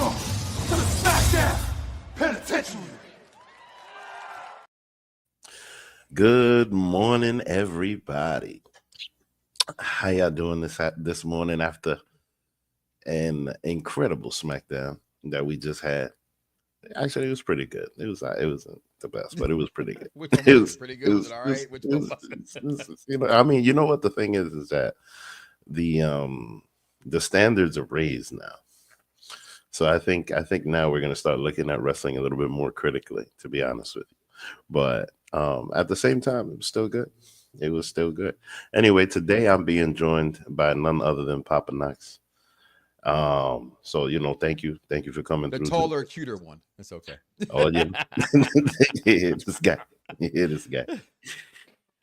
Welcome to the SmackDown Penitentiary. Good morning, everybody. How y'all doing this morning after an incredible SmackDown that we just had? Actually, it was pretty good. It wasn't the best, but it was pretty good. Which one was pretty good? Was it all right? Which one was I mean, you know what the thing is that the standards are raised now. So I think now we're going to start looking at wrestling a little bit more critically, to be honest with you. But at the same time, it was still good. It was still good. Anyway, today I'm being joined by none other than Papa Knox. So thank you for coming through. The taller, cuter one. It's okay. Oh yeah, this guy.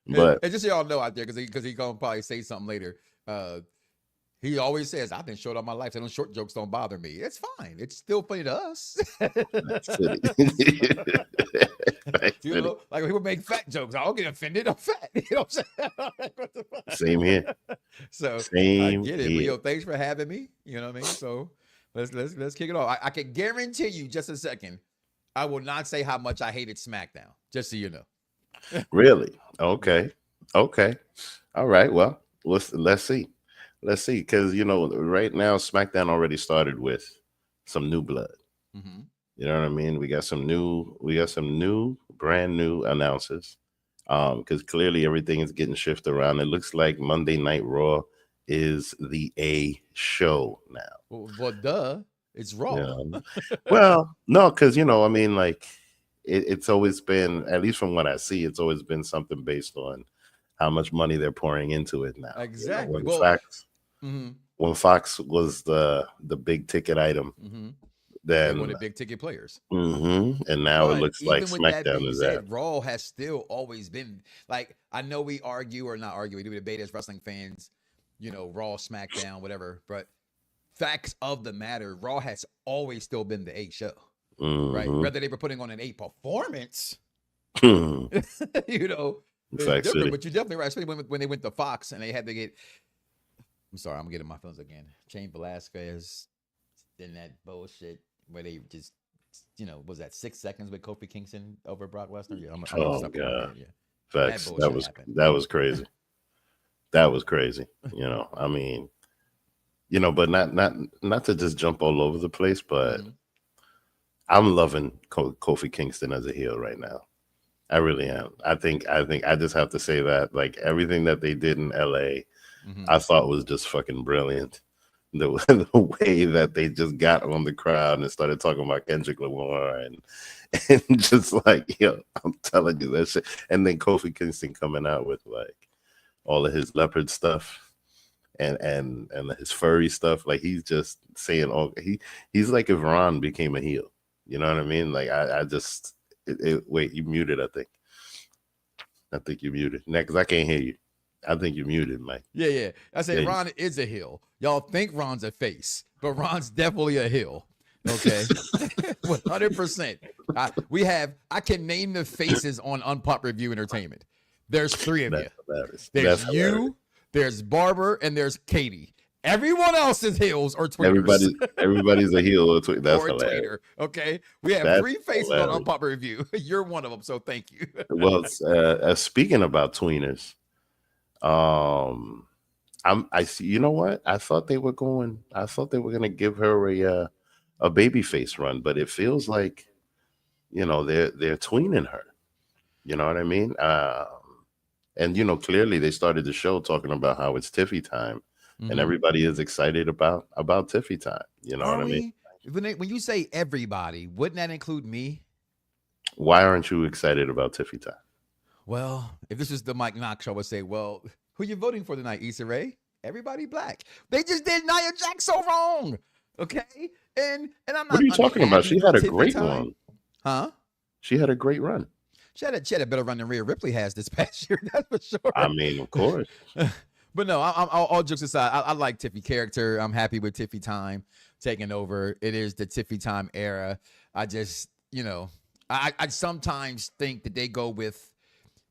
But and just so y'all know out there, because he gonna probably say something later. He always says, "I've been short all my life, so those short jokes don't bother me." It's fine. It's still funny to us. Like people make fat jokes. I don't get offended. I'm fat. You know what I'm saying? Same here. So Same I get it. here. But, thanks for having me. You know what I mean? So let's kick it off. I can guarantee you, just a second, I will not say how much I hated SmackDown. Just so you know. Really? Okay. All right. Well, let's see. Because right now SmackDown already started with some new blood. Mm-hmm. You know what I mean? We got some brand new announcers. Because clearly everything is getting shifted around. It looks like Monday Night Raw is the A show now. Well, duh. It's Raw. Yeah. Well, no, because it's always been, at least from what I see, it's always been something based on how much money they're pouring into it now. Exactly. When Fox was the big ticket item, then one of the big ticket players. And now it looks like SmackDown is that. Raw has still always been, like, I know we argue or not argue, we do debate as wrestling fans, Raw, SmackDown, whatever, but facts of the matter, Raw has always still been the A show, right? Whether they were putting on an A performance, it's different, but you're definitely right, especially when they went to Fox and they had to get, I'm sorry, I'm getting my feelings again. Shane Velasquez, then that bullshit where they just, was that 6 seconds with Kofi Kingston over Brock Lesnar? Yeah, oh god, facts. That was crazy. That was crazy. I mean, but not to just jump all over the place, but I'm loving Kofi Kingston as a heel right now. I really am. I think I just have to say that, like, everything that they did in LA, I thought was just fucking brilliant. The way that they just got on the crowd and started talking about Kendrick Lamar and just like, I'm telling you that shit. And then Kofi Kingston coming out with like all of his leopard stuff and his furry stuff. Like, he's just saying, he's like if Ron became a heel. You know what I mean? Like, I just wait, you muted, I think. I think you muted. Because I can't hear you. I think you're muted, Mike. Yeah. I say Ron is a heel. Y'all think Ron's a face, but Ron's definitely a heel. Okay, 100%. I can name the faces on Unpop Review Entertainment. There's 3 of you. Hilarious. There's you, there's Barber, and there's Katie. Everyone else is heels or tweeters. Everybody's a heel or tweeter. That's hilarious. Tweeter. Okay, we have 3 faces on Unpop Review. You're one of them, so thank you. Well, speaking about tweeners, I see. You know what? I thought they were going to give her a baby face run, but it feels like, they're tweening her. You know what I mean? And clearly they started the show talking about how it's Tiffy time, and everybody is excited about Tiffy time. You know what I mean? When you say everybody, wouldn't that include me? Why aren't you excited about Tiffy time? Well, if this was the Mike Knox show, I would say, well, who you voting for tonight, Issa Rae? Everybody black. They just did Nia Jax so wrong. Okay? And I'm not. What are you talking about? She had a great run. Huh? She had a great run. She had a better run than Rhea Ripley has this past year. That's for sure. I mean, of course. But no, all jokes aside, I like Tiffy character. I'm happy with Tiffy time taking over. It is the Tiffy time era. I just, I sometimes think that they go with,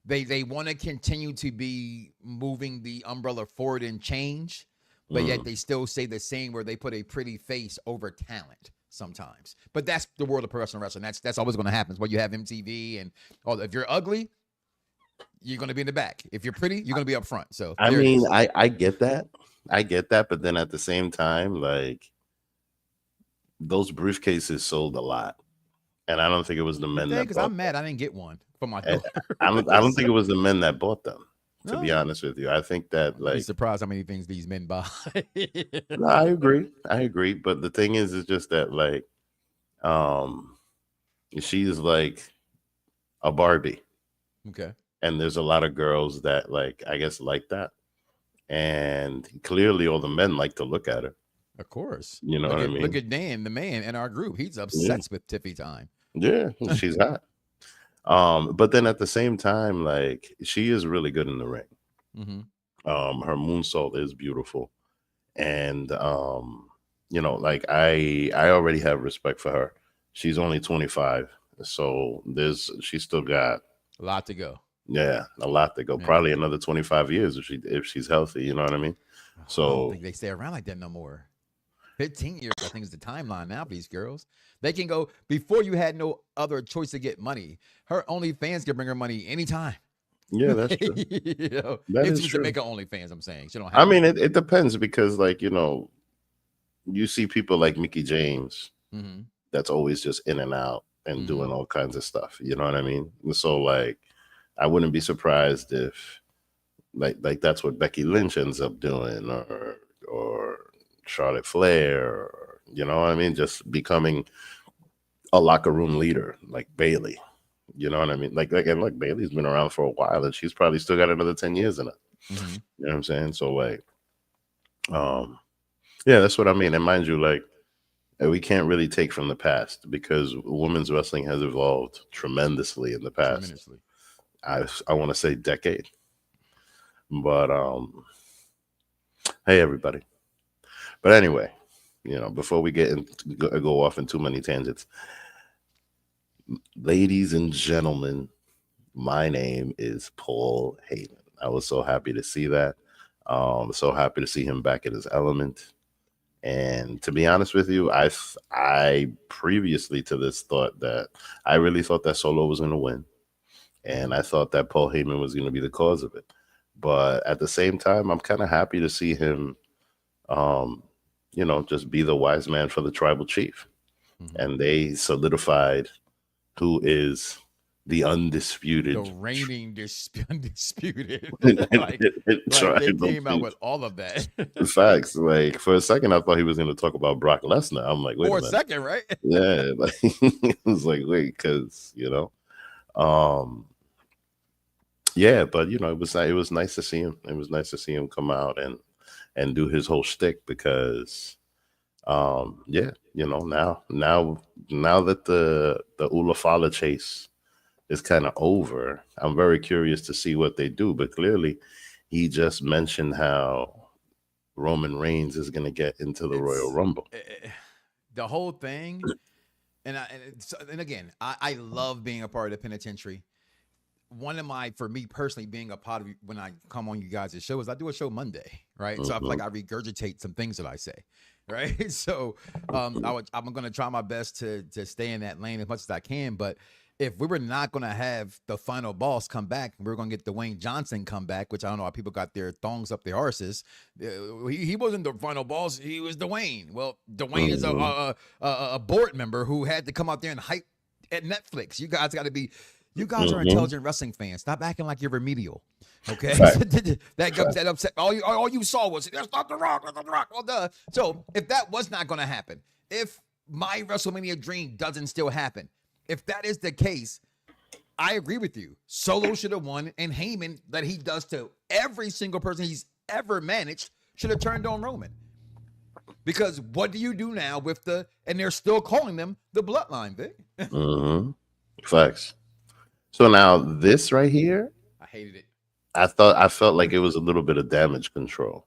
they want to continue to be moving the umbrella forward and change, but yet they still say the same where they put a pretty face over talent. sometimes. But that's the world of professional wrestling. That's always going to happen. When you have MTV and if you're ugly, you're going to be in the back. If you're pretty, you're going to be up front. So I mean, I get that. I get that. But then at the same time, like, those briefcases sold a lot. And I don't think it was the men that because I'm mad I didn't get one for my daughter. I don't think it was the men that bought them, to be honest with you. I think that, like, I'd be surprised how many things these men buy. No, I agree. But the thing is just that, like, she's like a Barbie. Okay. And there's a lot of girls that, like, I guess, like that. And clearly all the men like to look at her. Of course. You know what I mean? Look at Dan, the man in our group. He's obsessed with Tiffy time. Yeah, she's hot. But then at the same time, like, she is really good in the ring. Mm-hmm. Her moonsault is beautiful. And you know, like, I already have respect for her. She's only 25. So she's still got a lot to go. Yeah, a lot to go. Probably another 25 years if she's healthy, you know what I mean? So I don't think they stay around like that no more. 15 years, I think, is the timeline now for these girls. They can go before you had no other choice to get money. Her OnlyFans can bring her money anytime. Yeah, that's true. You know, that if is she true. can make her OnlyFans, I'm saying. She don't I have mean, it depends because, like, you know, you see people like Mickey James that's always just in and out and doing all kinds of stuff. You know what I mean? So, like, I wouldn't be surprised if like that's what Becky Lynch ends up doing, or Charlotte Flair, or, you know what I mean, just becoming a locker room leader like Bayley. You know what I mean? Like and look, Bayley's been around for a while and she's probably still got another 10 years in it. You know what I'm saying? So, like, yeah, that's what I mean. And mind you, like, we can't really take from the past because women's wrestling has evolved tremendously in the past. I want to say decade. But hey, everybody. But anyway, you know, before we go off in too many tangents, ladies and gentlemen, my name is Paul Heyman. I was so happy to see that. So happy to see him back in his element. And to be honest with you, I previously to this I really thought that Solo was going to win. And I thought that Paul Heyman was going to be the cause of it. But at the same time, I'm kind of happy to see him, you know, just be the wise man for the tribal chief. And they solidified who is the undisputed, the reigning undisputed. like they came out with all of that. Facts. Like, for a second, I thought he was going to talk about Brock Lesnar. I'm like, wait for a minute. Second, right? Yeah, like, it was like, wait, because, you know, yeah, but, you know, it was nice to see him. It was nice to see him come out and do his whole shtick because, yeah, you know, now that the Ulafala chase is kind of over, I'm very curious to see what they do. But clearly, he just mentioned how Roman Reigns is going to get into the Royal Rumble. The whole thing, and again, I love being a part of the penitentiary. One of for me personally, being a part of when I come on you guys' show is I do a show Monday, right? So I feel like I regurgitate some things that I say, right? So I'm going to try my best to stay in that lane as much as I can. But if we were not going to have the final boss come back, we were going to get Dwayne Johnson come back, which I don't know how people got their thongs up their arses. He wasn't the final boss. He was Dwayne. Well, Dwayne is a board member who had to come out there and hype at Netflix. You guys got to be... You guys are intelligent wrestling fans. Stop acting like you're remedial, okay? that upset. All you saw was, that's not The Rock, that's not The Rock. Well, duh. So if that was not going to happen, if my WrestleMania dream doesn't still happen, if that is the case, I agree with you. Solo should have won, and Heyman, that he does to every single person he's ever managed, should have turned on Roman. Because what do you do now with and they're still calling them the Bloodline, Vic? Facts. So now this right here, I hated it. I felt like it was a little bit of damage control.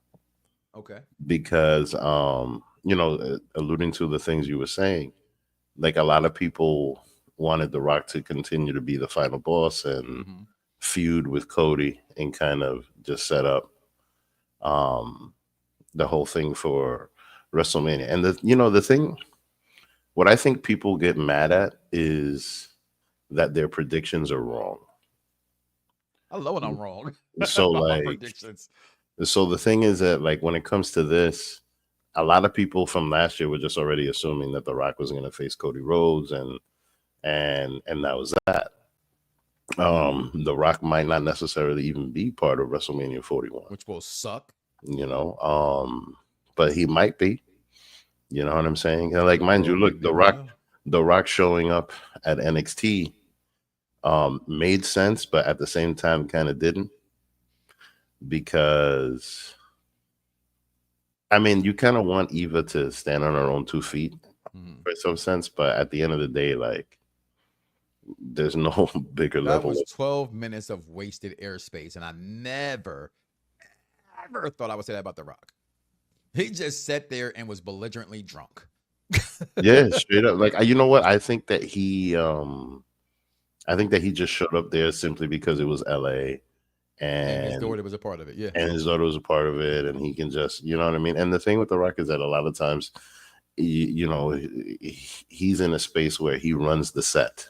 Okay. Because, you know, alluding to the things you were saying, like a lot of people wanted The Rock to continue to be the final boss and feud with Cody and kind of just set up the whole thing for WrestleMania. And the thing what I think people get mad at is that their predictions are wrong. I love when I'm wrong. So About my like, predictions. so the thing is that like when it comes to this, a lot of people from last year were just already assuming that The Rock was going to face Cody Rhodes, and that was that. The Rock might not necessarily even be part of WrestleMania 41, which will suck. You know, but he might be. You know what I'm saying? And like, mind you, look, The Rock showing up at NXT made sense, but at the same time kind of didn't, because I mean, you kind of want Eva to stand on her own 2 feet for some sense, but at the end of the day, like, there's no bigger level. That was 12 minutes of wasted airspace, and I never thought I would say that about The Rock. He just sat there and was belligerently drunk. Yeah, straight up. Like, you know what? I think that he just showed up there simply because it was LA. And his daughter was a part of it, yeah. And his daughter was a part of it, and he can just, you know what I mean? And the thing with The Rock is that a lot of times, you know, he's in a space where he runs the set,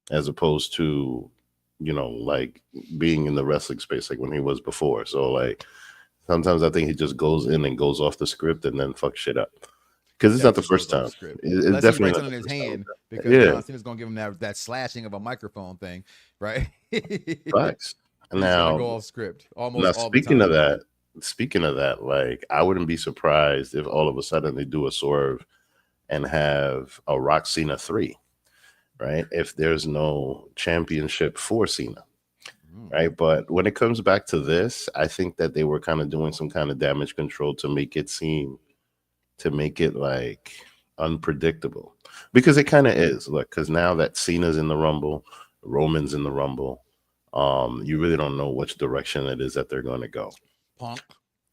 as opposed to, you know, like being in the wrestling space like when he was before. So, like, sometimes I think he just goes in and goes off the script and then fucks shit up. Because it's not the first time. It's definitely not in his hand, because John Cena's going to give him that slashing of a microphone thing, right? Facts. Now, go off script almost. Now, speaking of that, like, I wouldn't be surprised if all of a sudden they do a swerve and have a Rock Cena 3, right? If there's no championship for Cena, right? But when it comes back to this, I think that they were kind of doing some kind of damage control to make it like unpredictable, because it kind of is. Look, because now that Cena's in the Rumble, Roman's in the Rumble. You really don't know which direction it is that they're going to go. Punk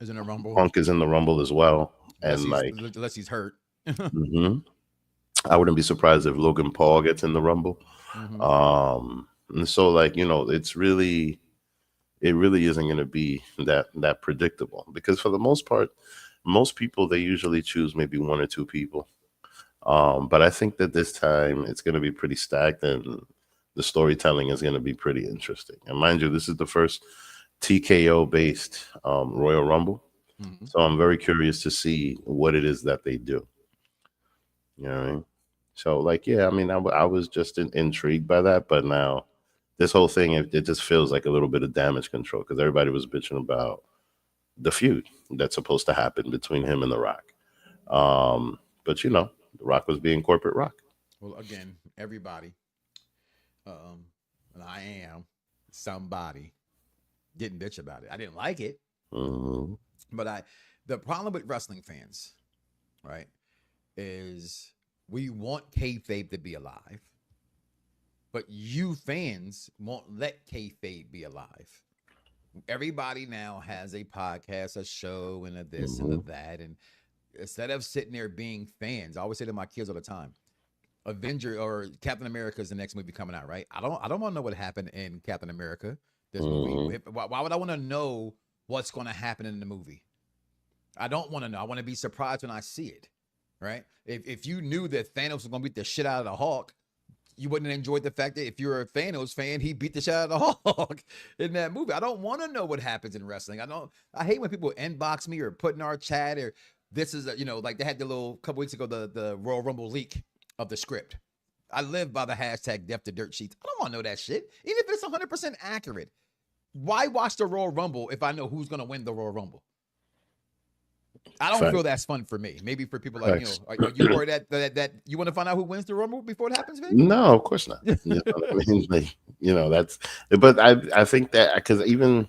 is in the Rumble. Punk is in the Rumble as well, unless he's hurt. I wouldn't be surprised if Logan Paul gets in the Rumble. And so, like, you know, it really isn't going to be that predictable, because for the most part, most people, they usually choose maybe 1 or 2 people. But I think that this time it's going to be pretty stacked, and the storytelling is going to be pretty interesting. And mind you, this is the first TKO-based Royal Rumble. So I'm very curious to see what it is that they do. You know what I mean? So, like, yeah, I mean, I was just intrigued by that. But now this whole thing, it just feels like a little bit of damage control, because everybody was bitching about the feud that's supposed to happen between him and The Rock. But, you know, The Rock was being corporate Rock. Well, again, everybody, and I am somebody, didn't bitch about it. I didn't like it, but the problem with wrestling fans, right, is we want kayfabe to be alive, but you fans won't let kayfabe be alive. Everybody now has a podcast, a show, and a this and a that, and instead of sitting there being fans, I always say to my kids all the time, Avenger or Captain America is the next movie coming out, right? I don't want to know what happened in Captain America, this movie. Why would I want to know what's going to happen in the movie? I don't want to know. I want to be surprised when I see it, right? If you knew that Thanos was going to beat the shit out of the Hulk, you wouldn't have enjoyed the fact that if you're a Thanos fan, he beat the shit out of the Hulk in that movie. I don't want to know what happens in wrestling. I hate when people inbox me or put in our chat, or this is like they had the little couple weeks ago, the Royal Rumble leak of the script. I live by the hashtag Death to Dirt Sheets. I don't want to know that shit. Even if it's 100% accurate. Why watch the Royal Rumble if I know who's going to win the Royal Rumble? I don't feel that's fun for me. Maybe for people like, are you worried that you want to find out who wins the Rumble before it happens, Vic? No, of course not. You know what I mean? Like, that's, but I think that, because even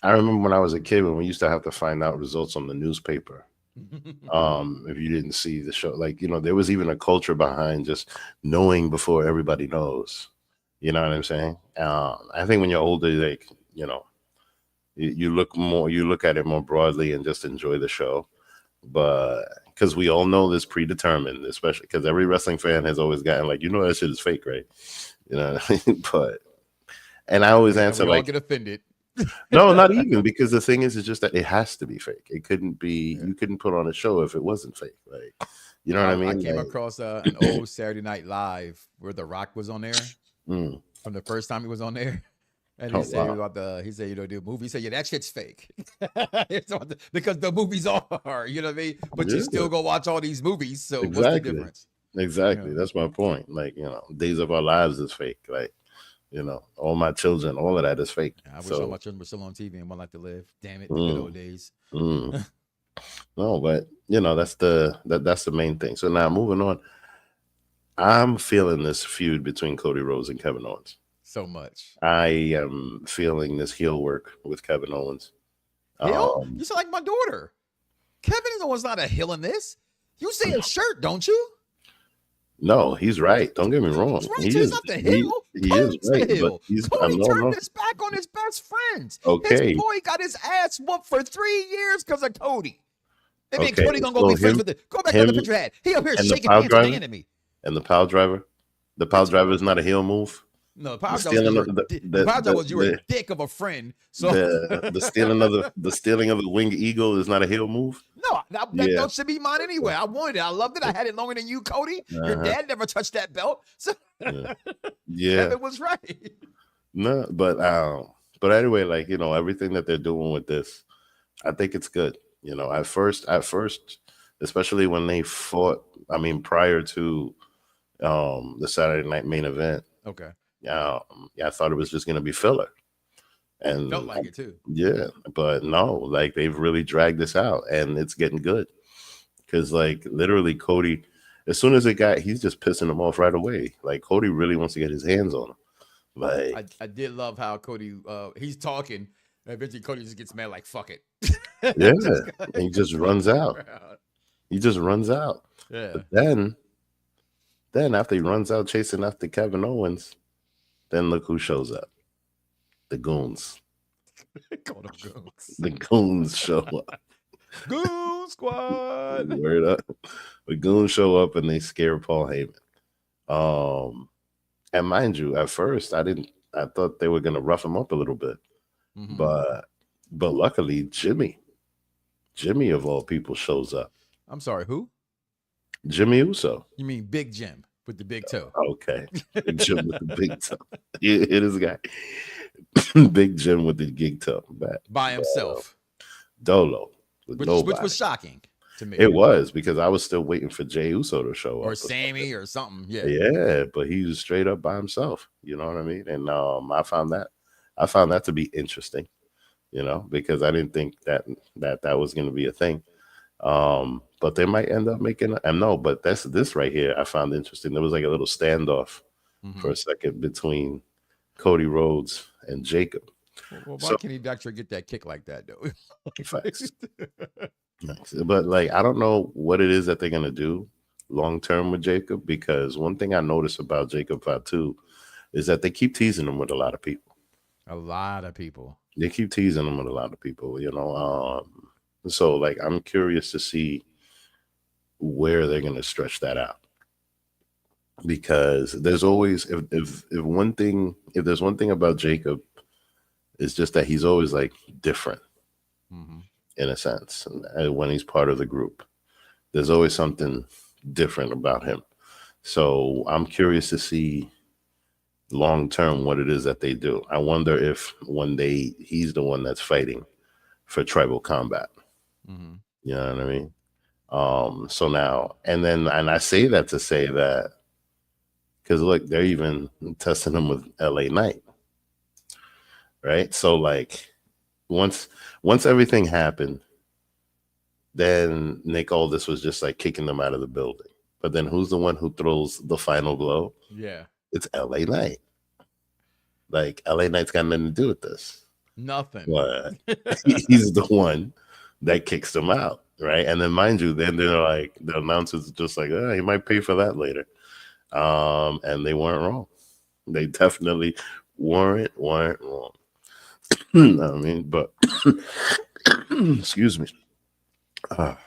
I remember when I was a kid, when we used to have to find out results on the newspaper. If you didn't see the show, like, there was even a culture behind just knowing before everybody knows. You know what I'm saying? I think when you're older, like, you look at it more broadly and just enjoy the show. But because we all know this predetermined, especially because every wrestling fan has always gotten like, that shit is fake, right? You know what I mean? And I always answer like, get offended. No, not even, because the thing is, it's just that it has to be fake. It couldn't be, you couldn't put on a show if it wasn't fake. Like, You know what I mean? I came across an old Saturday Night Live where The Rock was on there from the first time he was on there. And he said he said, you know, the movie. He said, yeah, that shit's fake. Because the movies are, you know what I mean? But you still go watch all these movies. So what's the difference? Exactly. You know? That's my point. Like, you know, Days of Our Lives is fake. Like, you know, All My Children, all of that is fake. I wish all my children were still on TV and one like to live. Damn it, the good old days. No, but you know, that's the main thing. So now moving on, I'm feeling this feud between Cody Rhodes and Kevin Owens. So much. I am feeling this heel work with Kevin Owens. Heel? You sound like my daughter. Kevin Owens not a heel in this. You say a shirt, don't you? No, he's right. Don't get me wrong. He's right. He's not the heel. He is right. But Cody turned his back on his best friends. Okay. His boy got his ass whooped for 3 years because of Cody. I mean, Cody gonna go be friends with it. Go back to the picture head. He up here shaking hands with the enemy. And the pile driver. The pile driver is not a heel move. No, the pile driver was your dick of a friend. So the stealing of the winged eagle is not a heel move. No, that belt should be mine anyway. I wanted it. I loved it. I had it longer than you, Cody. Your dad never touched that belt. So Kevin was right. No, but anyway, like, you know, everything that they're doing with this, I think it's good. You know, at first, especially when they fought, I mean, prior to the Saturday night main event. Okay. I thought it was just going to be filler. And felt like it too. Yeah, but no, like they've really dragged this out and it's getting good. Because like literally Cody, as soon as he's just pissing him off right away. Like Cody really wants to get his hands on him. Like I did love how Cody he's talking and eventually Cody just gets mad like fuck it. Yeah. And he just runs out. He just runs out. Yeah. But then after he runs out chasing after Kevin Owens, then look who shows up. The goons. Call them goons. The goons show up. Goon squad. Word up. The goons show up and they scare Paul Heyman. And mind you, at first I thought they were gonna rough him up a little bit. Mm-hmm. But luckily Jimmy of all people shows up. I'm sorry, who? Jimmy Uso. You mean Big Jim with the big toe? Okay. Big Jim with the big toe. It is a guy. Big Jim with the gig toe. By himself. Dolo. Which was shocking to me. It was, because I was still waiting for Jey Uso to show up. Or Sammy or something. Yeah. Yeah, but he was straight up by himself. You know what I mean? And I found that to be interesting, you know, because I didn't think that was going to be a thing. But they might end up making but this right here I found interesting. There was like a little standoff for a second between Cody Rhodes and Jacob. Well, why can't he actually get that kick like that though? Facts. But like I don't know what it is that they're gonna do long term with Jacob, because one thing I noticed about Jacob Fatu is that they keep teasing him with a lot of people. A lot of people. They keep teasing him with a lot of people, you know. So like I'm curious to see where they're gonna stretch that out. Because there's always if there's one thing about Jacob, it's just that he's always like different in a sense. And when he's part of the group, there's always something different about him. So I'm curious to see long term what it is that they do. I wonder if one day he's the one that's fighting for tribal combat. You know what I mean? So now and I say that to say that because look, they're even testing him with LA Knight. Right? So like once everything happened, then Nick Aldis was just like kicking them out of the building. But then who's the one who throws the final blow? Yeah. It's LA Knight. Like LA Knight's got nothing to do with this. Nothing. But he's the one that kicks them out. Right. And then mind you, then they're like the announcers just like, he might pay for that later. And they weren't wrong. They definitely weren't wrong. I mean, but excuse me. But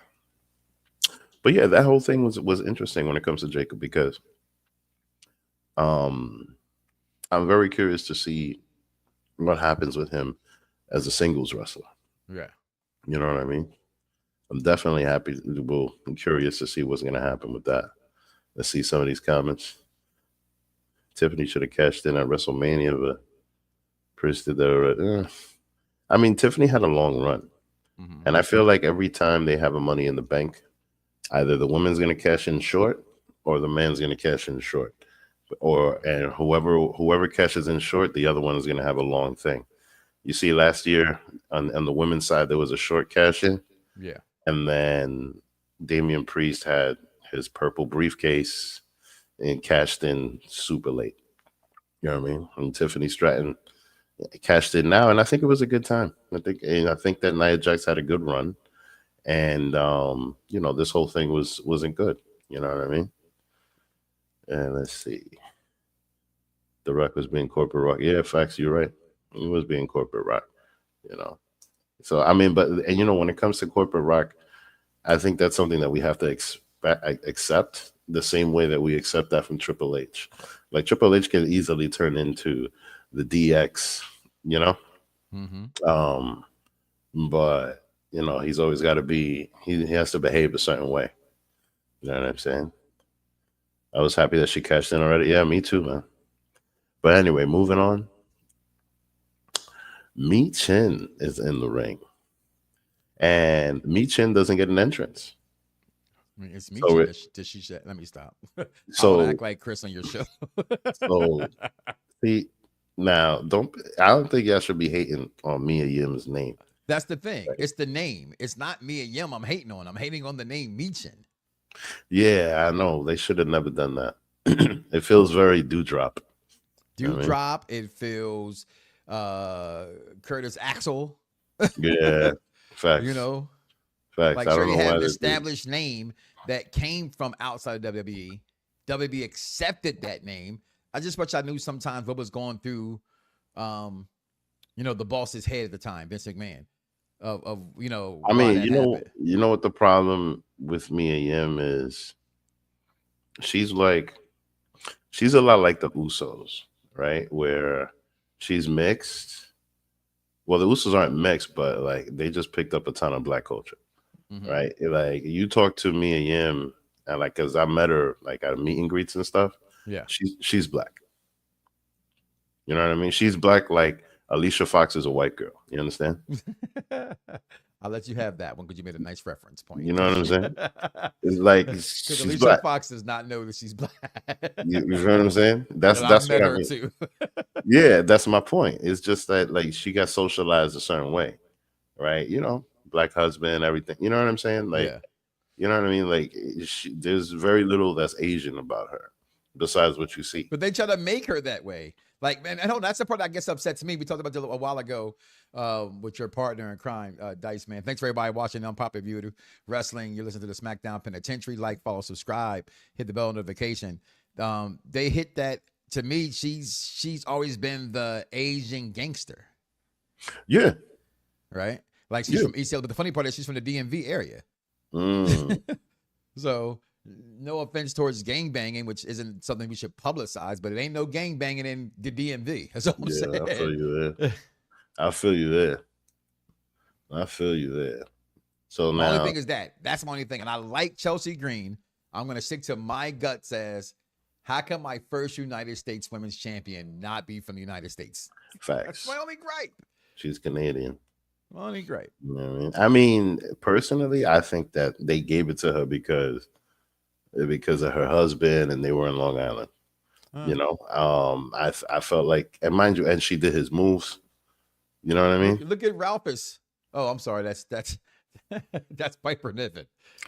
yeah, that whole thing was interesting when it comes to Jacob, because I'm very curious to see what happens with him as a singles wrestler. Yeah. You know what I mean? I'm definitely happy. Well, I'm curious to see what's going to happen with that. Let's see some of these comments. Tiffany should have cashed in at WrestleMania, but Chris did that. I mean, Tiffany had a long run. And I feel like every time they have a Money in the Bank, either the woman's going to cash in short or the man's going to cash in short. And whoever cashes in short, the other one is going to have a long thing. You see, last year on the women's side, there was a short cash in. Yeah. And then Damian Priest had his purple briefcase and cashed in super late. You know what I mean? And Tiffany Stratton cashed in now, and I think it was a good time. I think that Nia Jax had a good run, and this whole thing wasn't good. You know what I mean? And let's see, The Rock was being corporate rock. Yeah, facts. You're right. He was being corporate rock. So I mean, when it comes to corporate rock, I think that's something that we have to accept the same way that we accept that from Triple H. Like Triple H can easily turn into the DX, but he's always got to be. He has to behave a certain way. You know what I'm saying? I was happy that she cashed in already. Yeah, me too, man. But anyway, moving on. Mi Chin is in the ring, and Mi Chin doesn't get an entrance. I mean, it's Mi Chin. Did she? Let me stop. So I'll act like Chris on your show. So see, now I don't think y'all should be hating on Mia Yim's name. That's the thing. It's the name. It's not Mia Yim I'm hating on. I'm hating on the name Mi Chin. Yeah, I know. They should have never done that. It feels very dewdrop. Dewdrop. It feels Curtis Axel. Yeah, facts. Facts. Like, sure, you have an established name that came from outside of WWE. WWE accepted that name. I just wish I knew sometimes what was going through, the boss's head at the time, Vince McMahon. I mean, you know what the problem with Mia Yim is? She's a lot like the Usos, right? Where she's mixed. Well, the Usos aren't mixed, but like they just picked up a ton of black culture, right? Like you talk to Mia Yim, and like, cause I met her like at meet and greets and stuff. Yeah, she's black. You know what I mean? She's black like Alicia Fox is a white girl. You understand? I'll let you have that one because you made a nice reference point. You know what I'm saying? It's like because Alicia black. Fox does not know that she's black. You know what I'm saying? That's what I mean. Too. Yeah, that's my point. It's just that like she got socialized a certain way, right? Black husband, everything. You know what I'm saying? Like, you know what I mean? Like, there's very little that's Asian about her, besides what you see. But they try to make her that way. Like, man, that's the part that gets upset to me. We talked about it a while ago with your partner in crime, Dice, man. Thanks for everybody watching Unpopular View to Wrestling. You listen to the SmackDown Penitentiary. Like, follow, subscribe, hit the bell notification. They hit that. To me, she's always been the Asian gangster. Yeah. Right? Like, she's from East LA, but the funny part is she's from the DMV area. So, no offense towards gangbanging, which isn't something we should publicize, but it ain't no gangbanging in the DMV. That's all I'm saying. I feel you there. I feel you there. So the now, only thing is that's my only thing. And I like Chelsea Green. I'm going to stick to my guts as, how can my first United States Women's Champion not be from the United States? Facts. That's my only gripe. She's Canadian. My only gripe. You know what I mean? I mean, personally, I think that they gave it to her because of her husband and they were in Long Island. I felt like, and mind you, and she did his moves. You know what I mean? Look at Ralphus. Oh, I'm sorry. That's Piper Niven.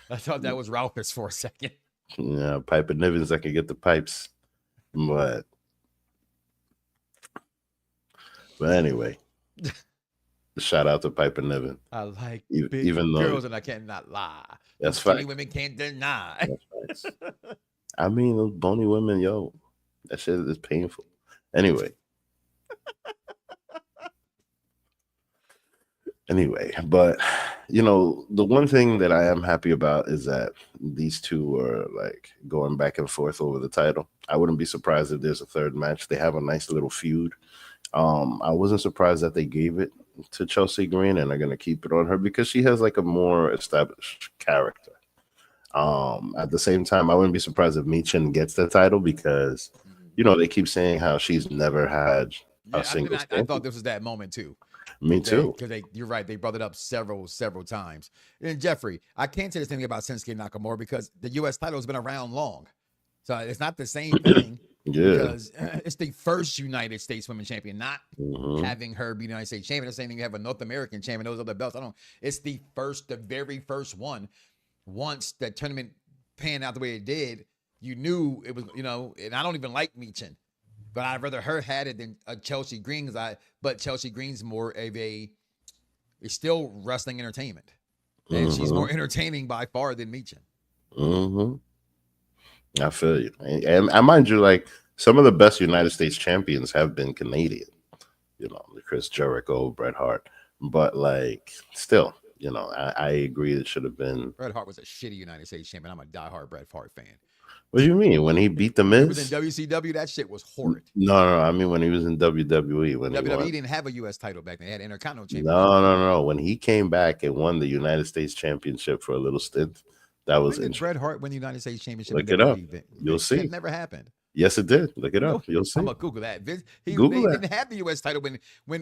I thought that was Ralphus for a second. Yeah, Piper Nivens that can get the pipes. But anyway, shout out to Piper Niven. I like even girls, and I cannot lie. That's funny. Women can't deny. That's I mean, those bony women, yo, that shit is painful. Anyway. But the one thing that I am happy about is that these two are like going back and forth over the title. I wouldn't be surprised if there's a third match. They have a nice little feud. I wasn't surprised that they gave it to Chelsea Green, and they're going to keep it on her because she has like a more established character. At the same time, I wouldn't be surprised if Michin gets the title because, they keep saying how she's never had a single. I thought this was that moment too. Me too. Because you're right. They brought it up several times. And Jeffrey, I can't say this thing about Shinsuke Nakamura because the U.S. title has been around long, so it's not the same thing. Yeah, because it's the first United States Women's Champion, not having her be the United States Champion. The same thing you have a North American champion, those other belts. It's the very first one. Once the tournament panned out the way it did, you knew it was, and I don't even like Michin, but I'd rather her had it than Chelsea Green but Chelsea Green's more of it's still wrestling entertainment. And she's more entertaining by far than Michin. I feel you. And I mind you, like, some of the best United States champions have been Canadian, Chris Jericho, Bret Hart. But, like, still, I agree it should have been. Bret Hart was a shitty United States champion. I'm a diehard Bret Hart fan. What do you mean? When he beat The Miz? He was in WCW, that shit was horrid. No. I mean, when he was in WWE. When WWE didn't have a U.S. title back then. They had Intercontinental Championship. No. When he came back and won the United States Championship for a little stint, that was interesting. Bret Hart win the United States Championship. Look it up. You'll see. It never happened. Yes, it did. Look it up. You'll see. I'm gonna Google that. They Google didn't have the U.S. title when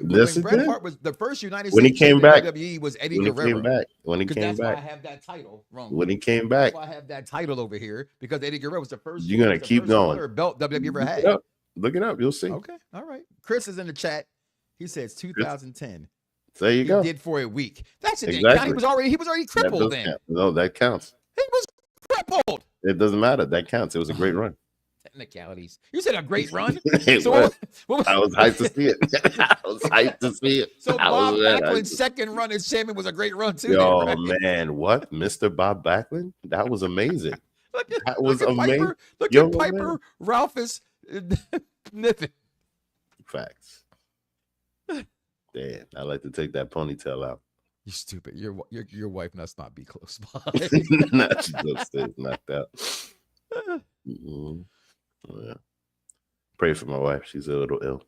yes, Bret Hart was the first United States when he came back. WWE was Eddie Guerrero. When he came back. Why I have that title wrong. When he came back. That's why I have that title over here because Eddie Guerrero was the first. You're gonna keep going. Belt WWE ever had. Look it up. You'll see. Okay. All right. Chris is in the chat. He says 2010. There you go. He did for a week. That's it. Exactly. He was already crippled then. No, that counts. He was crippled. It doesn't matter. That counts. It was a great run. Technicalities. You said a great run. So I was hyped to see it. So Bob Backlund's second run as champion was a great run too. Yo, right? man, what? Mr. Bob Backlund? That was amazing. That was amazing. Look at Piper, Ralphus, Niffin. Facts. Damn, I like to take that ponytail out. You stupid. Your wife must not be close by. Nah, she's upstairs, knocked out. Yeah. Pray for my wife. She's a little ill.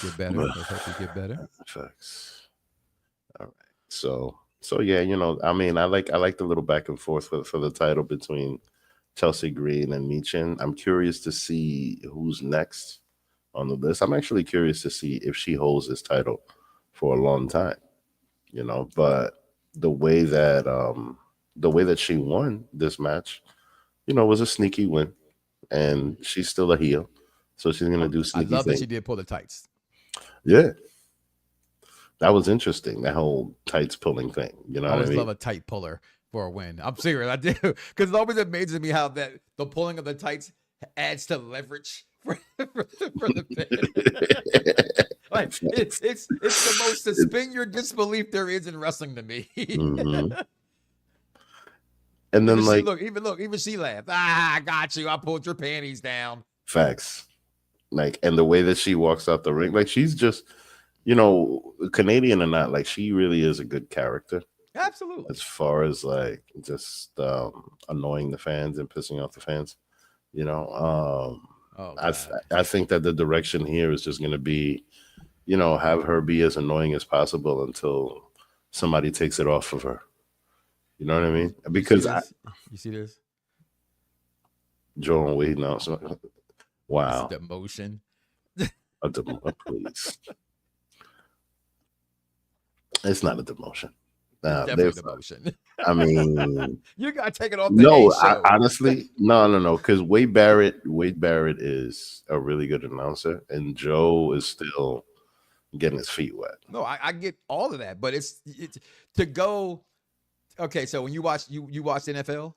Get better. I hope you get better. Facts. All right. So yeah, I mean, I like the little back and forth for the title between Chelsea Green and Michin. I'm curious to see who's next on the list. I'm actually curious to see if she holds this title for a long time. But the way that she won this match, was a sneaky win, and she's still a heel, so she's gonna do sneaky. I love that she did pull the tights. Yeah, that was interesting. That whole tights pulling thing. I always love a tight puller for a win. I'm serious, I do, because it always amazes me how that the pulling of the tights adds to leverage for the pin. Like it's the most suspend your disbelief there is in wrestling to me. And then even she laughed. I got you. I pulled your panties down. Facts. And the way that she walks out the ring, like she's just, Canadian or not, like she really is a good character. Absolutely. As far as like just annoying the fans and pissing off the fans, I think that the direction here is just going to be, have her be as annoying as possible until somebody takes it off of her. You know what I mean? Because you see this? Joel Wade now. Wow. Demotion. Please. It's not a demotion. Definitely demotion. I mean, you gotta take it off. Honestly, no. Because Wade Barrett is a really good announcer, and Joe is still getting his feet wet. No, I get all of that, but it's to go. Okay, so when you watch NFL,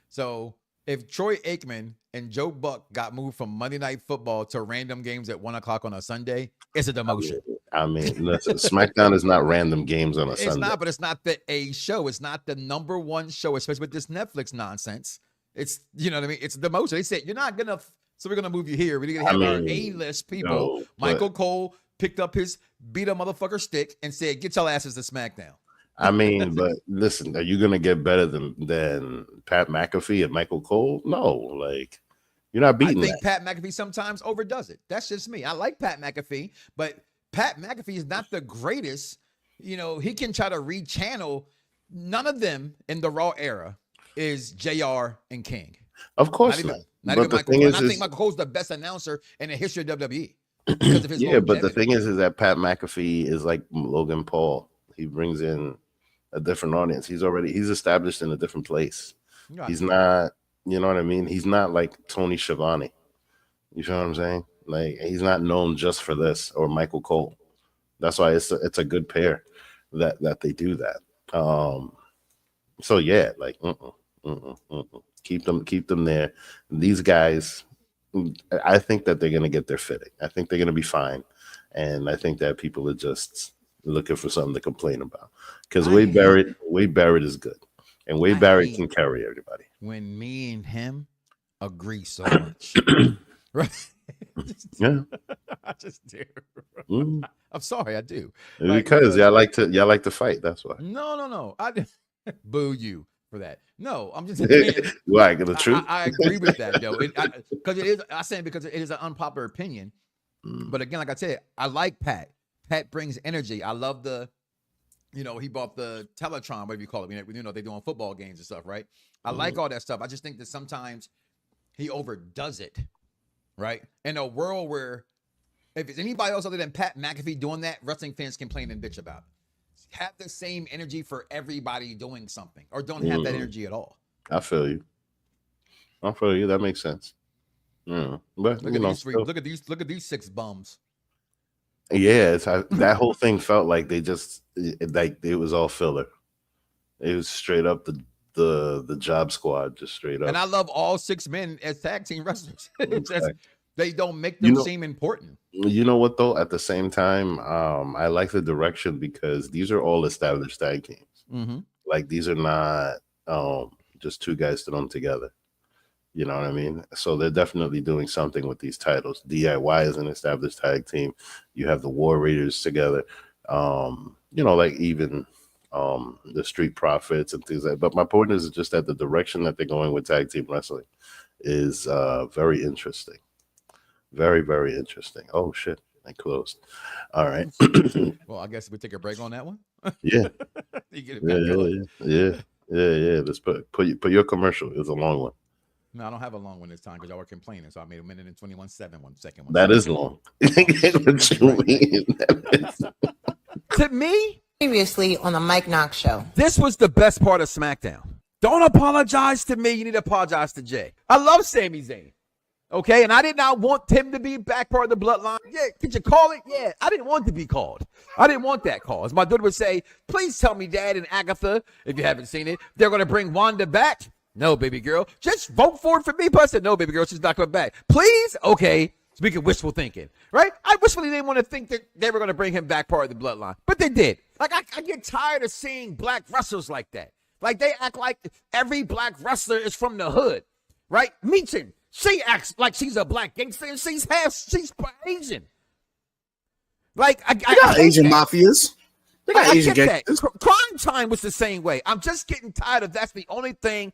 so if Troy Aikman and Joe Buck got moved from Monday Night Football to random games at 1:00 on a Sunday, it's a demotion. I mean, listen, SmackDown is not random games on a Sunday. It's not, but it's not the A show. It's not the number one show, especially with this Netflix nonsense. It's, you know what I mean? It's a demotion. They said, you're not going to, so we're going to move you here. We're going to have our A-list people. Michael Cole picked up his beat a motherfucker stick and said, get your asses to SmackDown. I mean, but listen, are you going to get better than Pat McAfee and Michael Cole? No, like, you're not beating I think Pat McAfee sometimes overdoes it. That's just me. I like Pat McAfee, but Pat McAfee is not the greatest. You know, he can try to rechannel. None of them in the Raw era is JR and King. Of course not. Not even Michael Cole. I think Michael Cole's the best announcer in the history of WWE because of his longevity. But the thing is that Pat McAfee is like Logan Paul. He brings in a different audience. He's established in a different place. Right. He's not, you know what I mean? He's not like Tony Schiavone. You feel what I'm saying? Like, he's not known just for this, or Michael Cole. That's why it's a good pair that they do that. So yeah, like keep them there. These guys, I think that they're gonna get their fitting. I think they're gonna be fine, and I think that people are just looking for something to complain about. Because Wade Barrett is good, and Wade Barrett can carry everybody. When me and him agree so much, right? Yeah, I just do. I'm sorry, I do. Because y'all like to fight. That's why. No. I boo you for that. No, I'm just saying. Why? The truth. I agree with that though. Because it is. I'm saying because it is an unpopular opinion. But again, like I said, I like Pat. Pat brings energy. I love he bought the Teletron, whatever you call it. You know, they do on football games and stuff, right? I like all that stuff. I just think that sometimes he overdoes it, right? In a world where if it's anybody else other than Pat McAfee doing that, wrestling fans complain and bitch about. Have the same energy for everybody doing something, or don't have that energy at all. I feel you. That makes sense. But look at these 6 bums. Yeah, that whole thing felt like they just it was all filler. It was straight up the job squad, just straight up. And I love all 6 men as tag team wrestlers. They don't make them seem important. You know what though? At the same time, I like the direction because these are all established tag teams. Like these are not just 2 guys thrown together. You know what I mean? So they're definitely doing something with these titles. DIY is an established tag team. You have the War Raiders together. Like even the Street Profits and things like that. But my point is just that the direction that they're going with tag team wrestling is very interesting. Very, very interesting. Oh shit, I closed. All right. Well, I guess we take a break on that one. Yeah. You get it back yeah. Let's put your commercial. It was a long one. No, I don't have a long one this time because y'all were complaining. So I made 1 minute and 21.7 1 second. That is long. What you mean? To me, Previously on the Mike Knox Show. this was the best part of SmackDown. Don't apologize to me. You need to apologize to Jay. I love Sami Zayn. Okay, and I did not want him to be back part of the bloodline. Yeah, did you call it? Yeah, I didn't want it to be called. I didn't want that call. As my dude would say, please tell me, Dad and Agatha, if you haven't seen it, they're going to bring Wanda back. No, baby girl. Just vote for it for me. But I said, no, baby girl, she's not coming back. Please? Okay. Speaking of wishful thinking, right? I wishfully didn't want to think that they were going to bring him back part of the bloodline. But they did. Like, I get tired of seeing black wrestlers like that. Like, they act like every black wrestler is from the hood, right? Meechin, she acts like she's a black gangster and she's Asian. Like, I got Asian mafias. They got Asian gangsters. Crime Time was the same way. I'm just getting tired of that's the only thing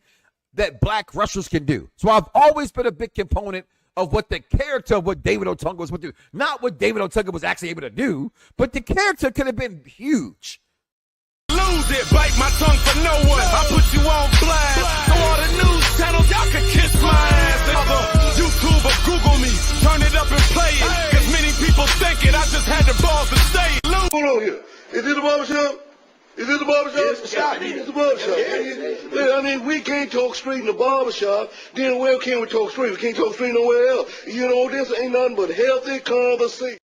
that black wrestlers can do. So I've always been a big component of what the character of what David Otunga was able to do. Not what David Otunga was actually able to do, but the character could have been huge. Lose it, bite my tongue for no one. I put you on blast. So all the news channels, y'all can kiss my ass. Other YouTube or Google me, turn it up and play it. Cause many people think it, I just had the balls to say it. Hold on here. Is this the barbershop? Is this the barbershop? It's the barbershop. I mean, we can't talk straight in the barbershop. Then where can we talk straight? We can't talk straight nowhere else. You know, this ain't nothing but healthy conversation.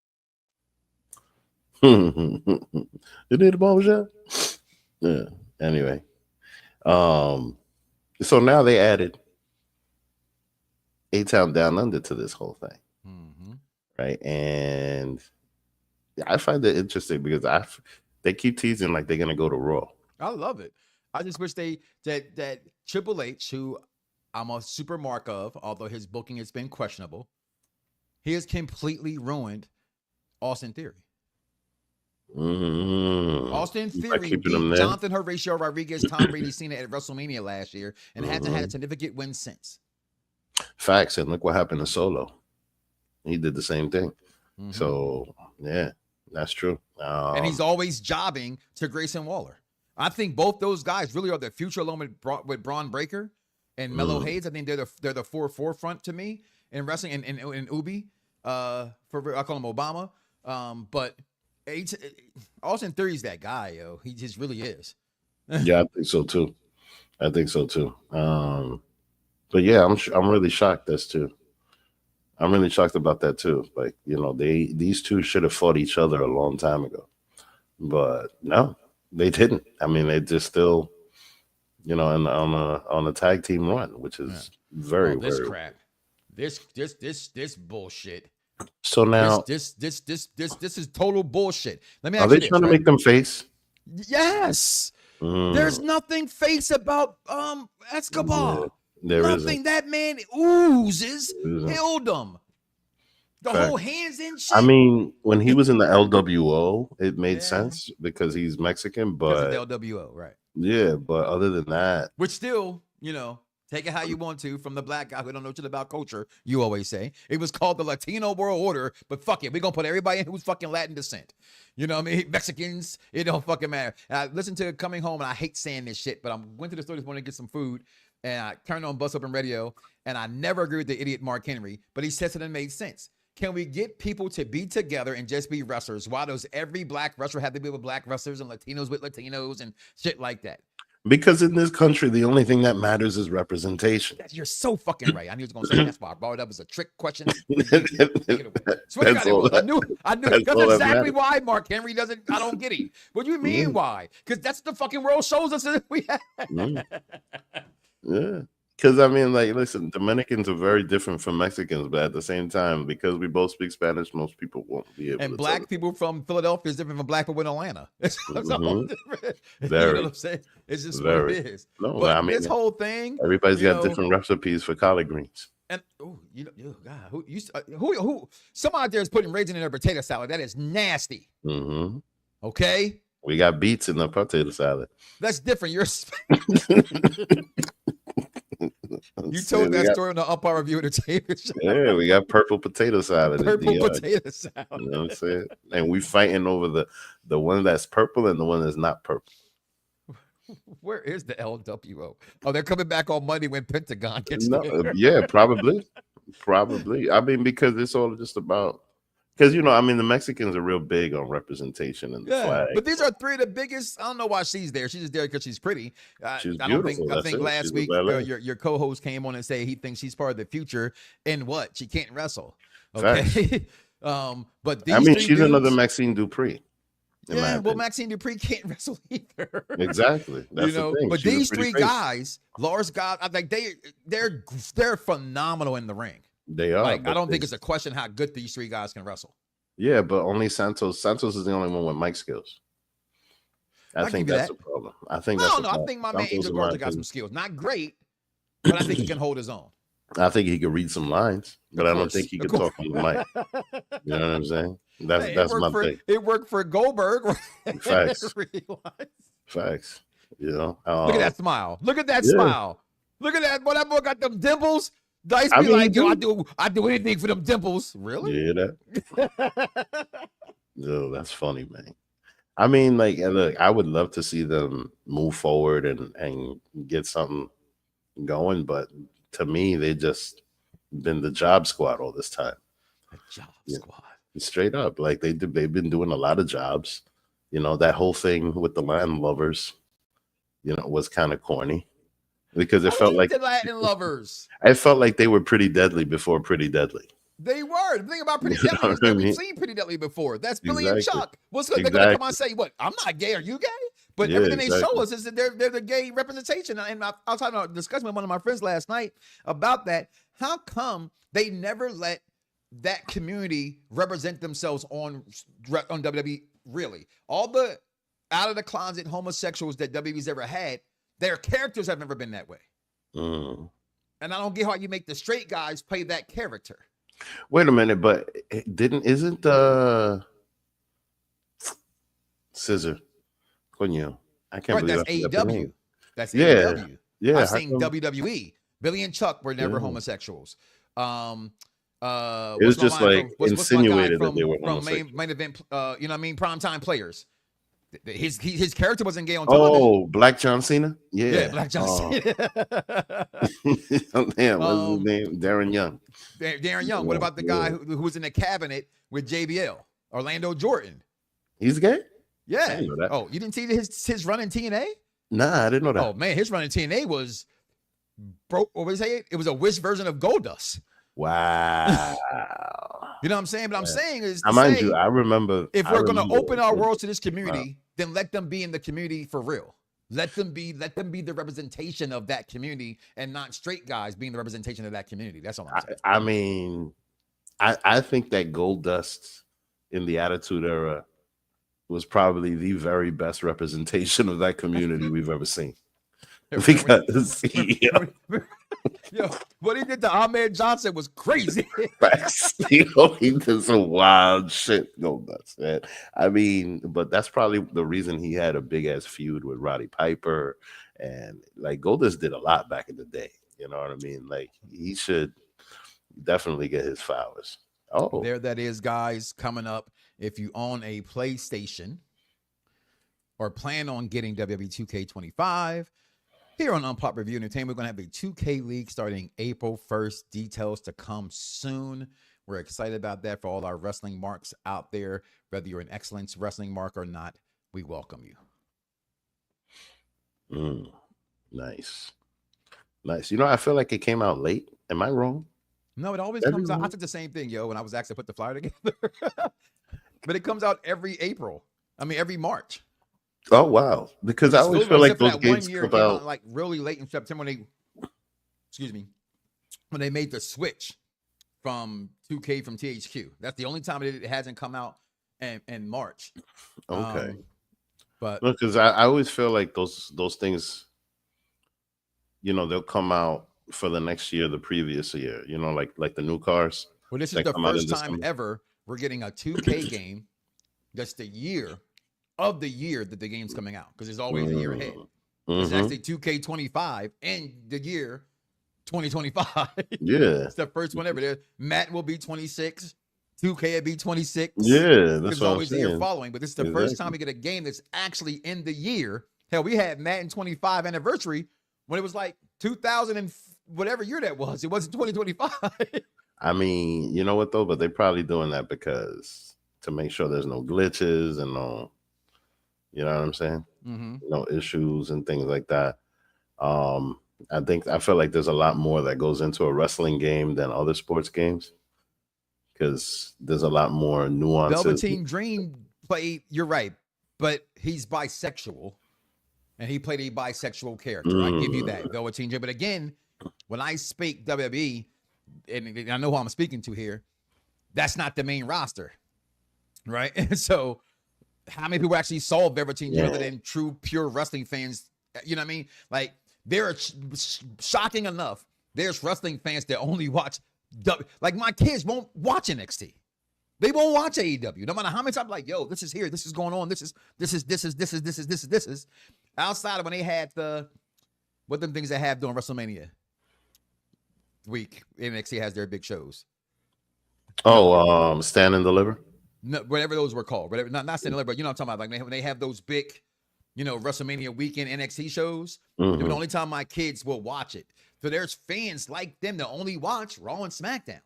You did the barbershop? Yeah. Anyway. So now they added A-Town Down Under to this whole thing. Right? And I find it interesting because they keep teasing like they're gonna go to Raw. I love it. I just wish that Triple H, who I'm a super mark of, although his booking has been questionable, he has completely ruined Austin Theory. Austin Theory beat Jonathan Horatio Rodriguez, Tom Brady, Cena at WrestleMania last year, and hasn't had a significant win since. Facts, and look what happened to Solo. He did the same thing. So yeah, That's true. And he's always jobbing to Grayson Waller. I think both those guys really are the future, along with Braun Breaker and Melo Hayes. I think they're the forefront to me in wrestling, and Ubi. I call him Obama. But Austin Theory's that guy, yo. He just really is. Yeah, I think so too. But yeah, I'm really shocked as to. I'm really shocked about that too. Like, you know, these two should have fought each other a long time ago, but no, they didn't. I mean, they just still, you know, on a tag team run, which is very crap. This bullshit. So now this is total bullshit. Let me. Are they trying to make them face? Yes. There's nothing face about Escobar. Yeah. There nothing. That man oozes Hildom. The whole hands in shit. I mean, when he was in the LWO, it made sense because he's Mexican, but the LWO, right? Yeah, but other than that, which still, you know, take it how you want to from the black guy who don't know shit about culture. You always say it was called the Latino World Order, but fuck it, we're gonna put everybody in who's fucking Latin descent. You know what I mean? Mexicans, it don't fucking matter. And I listened to Coming Home, and I hate saying this shit, but I went to the store this morning to get some food. And I turned on Bust Open Radio, and I never agree with the idiot Mark Henry, but he said something that made sense. Can we get people to be together and just be wrestlers? Why does every black wrestler have to be with black wrestlers and Latinos with Latinos and shit like that? Because in this country, the only thing that matters is representation. You're so fucking right. I knew he was going to say that's why I brought it up as a trick question. Swear to God, I knew. That's exactly why Mark Henry doesn't. I don't get it. What do you mean why? Because that's the fucking world shows us that we have. Yeah, because I mean, like, listen, Dominicans are very different from Mexicans, but at the same time, because we both speak Spanish, most people won't be able. And black people from Philadelphia is different from black people in Atlanta. It's all different. Very, you know what I'm saying? It's just what it is. No, but I mean, this whole thing, everybody's got different recipes for collard greens. And God, who? Someone out there is putting raisin in their potato salad. That is nasty. Okay. We got beets in the potato salad. That's different. You told that story on the Umpire Review Entertainment show. Yeah, we got purple potato salad. Potato salad. You know what I'm saying? And we fighting over the one that's purple and the one that's not purple. Where is the LWO? Oh, they're coming back on Monday when Pentagon gets there. Yeah, probably. I mean, because it's all just about. Because, you know, I mean, the Mexicans are real big on representation and the flag. But these are three of the biggest. I don't know why she's there. She's just there because she's pretty. She's beautiful. I think last week your co-host came on and said he thinks she's part of the future. And what? She can't wrestle. Okay. But I mean, she's another Maxine Dupree. Yeah, well, Maxine Dupree can't wrestle either. Exactly. That's the thing. But these three guys, Lars God, I think they're phenomenal in the ring. They are. Like, I don't think it's a question how good these three guys can wrestle. Yeah, but only Santos. Santos is the only one with mic skills. I think that's a problem. I think I think my man Angel Garza got some skills. Not great, but I think he can hold his own. I think he could read some lines, but I don't think he could talk on the mic. You know what I'm saying? That's my thing. It worked for Goldberg. Facts. Facts. You know. Look at that smile. Look at that smile. Look at that. Boy, that boy got them dimples. Dice be like, yo, I do anything for them dimples. Really? Yeah, that. Yo, that's funny, man. I mean, like, look, I would love to see them move forward and get something going, but to me, they just been the job squad all this time. The job squad. Straight up, like they've been doing a lot of jobs. You know, that whole thing with the Latin lovers, you know, was kind of corny. Because it felt like the Latin lovers. I felt like they were Pretty Deadly before Pretty Deadly. They were. The thing about Pretty Deadly is that we've seen Pretty Deadly before. That's Billy and Chuck. What's good? They're gonna come on and say, "What? I'm not gay. Are you gay?" But everything they show us is that they're the gay representation. And I was having a discussion with one of my friends last night about that. How come they never let that community represent themselves on WWE? Really, all the out of the closet homosexuals that WWE's ever had. Their characters have never been that way. And I don't get how you make the straight guys play that character. Wait a minute, but isn't Scissor? Coño, I can't believe that's AEW. That's AEW. Yeah. I'm saying WWE. Billy and Chuck were never homosexuals. It was just like insinuated that they were homosexual. Main event, you know what I mean? Primetime players. His character wasn't gay on television. Oh, Black John Cena? Yeah, Black John Cena. Damn, what's his name? Darren Young. Darren Young. What about the guy who was in the cabinet with JBL? Orlando Jordan. He's gay? Yeah. I didn't know that. Oh, you didn't see his run in TNA? Nah, I didn't know that. Oh man, his run in TNA was broke. What was it? It was a Wish version of Goldust. Wow. You know what I'm saying? But I'm saying is, mind you, I remember. If we're going to open our world to this community, then let them be in the community for real. Let them be the representation of that community, and not straight guys being the representation of that community. That's all I'm saying. I mean, I think that Goldust in the Attitude Era was probably the very best representation of that community we've ever seen. Because yo, what he did to Ahmed Johnson was crazy. He did some wild shit. Goldust, man. I mean, but that's probably the reason he had a big ass feud with Roddy Piper, and like Goldust did a lot back in the day. You know what I mean? Like he should definitely get his flowers. Oh, there that is, guys. Coming up, if you own a PlayStation or plan on getting WWE 2K25. Here on Unpop Review Entertainment, we're going to have a 2K League starting April 1st. Details to come soon. We're excited about that for all our wrestling marks out there. Whether you're an Excellence Wrestling mark or not, we welcome you. Nice. Nice. You know, I feel like it came out late. Am I wrong? No, it always comes out. I said the same thing, yo, when I was asked to put the flyer together. But it comes out every March. Oh wow! Because I always feel like those games come out like really late in September. When they made the switch from 2K from THQ. That's the only time it hasn't come out in March. Okay, but because I always feel like those things, you know, they'll come out for the next year, the previous year. You know, like the new cars. Well, this is the first time ever we're getting a 2K game. That's the year of the year that the game's coming out, because there's always a year ahead. It's actually 2K25 in the year 2025. Yeah, it's the first one ever. Matt will be 26, 2K will be 26. Yeah, that's always the year following. But this is the first time we get a game that's actually in the year. Hell, we had Madden 25 anniversary when it was like 2000 and whatever year that was. It wasn't 2025. I mean, you know what though? But they're probably doing that because to make sure there's no glitches and no. You know what I'm saying? No issues and things like that. I feel like there's a lot more that goes into a wrestling game than other sports games, because there's a lot more nuances. Velveteen Dream played, you're right, but he's bisexual, and he played a bisexual character. I give you that, Velveteen Dream. But again, when I speak WWE, and I know who I'm speaking to here, that's not the main roster, right? And so how many people actually saw Velveteen Dream other than true, pure wrestling fans? You know what I mean? Like, there are, shocking enough, there's wrestling fans that only watch, like my kids won't watch NXT. They won't watch AEW. No matter how many times I'm like, yo, this is here, this is going on, this is. Outside of when they had what them things they have during WrestleMania week, NXT has their big shows. Oh, Stand and Deliver? No, whatever those were called, whatever, not Stand and Deliver, but you know what I'm talking about. Like when they have those big, you know, WrestleMania weekend NXT shows. The only time my kids will watch it. So there's fans like them that only watch Raw and SmackDown.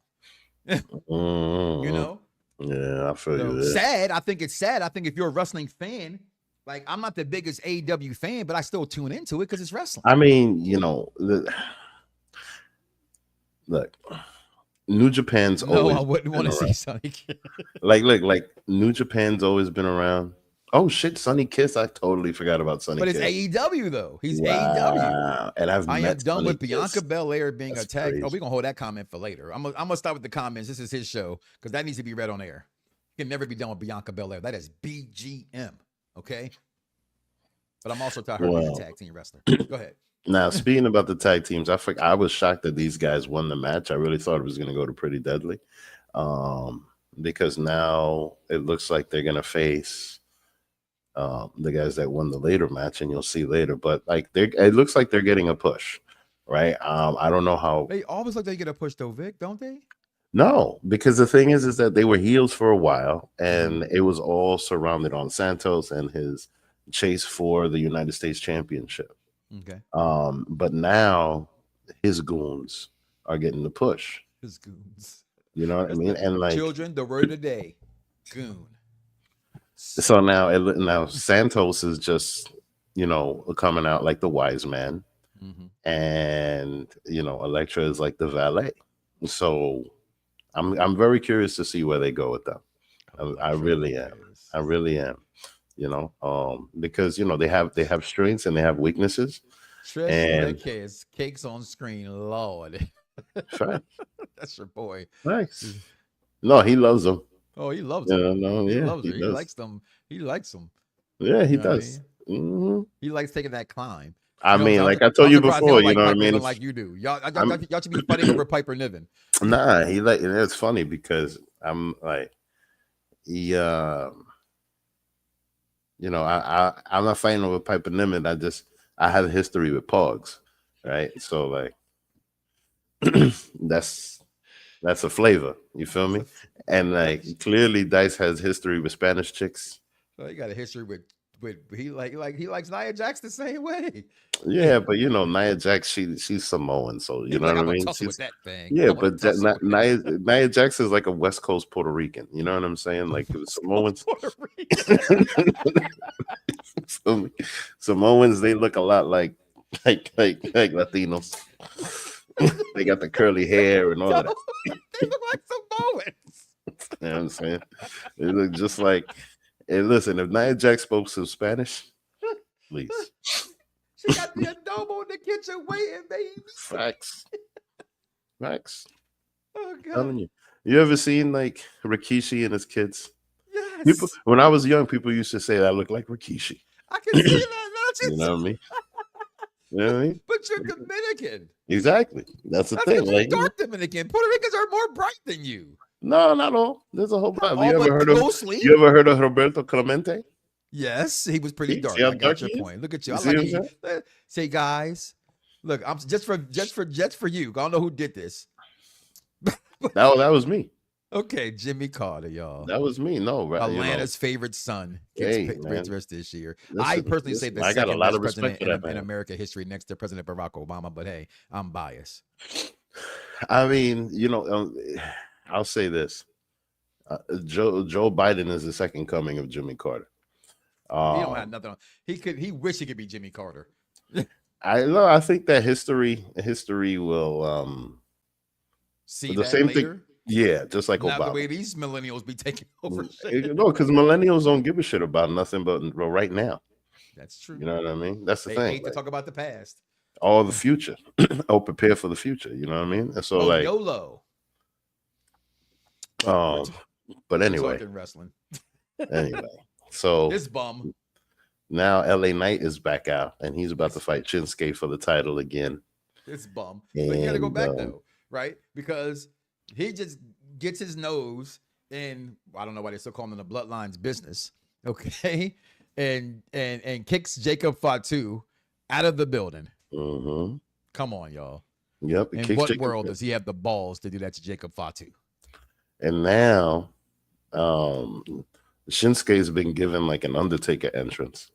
You know? Yeah, I feel you there. Sad. I think it's sad. I think if you're a wrestling fan, like I'm not the biggest AEW fan, but I still tune into it because it's wrestling. I mean, you know, look. New Japan's always. I wouldn't want to see Sonny Kiss. like New Japan's always been around. Oh shit, Sonny Kiss! I totally forgot about Sonny Kiss. But it's AEW though. He's AEW. And I am done with Bianca Kiss. Belair being That's attacked. crazy. Oh, we're gonna hold that comment for later. I'm gonna start with the comments. This is his show because that needs to be read on air. You can never be done with Bianca Belair. That is BGM. Okay. But I'm also tired of being a tag team wrestler. Go ahead. Now, speaking about the tag teams, I was shocked that these guys won the match. I really thought it was going to go to Pretty Deadly, because now it looks like they're going to face the guys that won the later match, and you'll see later. But like, it looks like they're getting a push, right? I don't know how they always look like they get a push though, Vic, don't they? No, because the thing is that they were heels for a while, and it was all surrounded on Santos and his chase for the United States Championship. Okay. But now his goons are getting the push. His goons. You know what I mean? And like children, the word of the day, goon. So now Santos is just, coming out like the wise man, and Elektra is like the valet. So I'm very curious to see where they go with them. I really am. I really am. Because they have strengths and they have weaknesses. And cakes on screen, Lord. Right. That's your boy. Nice. No, he loves them. Oh, he loves them. He loves her. he He likes them. He likes them. Yeah, he does. I mean? Mm-hmm. He likes taking that climb. I mean, like I told you before, you know what I mean? Like you do. Y'all should be fighting over Piper Niven. Nah, it's funny because I'm like, I'm not fighting over Piper Niven. I have a history with Pogs, right? So like, that's a flavor. You feel me? And like, clearly, Dice has history with Spanish chicks. So he got a history with he likes Nia Jax the same way. Yeah, but Nia Jax, she's Samoan, so you know what I mean. With that thing. Yeah, but Nia Jax is like a West Coast Puerto Rican. You know what I'm saying? Like Samoans. Puerto Rican. Samoans, they look a lot like Latinos. They got the curly hair and all that. They look like Samoans. You know what I'm saying? They look just like. Hey, listen, if Nia Jax spoke some Spanish, please. She got the adobo in the kitchen waiting, baby. Facts. Oh, God. Telling you. You ever seen like Rikishi and his kids? Yes. When I was young, people used to say I look like Rikishi. I can see that. You know what I mean? You know what I mean? But you're Dominican. Exactly. That's the thing. Like, dark Dominican. Puerto Ricans are more bright than you. No, not all. There's a whole bunch. You ever heard of Roberto Clemente? Yes, he was pretty dark. I got your point. Look at you. Say, guys, look, I'm just for you. I don't know who did this. that was me. Okay, Jimmy Carter, y'all. That was me. No, Atlanta's favorite son gets rest this year. I personally say the second best president in American history next to President Barack Obama, but hey, I'm biased. I mean, I'll say this: Joe Biden is the second coming of Jimmy Carter. He don't have nothing on. He wish he could be Jimmy Carter. I think that history will see the that same later? thing. Yeah, just like Not Obama. the way these millennials be taking over. No, because millennials don't give a shit about nothing but right now. That's true. You know what I mean? That's the thing. They hate to talk about the past. All the future. Prepare for the future. You know what I mean? And so YOLO. But anyway. Wrestling. Anyway. So this bum. Now LA Knight is back out and he's about to fight Shinsuke for the title again. This bum. But you gotta go back though, right? Because he just gets his nose in, I don't know why they still call him in the Bloodlines business. Okay. And kicks Jacob Fatu out of the building. Mm-hmm. Come on, y'all. Yep. In what world does he have the balls to do that to Jacob Fatu? And now Shinsuke's been given like an Undertaker entrance.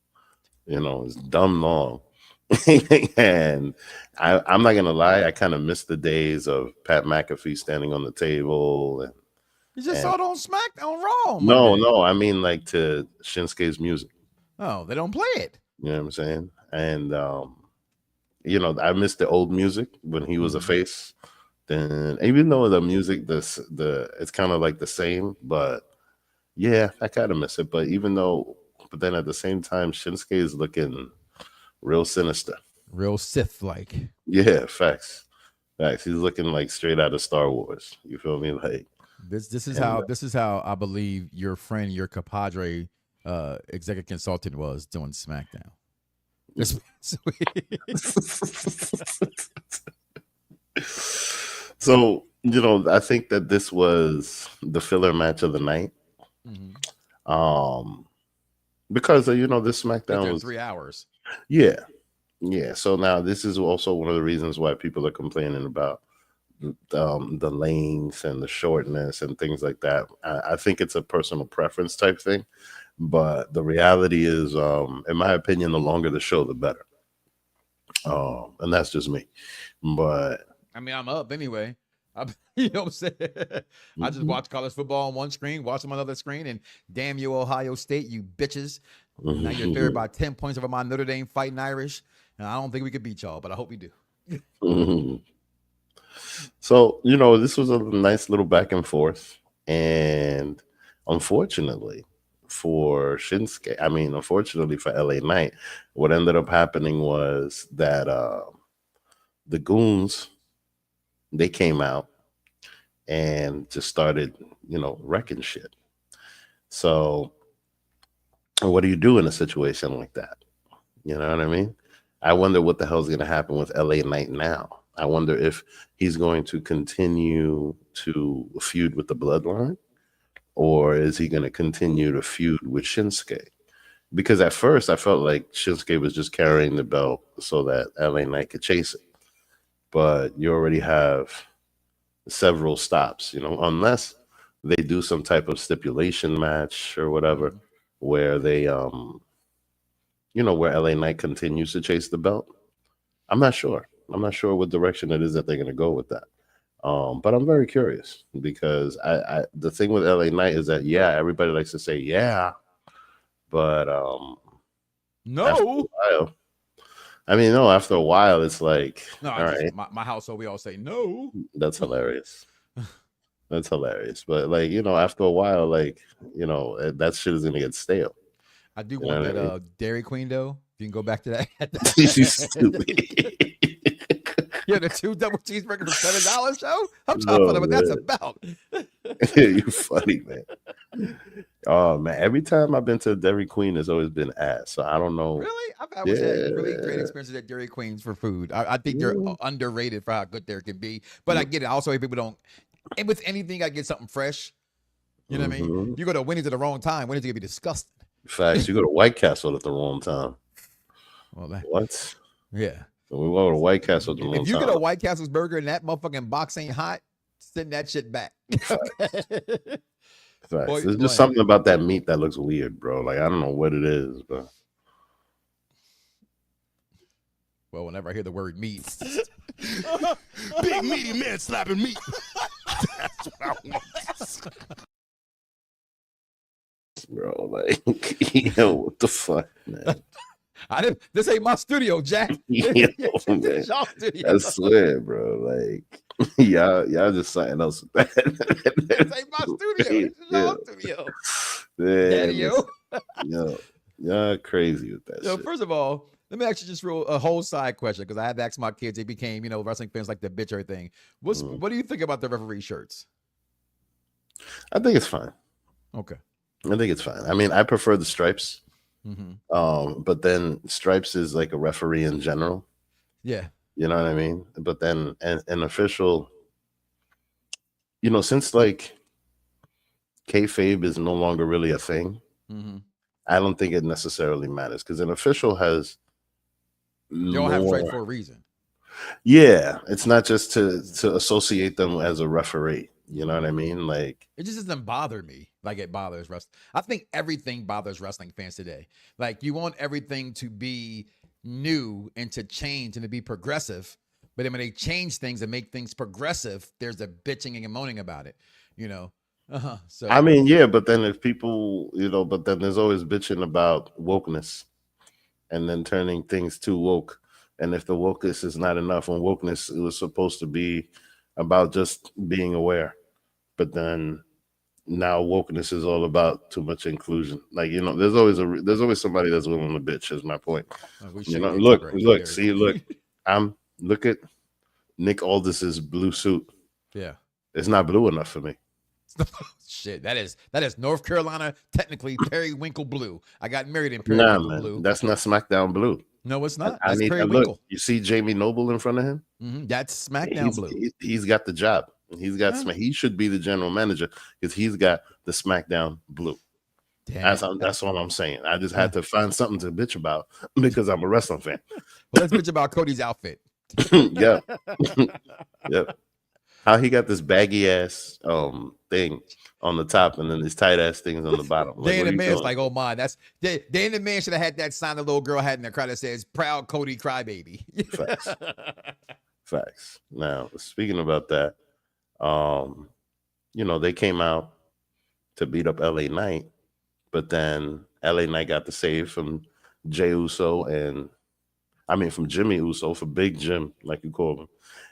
It's dumb long. And I'm not gonna lie, I kind of miss the days of Pat McAfee standing on the table. And you just saw it on SmackDown Raw. No, I mean like to Shinsuke's music. Oh, they don't play it. You know what I'm saying? And I miss the old music when he was a face. Then even though the music, it's kind of like the same, but yeah, I kind of miss it. But then at the same time, Shinsuke is looking real sinister, real Sith-like. Yeah, facts. He's looking like straight out of Star Wars. You feel me? Like this is how I believe your friend, your compadre, executive consultant was doing SmackDown. So, I think that this was the filler match of the night. Mm-hmm. Because this SmackDown was 3 hours. Yeah. So now this is also one of the reasons why people are complaining about the length and the shortness and things like that. I think it's a personal preference type thing, but the reality is, in my opinion, the longer the show, the better. And that's just me. But I mean, I'm up anyway. You know what I'm saying? I just watch college football on one screen, watch them on another screen, and damn you, Ohio State, you bitches. Now you're favored by 10 points over my Notre Dame Fighting Irish. And I don't think we could beat y'all, but I hope we do. So, you know, this was a nice little back and forth. And unfortunately for Shinsuke, unfortunately for LA Knight, what ended up happening was that the goons, they came out and just started, wrecking shit. So what do you do in a situation like that? You know what I mean? I wonder what the hell is going to happen with LA Knight now. I wonder if he's going to continue to feud with the Bloodline, or is he going to continue to feud with Shinsuke? Because at first I felt like Shinsuke was just carrying the belt so that LA Knight could chase it. But you already have several stops, unless they do some type of stipulation match or whatever, where they, where LA Knight continues to chase the belt. I'm not sure. I'm not sure what direction it is that they're going to go with that. But I'm very curious because the thing with LA Knight is that, yeah, everybody likes to say, yeah, but no. After a while, it's like, no, all right. My household, we all say no. That's hilarious. That's hilarious. But after a while, that shit is gonna get stale. I do want that Dairy Queen though. You can go back to that. She's stupid. Yeah, the 2 double cheeseburgers for $7 show. I'm trying to find out what that's about. You funny, man. Oh man, every time I've been to Dairy Queen, it's always been ass. So I don't know. Really, I've had really great experiences at Dairy Queens for food. I think they're underrated for how good they can be. But I get it. Also, people don't. And with anything, I get something fresh. You know what I mean? You go to Wendy's at the wrong time. Wendy's gonna be disgusting. Facts. You go to White Castle at the wrong time. Well, what? Yeah. So we go to White Castle at the wrong time. If you get a White Castle's burger and that motherfucking box ain't hot, send that shit back. Facts. There's just something about that meat that looks weird, bro. Like, I don't know what it is, but. Well, whenever I hear the word meat. Big meaty man slapping meat. That's what I want. Bro, what the fuck, man? This ain't my studio, Jack. Man. I swear, bro. Y'all just something else with that. This ain't my studio. This is your studio. Daddy-o. Y'all crazy with that shit. First of all, let me actually just a whole side question because I had to ask my kids. They became, wrestling fans like the bitch or thing. What do you think about the referee shirts? I think it's fine. Okay. I think it's fine. I prefer the stripes. But then stripes is like a referee in general. Yeah. You know what I mean? But then an official, since kayfabe is no longer really a thing, I don't think it necessarily matters because an official has you don't have stripes for a reason. Yeah, it's not just to associate them as a referee. You know what I mean? It just doesn't bother me like it bothers wrestling. I think everything bothers wrestling fans today. You want everything to be new and to change and to be progressive. But then when they change things and make things progressive, there's a bitching and moaning about it, So yeah, but then if people, but then there's always bitching about wokeness and then turning things too woke. And if the wokeness is not enough, when wokeness it was supposed to be about just being aware, but then now wokeness is all about too much inclusion. There's always somebody that's willing to bitch. Is my point. Look. Look at Nick Aldis's blue suit. Yeah, it's not blue enough for me. Shit, that is North Carolina, technically periwinkle blue. I got married in periwinkle blue. That's not SmackDown blue. No, it's not. I need to look. You see Jamie Noble in front of him? That's SmackDown blue. He's got the job. He's got he should be the general manager because he's got the SmackDown blue. Damn. That's what I'm saying. I just had to find something to bitch about because I'm a wrestling fan. Well, let's bitch about Cody's outfit. Yeah. Yep. how he got this baggy ass thing on the top and then these tight ass things on the bottom. Like, Dan the man's like, oh my, Dan the man should have had that sign the little girl had in the crowd that says "Proud Cody Crybaby." Facts. Facts. Now, speaking about that, they came out to beat up LA Knight, but then LA Knight got the save from Jey Uso from Jimmy Uso, for Big Jim, like you call him,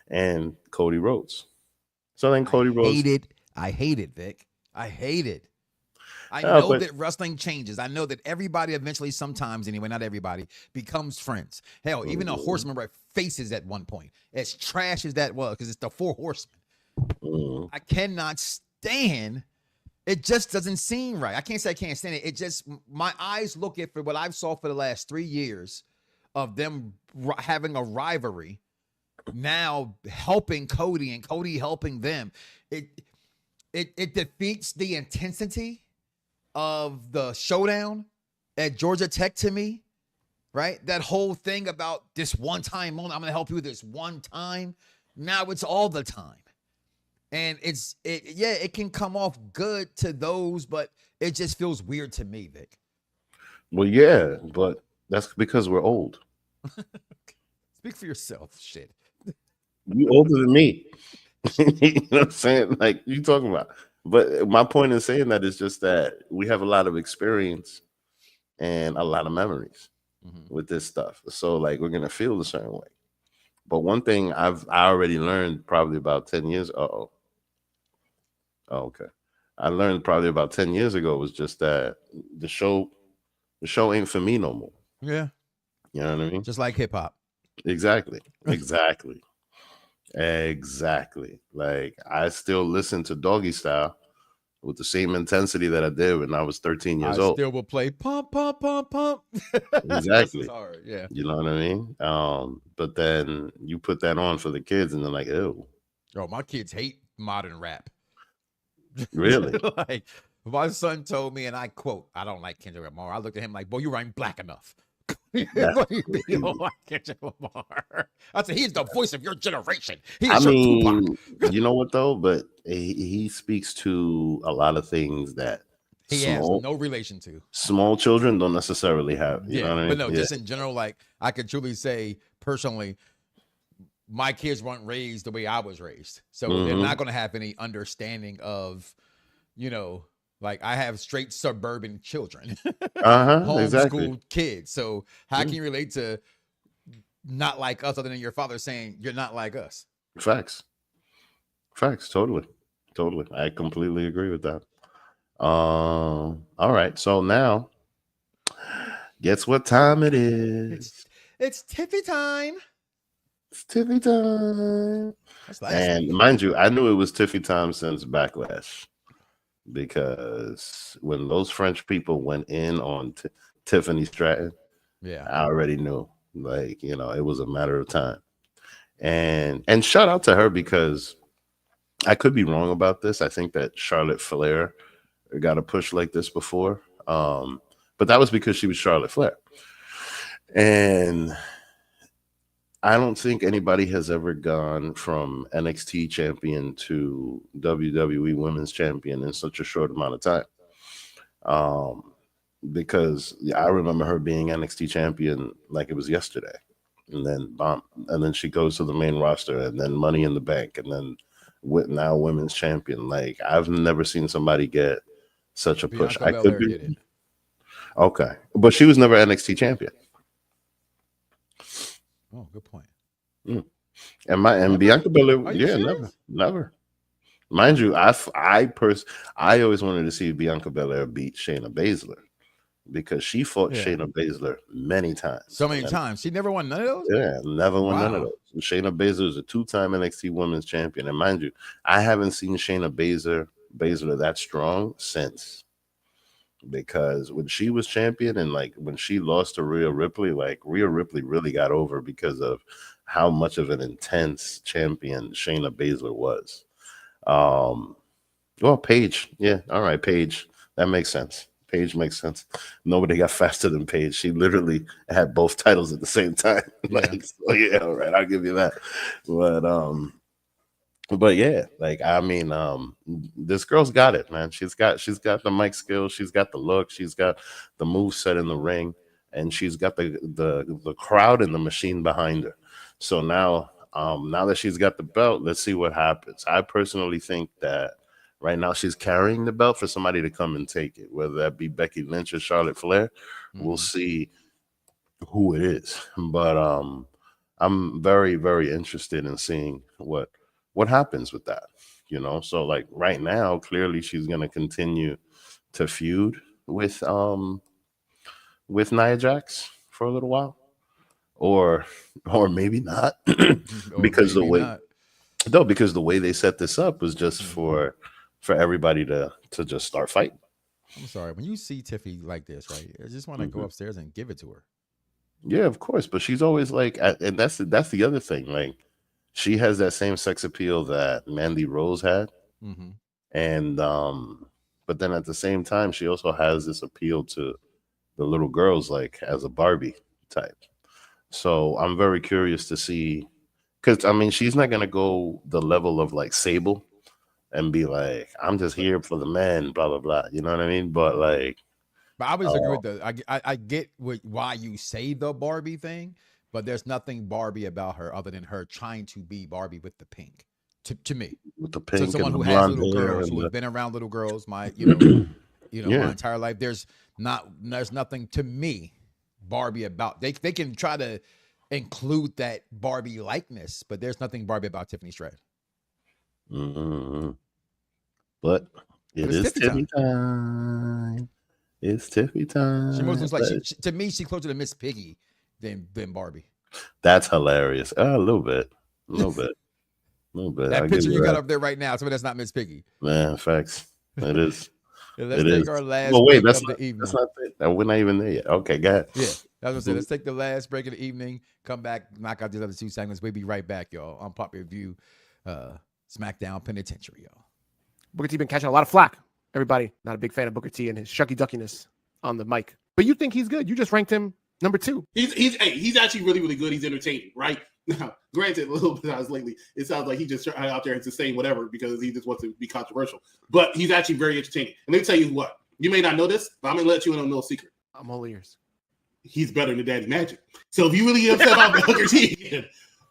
and Cody Rhodes. So then Cody Rhodes. I hate it, Vic. I hate it. I know that wrestling changes. I know that everybody eventually, sometimes anyway, not everybody, becomes friends. Hell, even a horseman faces at one point. As trash as that was, because it's the four horsemen. I cannot stand. It just doesn't seem right. I can't say I can't stand it. It just, my eyes look at for what I've saw for the last 3 years of them having a rivalry, now helping Cody and Cody helping them. It defeats the intensity of the showdown at Georgia Tech to me, right? That whole thing about this one time moment, I'm going to help you with this one time. Now it's all the time. And it can come off good to those, but it just feels weird to me, Vic. Well, yeah, but that's because we're old. Speak for yourself, shit. You older than me. You know what I'm saying? Like, you talking about. But my point in saying that is just that we have a lot of experience and a lot of memories with this stuff. So, like, we're going to feel a certain way. But one thing I already learned probably about 10 years. Oh, okay. I learned probably about 10 years ago was just that the show ain't for me no more. Yeah. You know what I mean? Just like hip hop. Exactly. Exactly. Like, I still listen to Doggy Style with the same intensity that I did when I was 13 years old. I still will play pump, pump, pump, pump. Exactly. Hard. Yeah. You know what I mean? But then you put that on for the kids and they're like, ew. Oh, my kids hate modern rap. Really? Like, my son told me, and I quote, I don't like Kendrick Lamar. I looked at him like, boy, you ain't black enough. You don't like Kendrick Lamar. I said, he's the voice of your generation. He's your Tupac. You know what though? But he speaks to a lot of things that he has no relation to. Small children don't necessarily have. You know what I mean? But no, just in general, like, I could truly say personally, my kids weren't raised the way I was raised. So they're not going to have any understanding of, like, I have straight suburban children, homeschooled kids. So how can you relate to not like us other than your father saying you're not like us? Facts. Totally. I completely agree with that. All right. So now, guess what time it is? It's Tiffy time. It's Tiffy time. And week. Mind you, I knew it was Tiffy time since Backlash. Because when those French people went in on Tiffany Stratton, I already knew, like, it was a matter of time. And shout out to her, because I could be wrong about this. I think that Charlotte Flair got a push like this before. But that was because she was Charlotte Flair. And I don't think anybody has ever gone from NXT champion to WWE Women's Champion in such a short amount of time. Because I remember her being NXT champion like it was yesterday, and then she goes to the main roster, and then Money in the Bank, and then now Women's Champion. Like, I've never seen somebody get such a push. Bianca Belair did it. Okay, but she was never NXT champion. Oh, good point. And Bianca Belair, never. Mind you, I always wanted to see Bianca Belair beat Shayna Baszler, because she fought Shayna Baszler many times. So many times. She never won none of those? Yeah, never won none of those. Shayna Baszler is a 2-time NXT Women's Champion. And mind you, I haven't seen Shayna Baszler that strong since. Because when she was champion and like when she lost to Rhea Ripley, like Rhea Ripley really got over because of how much of an intense champion Shayna Baszler was. Well, Paige. Yeah. All right. Paige. That makes sense. Paige makes sense. Nobody got faster than Paige. She literally had both titles at the same time. Like, so yeah, all right. I'll give you that. But But yeah, like I mean, this girl's got it, man. She's got the mic skills, she's got the look, she's got the move set in the ring, and she's got the crowd and the machine behind her. So now that she's got the belt, let's see what happens. I personally think that right now she's carrying the belt for somebody to come and take it, whether that be Becky Lynch or Charlotte Flair. We'll see who it is. But I'm very, very interested in seeing what happens with that, So like right now, clearly she's gonna continue to feud with Nia Jax for a little while, or maybe not, because because the way they set this up was just for everybody to just start fighting. I'm sorry, when you see Tiffy like this, right? I just want to go upstairs and give it to her. Yeah, of course, but she's always like, and that's the other thing, like. She has that same sex appeal that Mandy Rose had. And but then at the same time, she also has this appeal to the little girls, like as a Barbie type. So I'm very curious to see, because I mean, she's not gonna go the level of like Sable and be like, I'm just here for the men, blah blah blah. You know what I mean? But like, but I always agree with I get why you say the Barbie thing. But there's nothing Barbie about her other than her trying to be Barbie with the pink. To me, with the pink, so someone and who the has little blonde girls, who hair has been around little girls, my Yeah. my entire life. There's nothing to me Barbie about. They can try to include that Barbie likeness, but there's nothing Barbie about Tiffany Stratton. But it is Tiffy time. It's Tiffy time. She most looks like to me, she's closer to Miss Piggy than Barbie. That's hilarious. A little bit. That picture you got up there right now, so that's not Miss Piggy. Man, facts. It is. Let's take our last break of the evening. That's not it. We're not even there yet. Okay, go ahead. Yeah, that's what I said. Let's take the last break of the evening. Come back, knock out these other two segments. We'll be right back, y'all. On Popular View, SmackDown Penitentiary, y'all. Booker T been catching a lot of flack. Everybody not a big fan of Booker T and his shucky duckiness on the mic, but you think he's good. You just ranked him number 2. He's actually really, really good. He's entertaining, right? Now, granted, a little bit lately, it sounds like he just out there to say whatever because he just wants to be controversial. But he's actually very entertaining. And let me tell you what, you may not know this, but I'm gonna let you in on no secret. I'm all ears. He's better than Daddy Magic. So if you really upset about Booker T again,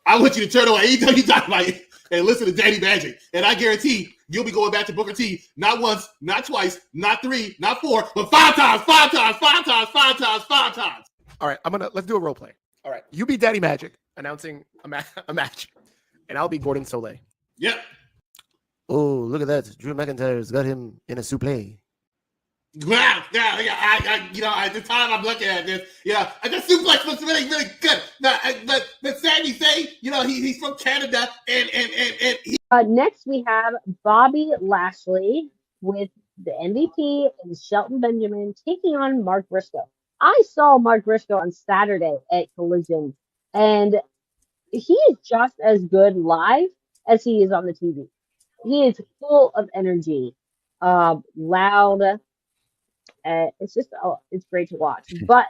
I want you to turn away anytime you talk about it and listen to Daddy Magic. And I guarantee you'll be going back to Booker T not once, not twice, not 3, not 4, but 5 times, 5 times, 5 times, 5 times, 5 times. All right, let's do a role play. All right, you be Daddy Magic announcing a match, and I'll be Gordon Soleil. Yep. Oh, look at that! Drew McIntyre's got him in a suplex. Wow, at the time I'm looking at this, the suplex looks really, really good. But Sammy say, he's from Canada, and he... Next we have Bobby Lashley with the MVP and Shelton Benjamin taking on Mark Briscoe. I saw Mark Briscoe on Saturday at Collision, and he is just as good live as he is on the TV. He is full of energy, loud. It's great to watch. But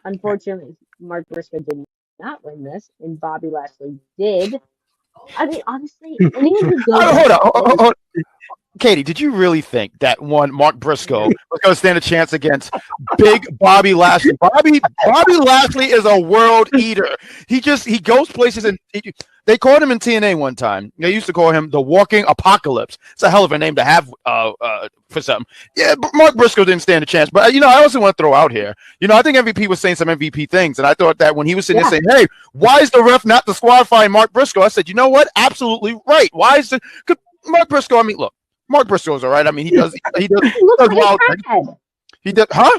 unfortunately, Mark Briscoe did not win this, and Bobby Lashley did. I mean, honestly, hold on. Katie, did you really think that one Mark Briscoe was going to stand a chance against big Bobby Lashley? Bobby Lashley is a world eater. He goes places, and they called him in TNA one time. They used to call him the Walking Apocalypse. It's a hell of a name to have for something. Yeah, Mark Briscoe didn't stand a chance. But I also want to throw out here. I think MVP was saying some MVP things, and I thought that when he was sitting there saying, "Hey, why is the ref not disqualifying Mark Briscoe?" I said, "You know what? Absolutely right. Why is it? Mark Briscoe? I mean, look." Mark Briscoe's all right. I mean, he does wild things. He does, huh?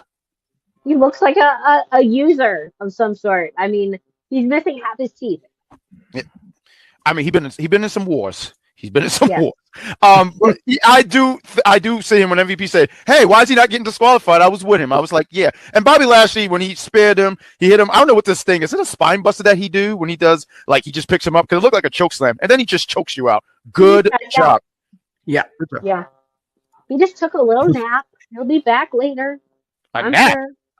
He looks like a user of some sort. I mean, he's missing half his teeth. Yeah. I mean, he's been in some wars. He's been in some wars. But I do see him when MVP said, "Hey, why is he not getting disqualified?" I was with him. I was like, "Yeah." And Bobby Lashley, when he spared him, he hit him. I don't know what this thing is. Is it a spine buster that he do when he does? Like he just picks him up because it looked like a choke slam, and then he just chokes you out. Good job. Yeah. Yeah. He just took a little nap. He'll be back later. A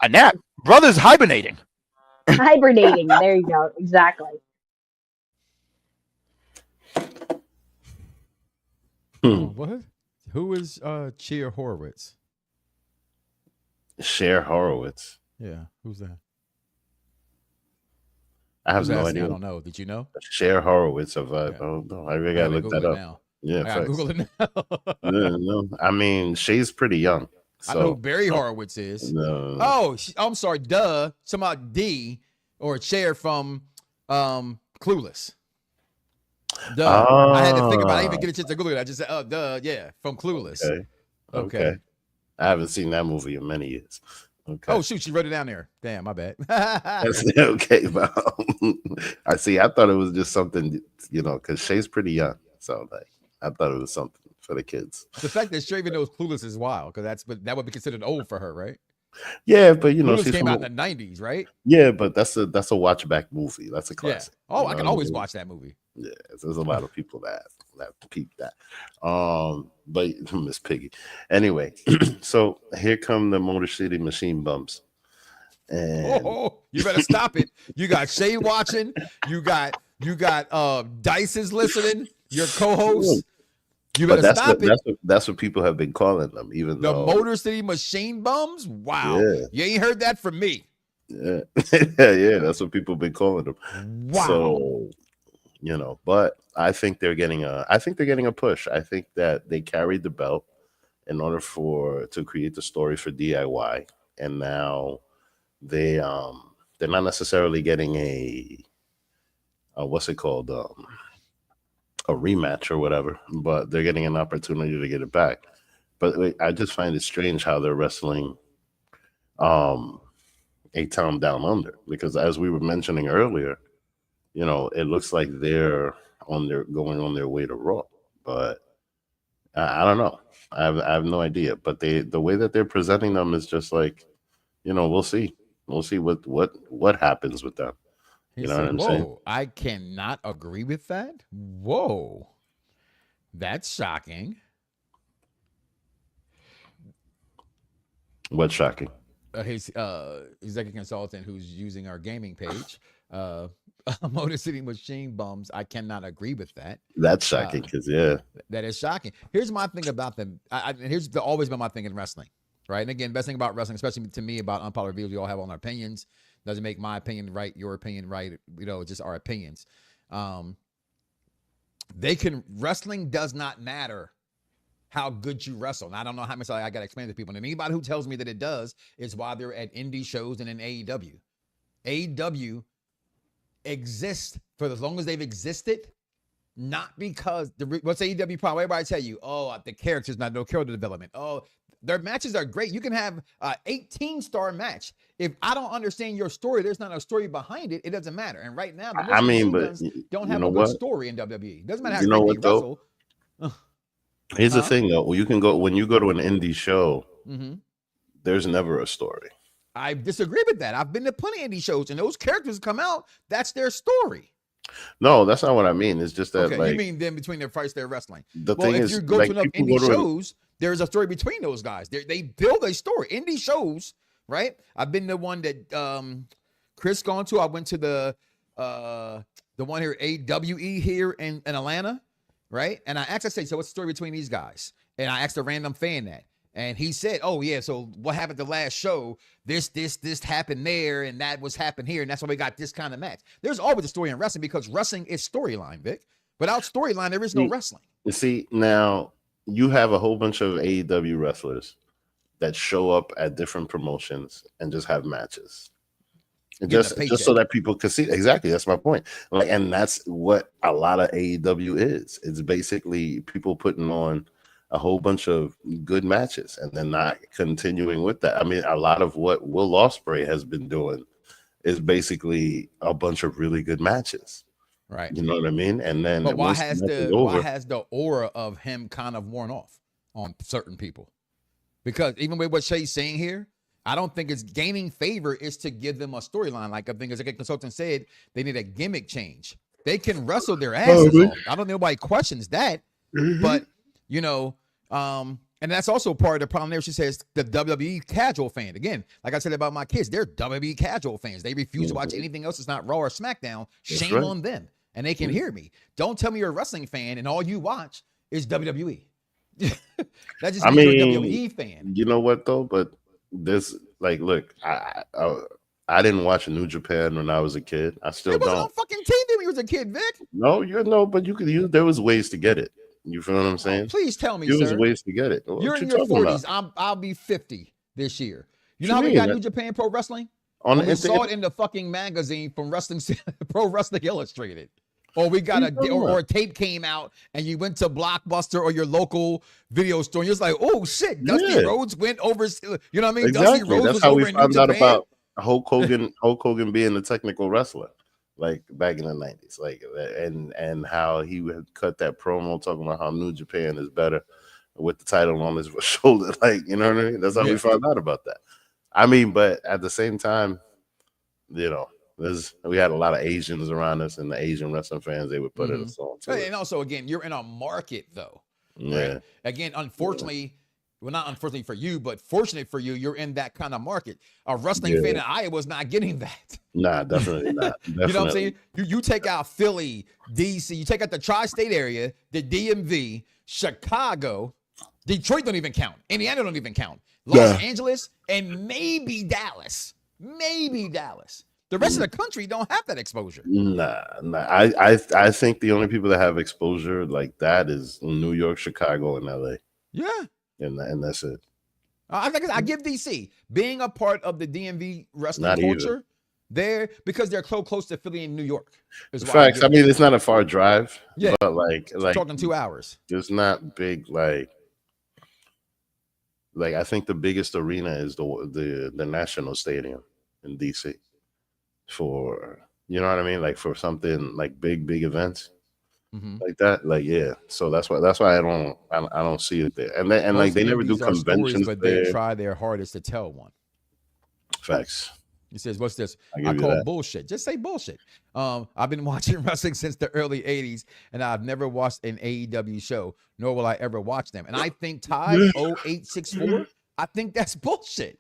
nap. Brother's hibernating. Hibernating. There you go. Exactly. What? Who is Cheer Horowitz? Cher Horowitz. Yeah, who's that? I have Who's no asking? idea. I don't know. Did you know? Cher Horowitz of I don't know. I really gotta look Google that it up. now. Yeah, I gotta facts. Google it now. Yeah, no. I mean, she's pretty young. So, I know who Barry Horowitz is. No. Oh, I'm sorry. Duh. Somebody D or Cher from Clueless. Duh. I had to think about it. I didn't even get a chance to Google it. I just said, oh, duh. Yeah, from Clueless. Okay. I haven't seen that movie in many years. Okay. Oh, shoot. She wrote it down there. Damn, my bad. That's okay, but I see. I thought it was just something, because Shay's pretty young. So, like, I thought it was something for the kids. The fact that she even knows Clueless is wild because that would be considered old for her, right? Yeah, but Clueless she's came out in the 90s, right? Yeah, but that's a watch back movie. That's a classic. Yeah. Oh, I can always watch that movie. Yeah, there's a lot of people that peep that. But Miss Piggy. Anyway, so here come the Motor City Machine Bumps. And you better stop it. You got Shay watching. You got Dice is listening. Your co-host. You better stop it. That's what people have been calling them, even the though Motor City Machine Bums. Wow, you ain't heard that from me. Yeah, yeah, that's what people have been calling them. Wow. So, but I think they're getting a push. I think that they carried the belt in order to create the story for DIY, and now they're not necessarily getting a what's it called, a rematch or whatever, but they're getting an opportunity to get it back. But I just find it strange how they're wrestling A Town Down Under, because as we were mentioning earlier, it looks like they're going on their way to Raw, but I don't know. I have no idea. But the way that they're presenting them is just like, we'll see what happens with them. You know what I'm saying? I cannot agree with that. Whoa, that's shocking. What's shocking? His executive consultant who's using our gaming page, Motor City Machine Bums. I cannot agree with that. That's shocking because that is shocking. Here's my thing about them. Here's always been my thing in wrestling, right? And again, best thing about wrestling, especially to me about unpopular views, we all have on our opinions. Doesn't make my opinion right, your opinion right. Just our opinions. Wrestling does not matter how good you wrestle. And I don't know how much I got to explain to people. And anybody who tells me that it does is why they're at indie shows and in AEW. AEW exists for as long as they've existed, not because what's AEW problem? Everybody tell you, the characters, not no character development. Their matches are great. You can have an 18-star match. If I don't understand your story, there's not a story behind it. It doesn't matter. And right now, the don't have a good story in WWE. Doesn't matter how great they wrestle. Here's the thing, though. When you go to an indie show, there's never a story. I disagree with that. I've been to plenty of indie shows, and those characters come out. That's their story. No, that's not what I mean. It's just that, you mean them between their fights they're wrestling. If you go to enough indie shows, there's a story between those guys. They build a story. Indie shows, right? I've been to one that Chris gone to. I went to the one here, AWE here in Atlanta, right? And I said, so what's the story between these guys? And I asked a random fan that. And he said, oh, yeah, so what happened the last show? This happened there, and that was happened here, and that's why we got this kind of match. There's always a story in wrestling because wrestling is storyline, Vic. Without storyline, there is no wrestling. You see, now you have a whole bunch of AEW wrestlers that show up at different promotions and just have matches. And just so that people can see. Exactly, that's my point. And that's what a lot of AEW is. It's basically people putting on a whole bunch of good matches and then not continuing with that. I mean, a lot of what Will Ospreay has been doing is basically a bunch of really good matches. Right. You know what I mean? And then why has the aura of him kind of worn off on certain people? Because even with what Shay's saying here, I don't think it's gaining favor is to give them a storyline. Like I think as a consultant said, they need a gimmick change. They can wrestle their asses off. I don't know nobody questions that, but and that's also part of the problem there. She says the WWE casual fan. Again, like I said about my kids, they're WWE casual fans. They refuse to watch anything else that's not Raw or SmackDown. Shame on them. And they can hear me. Don't tell me you're a wrestling fan and all you watch is WWE. That just means you're a WWE fan. You know what though? But this, like, look, I didn't watch New Japan when I was a kid. I still It wasn't don't. on fucking TV when you was a kid, Vic. No, but you could use. There was ways to get it. You feel what I'm saying? Please tell me, there sir. was ways to get it. What You're in you your talking 40s. about? I'll be 50 this year. You What know how you we got mean? New Japan Pro Wrestling? On We saw it in the fucking magazine from Pro Wrestling Illustrated. Or we got or a tape came out and you went to Blockbuster or your local video store and you're just like, oh shit, Dusty Rhodes went over. You know what I mean? Exactly. Dusty Rhodes That's was how over we in found New out Japan. about Hulk Hogan being the technical wrestler, like back in the 90s, like, and how he would cut that promo talking about how New Japan is better with the title on his shoulder, like, you know what I mean? That's how we found out about that. I mean, but at the same time, you know, we had a lot of Asians around us, and the Asian wrestling fans, they would put it on too. And also, again, you're in a market though. Yeah. Right? Again, unfortunately, well, not unfortunately for you, but fortunate for you, you're in that kind of market. A wrestling fan in Iowa is not getting that. Nah, definitely not. Definitely. You know what I'm saying? You take out Philly, DC, you take out the tri-state area, the DMV, Chicago, Detroit don't even count. Indiana don't even count. Los Angeles, and maybe Dallas. Maybe Dallas. The rest of the country don't have that exposure. Nah. I think the only people that have exposure like that is New York, Chicago, and LA. Yeah. And that's it. I give DC being a part of the DMV wrestling culture there because they're close to Philly and New York. Facts. I mean, it's not a far drive. Yeah. But like talking 2 hours. It's not big like I think the biggest arena is the National Stadium in DC. For, you know what I mean, like for something like big events like that, like so that's why I don't see it there, and like they never do conventions, but they try their hardest to tell one. Facts. He says, what's this? I call bullshit. Just say bullshit. I've been watching wrestling since the early 80s, and I've never watched an AEW show, nor will I ever watch them. And I think Todd 0864, I think that's bullshit.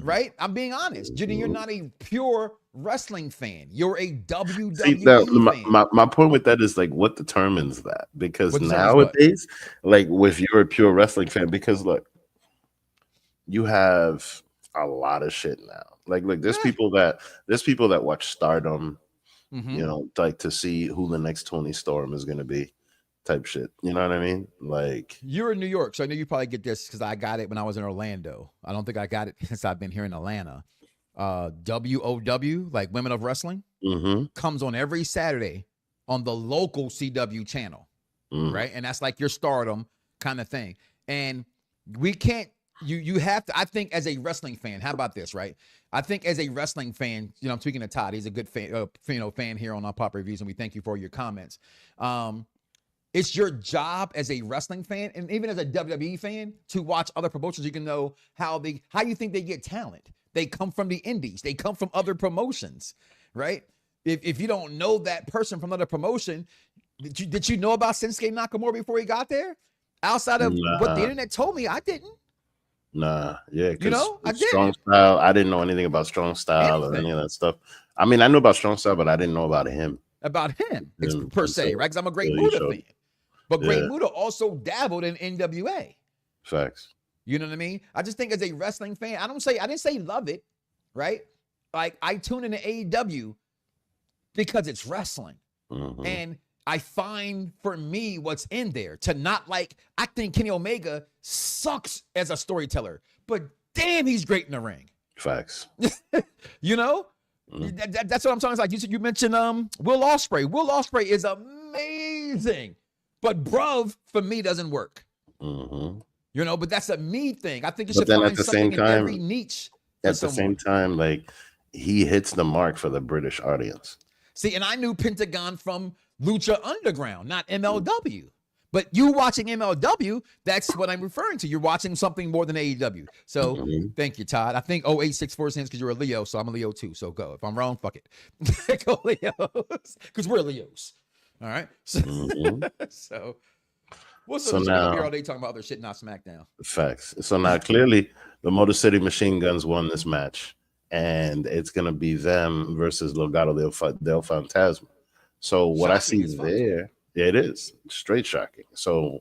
Right? I'm being honest. Judy, you're not a pure wrestling fan. You're a WWE fan. My point with that is like, what determines that? Because nowadays, like, if you're a pure wrestling fan, because look, you have a lot of shit now. Like, look, there's people that watch Stardom, you know, like to see who the next Tony Storm is going to be. Type shit, you know what I mean? Like, you're in New York, so I know you probably get this because I got it when I was in Orlando. I don't think I got it since I've been here in Atlanta. WOW, like Women of Wrestling, comes on every Saturday on the local CW channel, right? And that's like your Stardom kind of thing. And we can't. You have to. I think as a wrestling fan, how about this, right? I think as a wrestling fan, you know, I'm speaking to Todd. He's a good fan, fan here on our Pop Reviews, and we thank you for your comments. It's your job as a wrestling fan and even as a WWE fan to watch other promotions. You can know how you think they get talent. They come from the indies. They come from other promotions, right? If you don't know that person from another promotion, did you know about Shinsuke Nakamura before he got there? Outside of what the internet told me, I didn't. Nah, yeah, you know, I did. Strong Style. I didn't know anything about Strong Style or any of that stuff. I mean, I knew about Strong Style, but I didn't know about him. Per se, right? Because I'm a Great Muta fan. But Great Muta also dabbled in NWA. Facts. You know what I mean? I just think as a wrestling fan, I didn't say love it, right? Like I tune into AEW because it's wrestling. And I find for me what's in there to not like, I think Kenny Omega sucks as a storyteller, but damn, he's great in the ring. Facts. You know? That's what I'm talking about. You mentioned Will Ospreay. Will Ospreay is amazing. But bruv, for me, doesn't work. You know, but that's a me thing. I think you should find something in every niche. At the same time, like, he hits the mark for the British audience. See, and I knew Pentagon from Lucha Underground, not MLW. But you watching MLW, that's what I'm referring to. You're watching something more than AEW. So thank you, Todd. I think 0864 stands because you're a Leo, so I'm a Leo too. So go. If I'm wrong, fuck it. Go Leos. Because we're Leos. All right. So, so now here all day talking about other shit, not SmackDown. Facts. So now clearly the Motor City Machine Guns won this match, and it's gonna be them versus Legado del Fantasma. So what I see there, it is straight shocking. So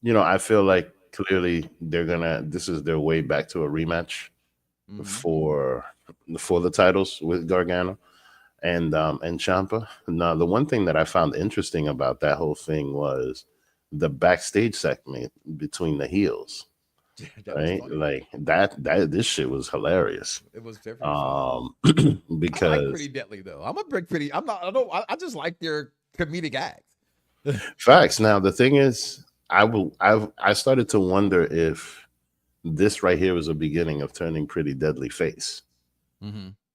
I feel like clearly this is their way back to a rematch for the titles with Gargano and Ciampa. Now, the one thing that I found interesting about that whole thing was the backstage segment between the heels. Right, like that this shit was hilarious. It was very funny. Because I like Pretty Deadly though. I'm a big Pretty. I just like their comedic act. Facts. Now the thing is, I started to wonder if this right here was a beginning of turning Pretty Deadly face.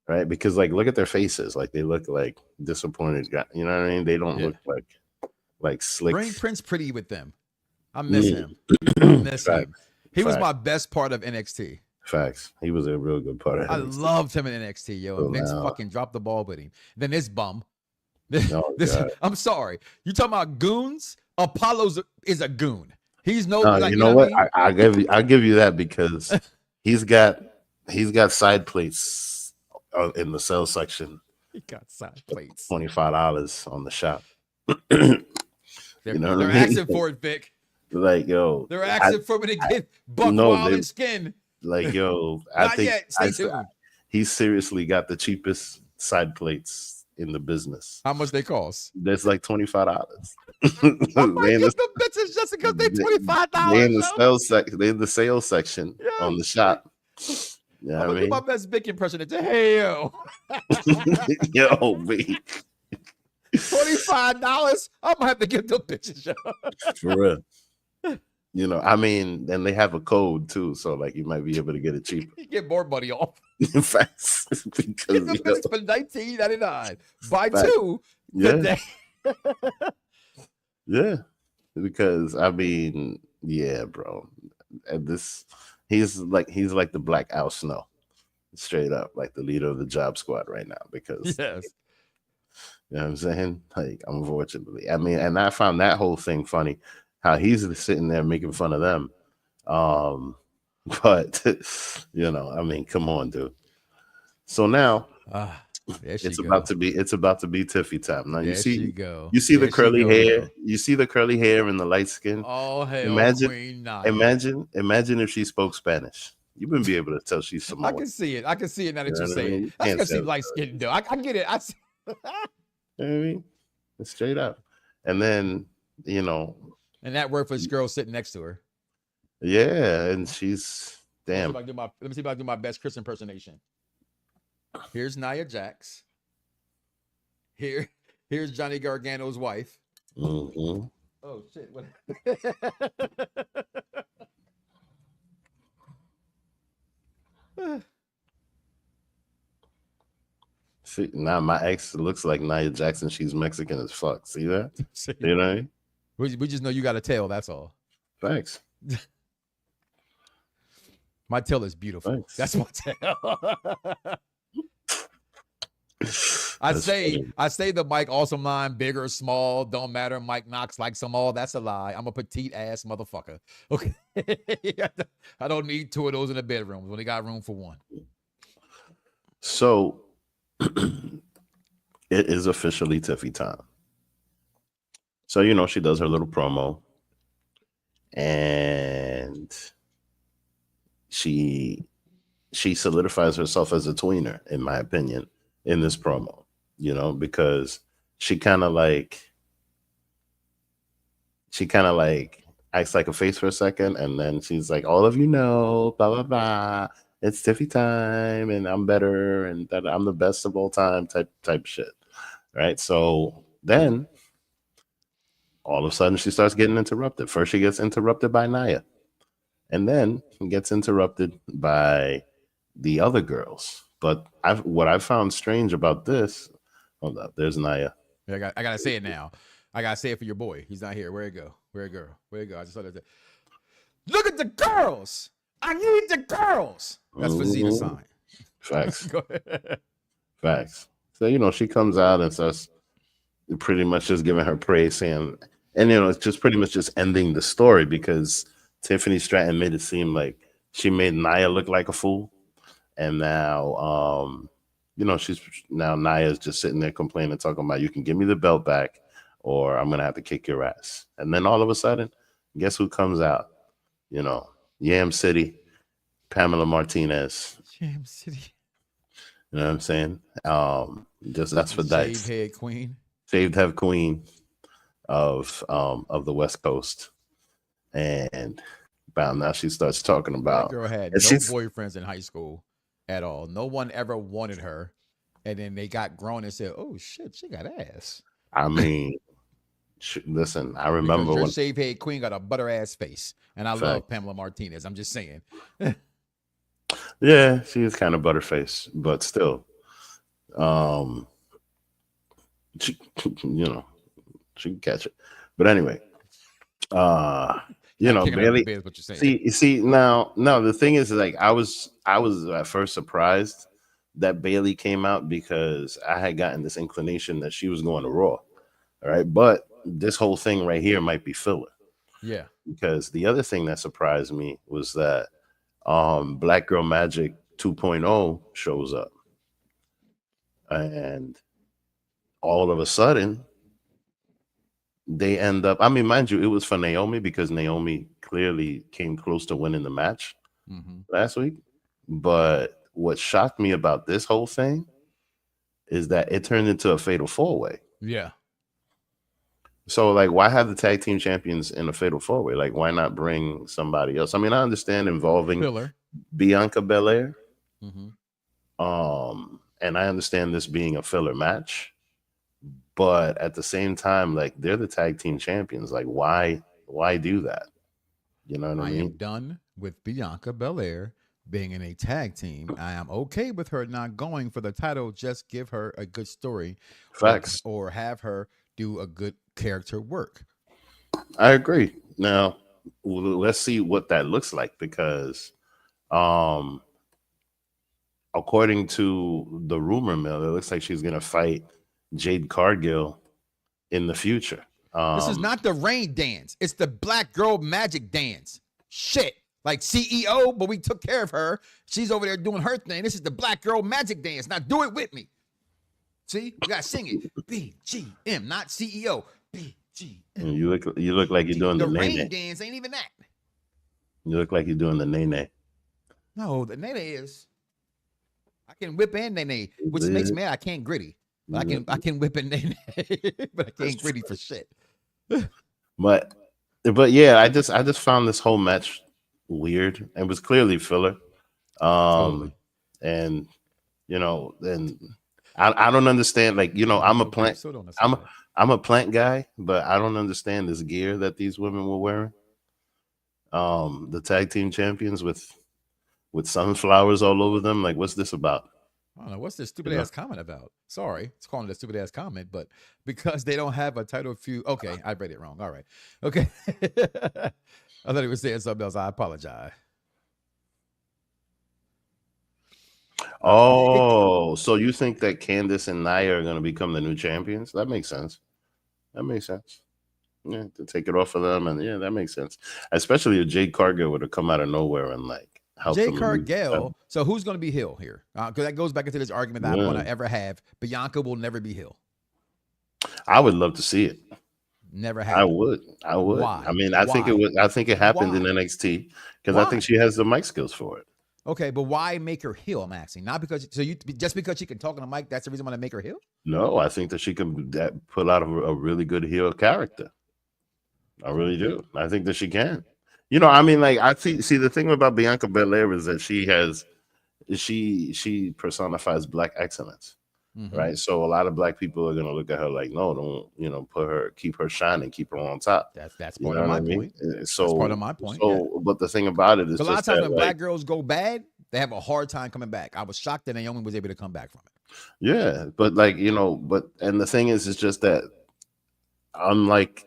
Right, because like look at their faces, like they look like disappointed guys. You know what I mean? They don't look like slick. Bring Prince Pretty with them. I miss him. I miss him. He was my best part of NXT. Facts. He was a real good part of NXT. I loved him in NXT, yo. And Vince fucking dropped the ball with him. Then this bum. I'm sorry. You talking about goons? Apollo is a goon. He's no. You know what? I give you that because he's got side plates in the sales section. He got side plates. $25 on the shop. They're asking for it, Vic. Like, yo, they're asking for me to get buck wild and skin. Like, yo, Not yet. Stay tuned. He seriously got the cheapest side plates in the business. How much they cost? That's like $25. I might get them bitches just because they $25. They in the sales section. They in the sales section on the shop. Yeah, I'm gonna do my best Vic impression. Hey yo, yo, me. $25. I'm gonna have to get them bitches. Yo. For real. I mean, and they have a code too, so like you might be able to get it cheaper. You get more money off. In fact, because get them for $19.99. Buy two. Yeah. Yeah. Because I mean, yeah, bro. And he's like the Black Al Snow. Straight up, like the leader of the Job Squad right now. Because yes. You know what I'm saying? Like, unfortunately. I mean, and I found that whole thing funny. How he's sitting there making fun of them. But I mean, come on, dude. So now it's about to be Tiffy time. Now you see the curly hair. You see the curly hair and the light skin. Oh hell, imagine if she spoke Spanish. You wouldn't be able to tell she's Samoan. I can see it. I can see it now that you say it. That's because she's light skinned though. I get it. You know what I mean? Straight up. And then, and that worthless girl sitting next to her. Yeah, and she's damn. Let me see if I can do my best Chris impersonation. Here's Nia Jax. Here's Johnny Gargano's wife. Mm-hmm. Oh shit! What? See, now my ex looks like Nia Jackson. She's Mexican as fuck. See that? You know? We just know you got a tail. That's all. Thanks. My tail is beautiful. Thanks. That's my tail. I say the Mike Awesome line, big or small, don't matter. Mike Knox likes them all. That's a lie. I'm a petite ass motherfucker. Okay. I don't need two of those in the bedroom. We only got room for one. So it is officially Tiffy time. So, she does her little promo and she solidifies herself as a tweener, in my opinion, in this promo, because she kind of like acts like a face for a second. And then she's like, all of blah, blah, blah. It's Tiffy time and I'm better and that I'm the best of all time type shit. Right. So then all of a sudden she starts getting interrupted. First she gets interrupted by Nia. And then gets interrupted by the other girls. But what I found strange about this, hold up, there's Nia. I gotta say it now. I gotta say it for your boy. He's not here. Where'd it go? Where'd it go? I just saw that. Look at the girls. I need the girls. That's for Zeta sign. Facts. Facts. So, she comes out and starts pretty much just giving her praise, saying, and, it's just pretty much just ending the story because Tiffany Stratton made it seem like she made Nia look like a fool. And now, Nia's just sitting there complaining, talking about, you can give me the belt back or I'm going to have to kick your ass. And then all of a sudden, Guess who comes out? You know, Yam City, Pamela Martinez. Yam City. You know what I'm saying? Just that's for dice. Shaved head queen. Shaved head queen of the West Coast. And now she starts talking about that girl had no boyfriends in high school at all. No one ever wanted her. And then they got grown and said, "Oh shit, she got ass." I mean, listen, I remember your when shaved head queen got a butter ass face. And I love Pamela Martinez. I'm just saying. Yeah, she is kind of butterface, but still. She, you know, she can catch it. But anyway, you know, Bayley. See, now, no, the thing is, like, I was at first surprised that Bayley came out because I had gotten this inclination that she was going to Raw. All right, but this whole thing right here might be filler. Yeah, because the other thing that surprised me was that Black Girl Magic 2.0 shows up, and all of a sudden they end up, I mean, mind you, it was for Naomi because Naomi clearly came close to winning the match last week. But what shocked me about this whole thing is that it turned into a fatal 4-way. Yeah. So, like, why have the tag team champions in a fatal 4-way? Like, why not bring somebody else? I mean, I understand involving Bianca Belair. And I understand this being a filler match. But at the same time, like, they're the tag team champions. Like, why do that? You know what I mean? I am done with Bianca Belair being in a tag team. I am okay with her not going for the title. Just give her a good story. Facts. Or have her do a good character work. I agree. Now, let's see what that looks like because according to the rumor mill, it looks like she's going to fight Jade Cargill in the future. This is not the rain dance. It's the Black Girl Magic dance. Shit. Like CEO, but we took care of her. She's over there doing her thing. This is the Black Girl Magic dance. Now do it with me. See? We got to sing it. BGM, not CEO. BGM. And you look like you're doing the rain nay-nay. dance ain't even that. You look like you're doing the nay-nay. No, the nay-nay is. I can whip and nay-nay, which makes me mad. I can't gritty. But I can whip and nay-nay, but I can't gritty for shit. But yeah, I just found this whole match weird. It was clearly filler. Totally. And you know, and I don't understand. Like, you know, I'm a plant guy, but I don't understand this gear that these women were wearing. The tag team champions with sunflowers all over them. Like, what's this about? I don't know. What's this stupid ass comment about? Sorry, it's calling it a stupid ass comment, but because they don't have a title feud. Okay, I read it wrong. All right. Okay. I thought he was saying something else. I apologize. Oh, so you think that Candice and Nia are going to become the new champions? That makes sense. Yeah, to take it off of them, and yeah, that makes sense. Especially if Jade Cargill would have come out of nowhere and like help Jade Cargill. So who's going to be heel here? Because that goes back into this argument that I want to ever have. Bianca will never be heel. I would love to see it. Never happened. I would. Why? I mean, I think it would. I think it happened in NXT because I think she has the mic skills for it. Okay, but why make her heel? I'm asking. Not because just because she can talk on the mic, that's the reason why I make her heel? No, I think that she can pull out a really good heel character. I really do. I think that she can. You know, I mean, like I see the thing about Bianca Belair is that she personifies Black excellence. Right. So a lot of Black people are gonna look at her like, no, don't, keep her shining, keep her on top. That's part of my point. So that's part of my point. But the thing about it is a lot of times when Black girls go bad, they have a hard time coming back. I was shocked that Naomi was able to come back from it. Yeah, but like, and the thing is just that unlike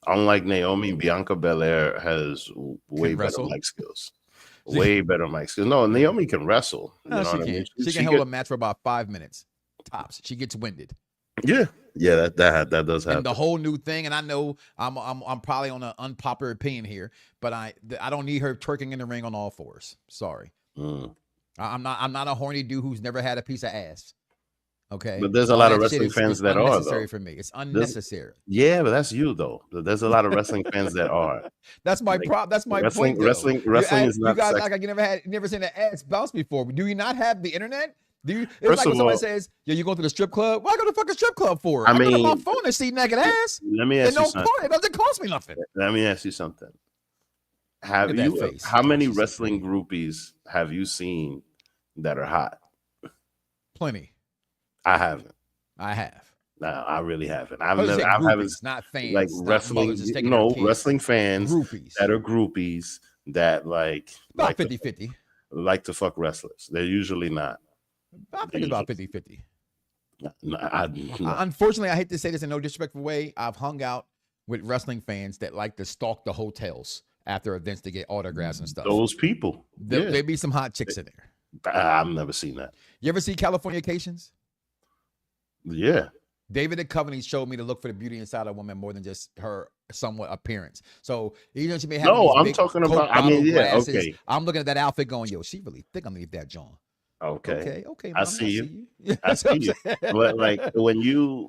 Naomi, Bianca Belair has way better mic skills. Way better mic skills. No, Naomi can wrestle. No, she can. She can hold a match for about 5 minutes. Tops. She gets winded. Yeah, that does happen. And the whole new thing, and I know I'm probably on an unpopular opinion here, but I don't need her twerking in the ring on all fours. Sorry, I'm not a horny dude who's never had a piece of ass. Okay, But there's a all lot of that shit wrestling fans is that are unnecessary though. for me. It's unnecessary. Yeah, but that's you though. There's a lot of wrestling fans that are. That's my Like, That's my wrestling. point. Though. Wrestling is You not. guys Sex. like you never seen an ass bounce before. Do you not have the internet? Do you? It's First like of when somebody all- says, "Yo, you going to the strip club? Why go to the fucking strip club for? I I go to my mean, phone and see naked ass. Let me ask It you don't something. cost. It doesn't cost me nothing. Let me ask you something. Have Look at that you? face. How many She's wrestling groupies have you seen that are hot? Plenty. I haven't. I have. No, I really haven't. I was I saying haven't groupies, not fans. like not wrestling. mothers just taking No, their kids. wrestling fans Groupies. that are groupies that About to 50-50. like to fuck wrestlers. They're usually not. I think it's about 50-50. No. Unfortunately, I hate to say this in no disrespectful way. I've hung out with wrestling fans that like to stalk the hotels after events to get autographs and stuff. Those people. There'd be some hot chicks in there. I've never seen that. You ever see Californications? Yeah. David Duchovny showed me to look for the beauty inside a woman more than just her somewhat appearance. So even though she may have No, these I'm big talking Coke about. I bottle mean, yeah, glasses, okay, I'm looking at that outfit going, yo, she really thick underneath that John. okay. Okay. I Mom, see you. you. I see you. But like when you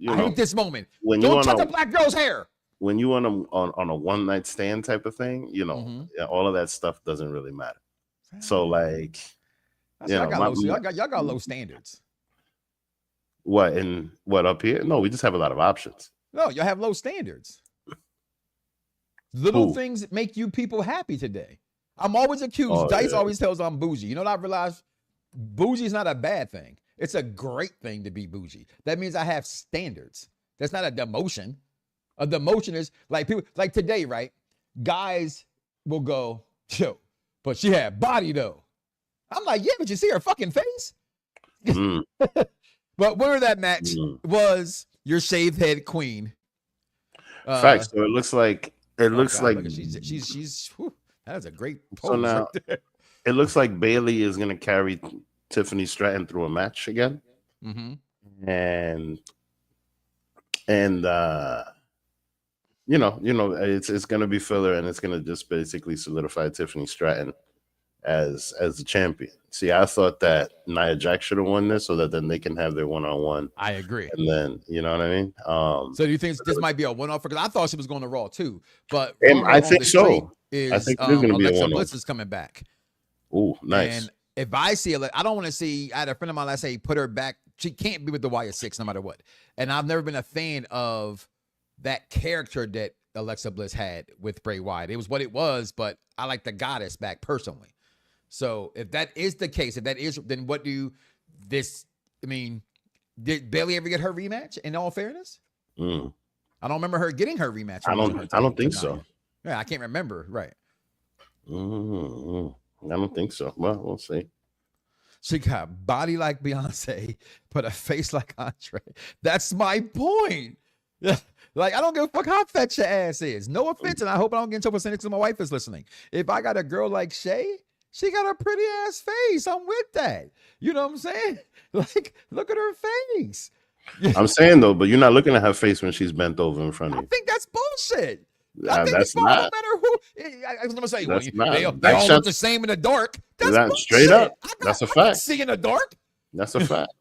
I know hate this moment. when you Don't on touch a a black girl's hair. when you on a one night stand type of thing, you know, Mhm. yeah, all of that stuff doesn't really matter. So like, That's you why know, y'all got low standards. what up here? No, we just have a lot of options. No, y'all have low standards. Little Who? things that make you people happy today. I'm always accused. Oh, Dice yeah. always tells I'm bougie. You know what I realized? Bougie is not a bad thing. It's a great thing to be bougie. That means I have standards. That's not a demotion. A demotion is like people like today, right? Guys will go, yo, but she had body though. I'm like, yeah, but you see her fucking face? Mm, But winner of that match was your shaved head queen. Facts. So it looks like look at she's whew, that is a great pose. So now right there. it looks like Bayley is gonna carry Tiffany Stratton through a match again. Mhm. And it's gonna be filler, and it's gonna just basically solidify Tiffany Stratton as the champion. See, I thought that Nia Jax should have won this so that then they can have their one-on-one. I agree. And then you know what I mean? So do you think this might be a one-off? Because I thought she was going to Raw too, but I think so. Is, I think there's going to be a Alexa one-off. Bliss is coming back. Ooh, nice. And if I see it, I don't want to see. I had a friend of mine last say put her back. She can't be with the Wyatt Six no matter what. And I've never been a fan of that character that Alexa Bliss had with Bray Wyatt. It was what it was, but I like the goddess back personally. So if that is the case, then what do this? I mean, did Bayley ever get her rematch? In all fairness, I don't remember her getting her rematch. I don't think so. Yeah, I can't remember. Right. I don't think so. Well, we'll see. She got body like Beyonce, but a face like Andre. That's my point. Like, I don't give a fuck how fat your ass is. No offense, and I hope I don't get in trouble saying it because my wife is listening. If I got a girl like Shay, she got a pretty ass face. I'm with that. You know what I'm saying? Like, look at her face. I'm saying though, but you're not looking at her face when she's bent over in front of I you. think that's bullshit. I think That's no not. matter who. I was gonna say, well, That's not. they That all shot- look the same in the dark. That's That- bullshit. straight up. I That's a can fact. see in the dark. That's a fact.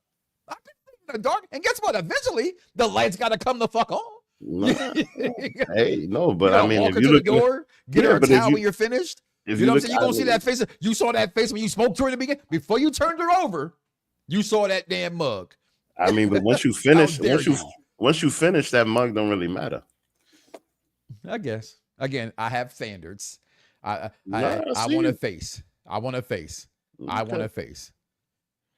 I can see in the dark. And guess what? Eventually, the lights got to come the fuck on. No. Hey, no, but I mean, walk if her you to the look, door, get her a but if towel you- when you're finished. if You know what I'm look saying? You're gonna see that face. You saw that face when you smoked her in the beginning. Before you turned her over, you saw that damn mug. I mean, but once you finish, How dare once you finish, that mug don't really matter. I guess. Again, I have standards. I see want a you. face. I want a face. I want a face.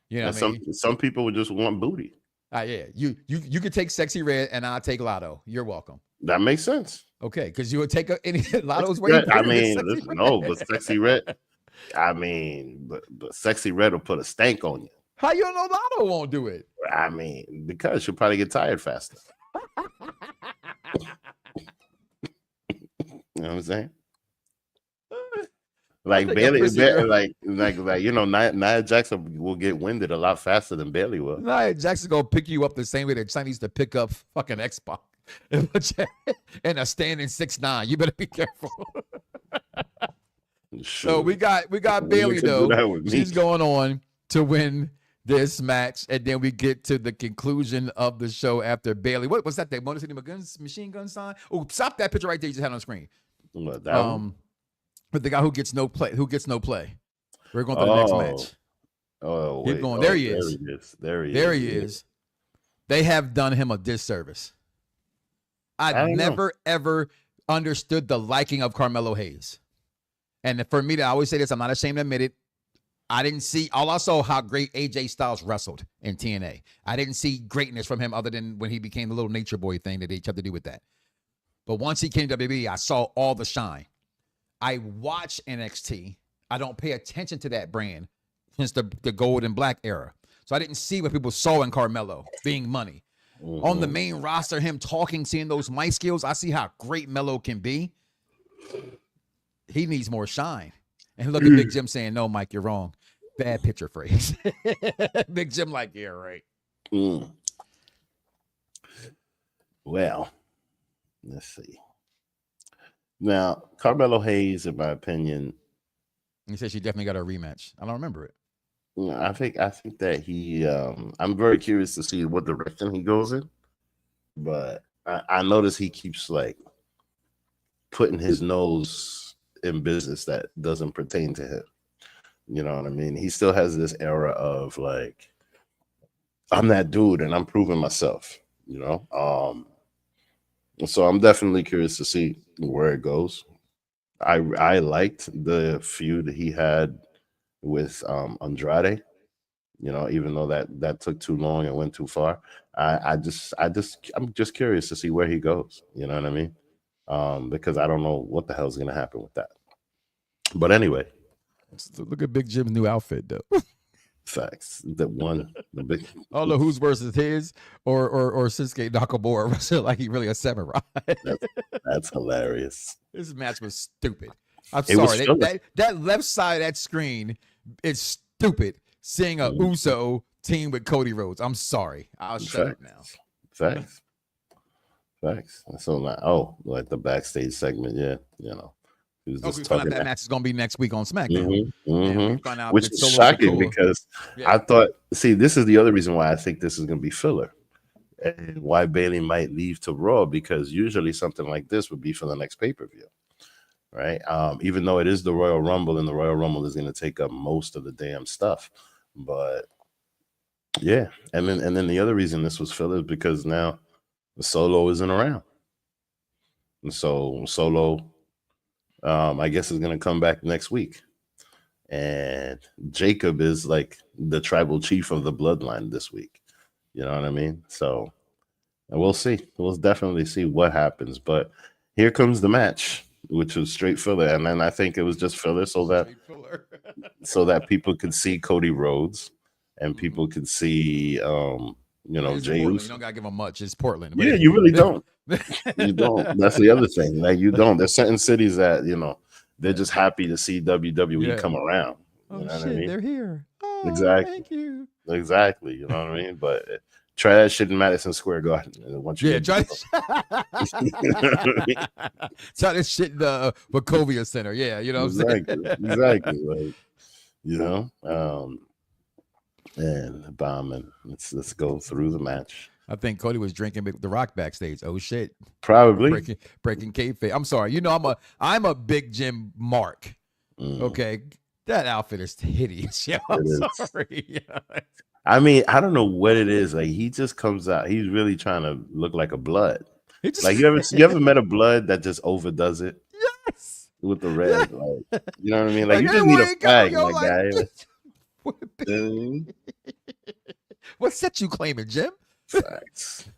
You know And what I mean? some people would just want booty. Yeah. You could take Sexy Red and I'll take Lotto. You're welcome. That makes sense. Okay, because you would take any Lotto's way. Yeah, I bigger than mean, Sexy listen, Red. no, but sexy red. I mean, but sexy red will put a stank on you. How you know Lotto won't do it? I mean, because you'll probably get tired faster. You know what I'm saying? Like think Bailey, I'm pussy, girl. like you know, Nia Jackson will get winded a lot faster than Bailey will. Nia Jackson's gonna pick you up the same way that Chinese to pick up fucking Xbox and a standing 6'9". You better be careful. So we got Women Bailey can do that though. with me. She's going on to win this match, and then we get to the conclusion of the show after Bayley. What was that? The Motor City machine gun sign? Oh, stop that picture right there you just had on the screen. What, that one? With the guy who gets no play. We're going to the next match. Oh, wait. Keep going. There he is. There he is. They have done him a disservice. I've never, ever understood the liking of Carmelo Hayes. And for me, I always say this, I'm not ashamed to admit it. I didn't see, all I saw how great AJ Styles wrestled in TNA. I didn't see greatness from him other than when he became the little nature boy thing that they tried to do with that. But once he came to WWE, I saw all the shine. I watch NXT. I don't pay attention to that brand since the gold and black era. So I didn't see what people saw in Carmelo being money. Mm-hmm. On the main roster, him talking, seeing those mic skills, I see how great Melo can be. He needs more shine. And look at Big Jim saying, no, Mike, you're wrong. Bad picture phrase. Big Jim like, yeah, right. Well, let's see. Now, Carmelo Hayes, in my opinion, he said she definitely got a rematch. I don't remember it. I think that he. I'm very curious to see what direction he goes in, but I notice he keeps like putting his nose in business that doesn't pertain to him. You know what I mean? He still has this era of like, I'm that dude and I'm proving myself. You know. So I'm definitely curious to see where it goes. I liked the feud he had with Andrade, you know, even though that took too long and went too far. I'm just curious to see where he goes. You know what I mean? Because I don't know what the hell's gonna happen with that. But anyway, look at Big Jim's new outfit, though. Facts. The big. I don't know who's worse, is his or Shinsuke Nakamura wrestling like he really a samurai. That's hilarious. This match was stupid. I'm sorry. That left side of that screen is stupid. Seeing a Uso team with Cody Rhodes. I'm sorry. I'll shut up now. Facts. So now, like the backstage segment, yeah, you know. We found out that match is going to be next week on SmackDown. Which is shocking because I thought, see, this is the other reason why I think this is going to be filler and why Bayley might leave to Raw, because usually something like this would be for the next pay-per-view, right? Even though it is the Royal Rumble and the Royal Rumble is going to take up most of the damn stuff. But yeah, and then the other reason this was filler is because now the Solo isn't around. And so Solo, I guess is going to come back next week. And Jacob is like the tribal chief of the bloodline this week. You know what I mean? So we'll see. We'll definitely see what happens. But here comes the match, which was straight filler. And then I think it was just filler so that people could see Cody Rhodes and people could see, Jey Uso. You don't got to give them much. It's Portland. Yeah, you really don't. You don't. That's the other thing. Like, you don't. There's certain cities that, they're just happy to see WWE come around. You know what I mean? They're here. Oh, exactly. Thank you. Exactly. You know what I mean? But try that shit in Madison Square Garden. Try this shit in the Wachovia Center. Yeah, you know what I'm saying? Exactly. Like, and bombing. Let's go through the match. I think Cody was drinking The Rock backstage. Oh shit! Probably breaking kayfabe. I'm sorry. I'm a Big Jim mark. Okay, that outfit is hideous. Yeah, I'm sorry. I mean, I don't know what it is. Like, he just comes out. He's really trying to look like a blood. Like, you ever met a blood that just overdoes it? Yes. With the red, like, you know what I mean? Like, you just need a flag, my guy. What set you claiming, Jim? Facts.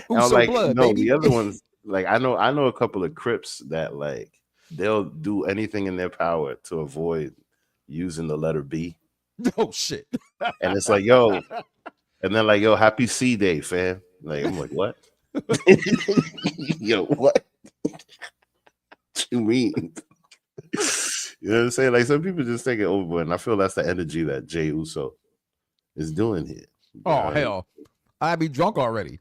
Blood, baby. The other ones, like, I know a couple of Crips that, like, they'll do anything in their power to avoid using the letter B. Oh shit. And it's like, yo, and then like, yo, happy C Day, fam. Like, I'm like, what? Yo, what? What you mean? You know what I'm saying? Like, some people just take it overboard, and I feel that's the energy that Jey Uso is doing here. Oh hell, I'd be drunk already.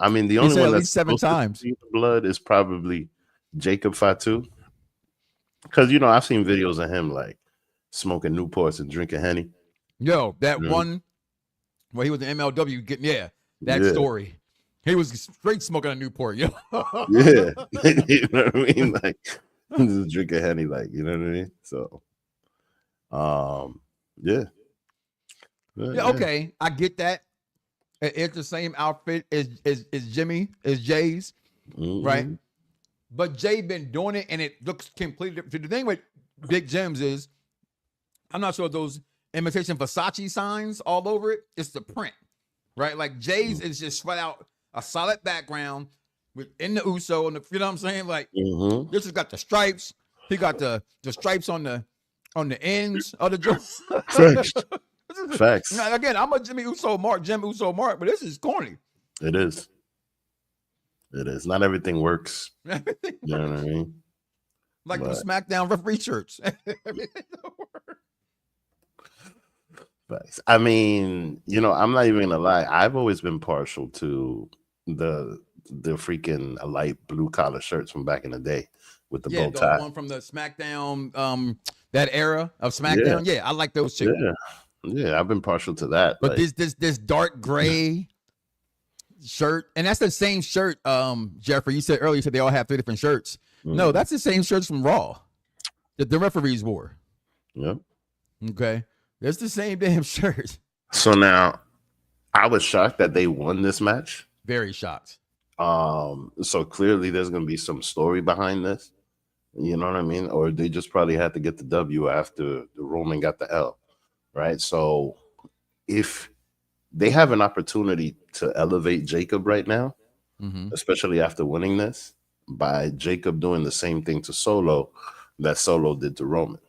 I mean, the only one that's 7 times the blood is probably Jacob Fatu, because I've seen videos of him like smoking Newports and drinking Henny. Yo, that one where he was in MLW getting that story. He was straight smoking a Newport, yo. Yeah. You know what I mean? Like just drink a Henny, like, you know what I mean? So yeah. Okay. I get that. It's the same outfit as Jay's, right? But Jay been doing it, and it looks completely different. The thing with Big Jim's is, I'm not sure if those imitation Versace signs all over it. It's the print, right? Like Jay's is just flat out a solid background within the Uso, and you know what I'm saying? Like this has got the stripes. He got the stripes on the ends of the dress. Facts. Now, again, I'm a Jim Uso Mark, but this is corny. It is. Not everything works. You know what I mean? Like the SmackDown referee shirts. I mean, you know, I'm not even gonna lie. I've always been partial to the freaking light blue collar shirts from back in the day with the bow tie. The one from the SmackDown, that era of SmackDown. Yeah, I like those too. Yeah, I've been partial to that. But like, this dark gray shirt, and that's the same shirt. Jeffrey, you said earlier, you said they all have 3 different shirts. No, that's the same shirts from Raw that the referees wore. Yep. Okay. That's the same damn shirt. So now, I was shocked that they won this match. Very shocked. So clearly there's going to be some story behind this. You know what I mean? Or they just probably had to get the W after the Roman got the L, right? So if they have an opportunity to elevate Jacob right now, especially after winning this, by Jacob doing the same thing to Solo that Solo did to Roman.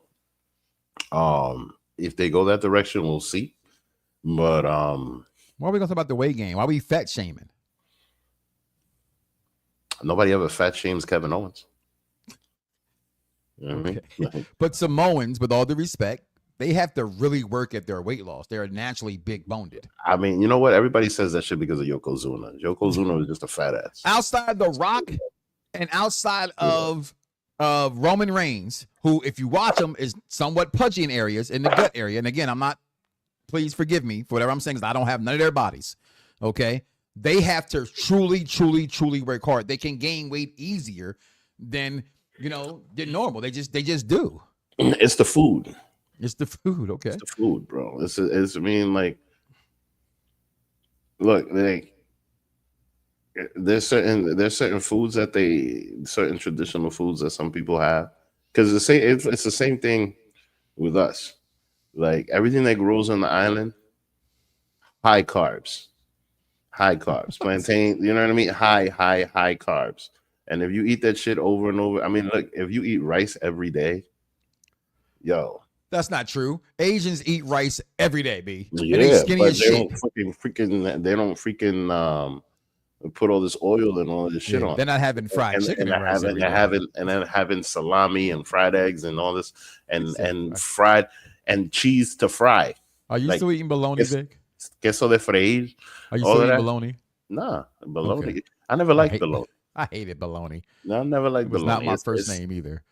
If they go that direction, we'll see. But why are we gonna talk about the weight gain? Why are we fat shaming? Nobody ever fat shames Kevin Owens. You know what I mean? But Samoans, with all the respect, they have to really work at their weight loss. They're naturally big boned. I mean, you know what? Everybody says that shit because of Yokozuna. Yokozuna is just a fat ass. Outside The Rock and outside of Roman Reigns, who, if you watch him, is somewhat pudgy in areas, in the gut area. And again, please forgive me for whatever I'm saying, because I don't have none of their bodies. Okay. They have to truly, truly, truly work hard. They can gain weight easier than than normal. They just do. It's the food. It's the food. Okay. It's the food, bro. It's I mean, like, look, like, there's certain foods that certain traditional foods that some people have, because it's the same thing with us. Like, everything that grows on the island, high carbs, plantain, you know what I mean? High carbs. And if you eat that shit over and over, I mean, look, if you eat rice every day, yo. That's not true. Asians eat rice every day, B. Yeah, and they skinny but as they shit. They don't freaking put all this oil and all this shit on. They're not having fried chicken and then having salami and fried eggs and all this and fried and cheese to fry. Are you still eating bologna, Vic? Queso de freír. Are you still eating bologna? Nah, bologna. Okay. I never liked bologna. I hated bologna. No, I never liked bologna. It's not my first name either.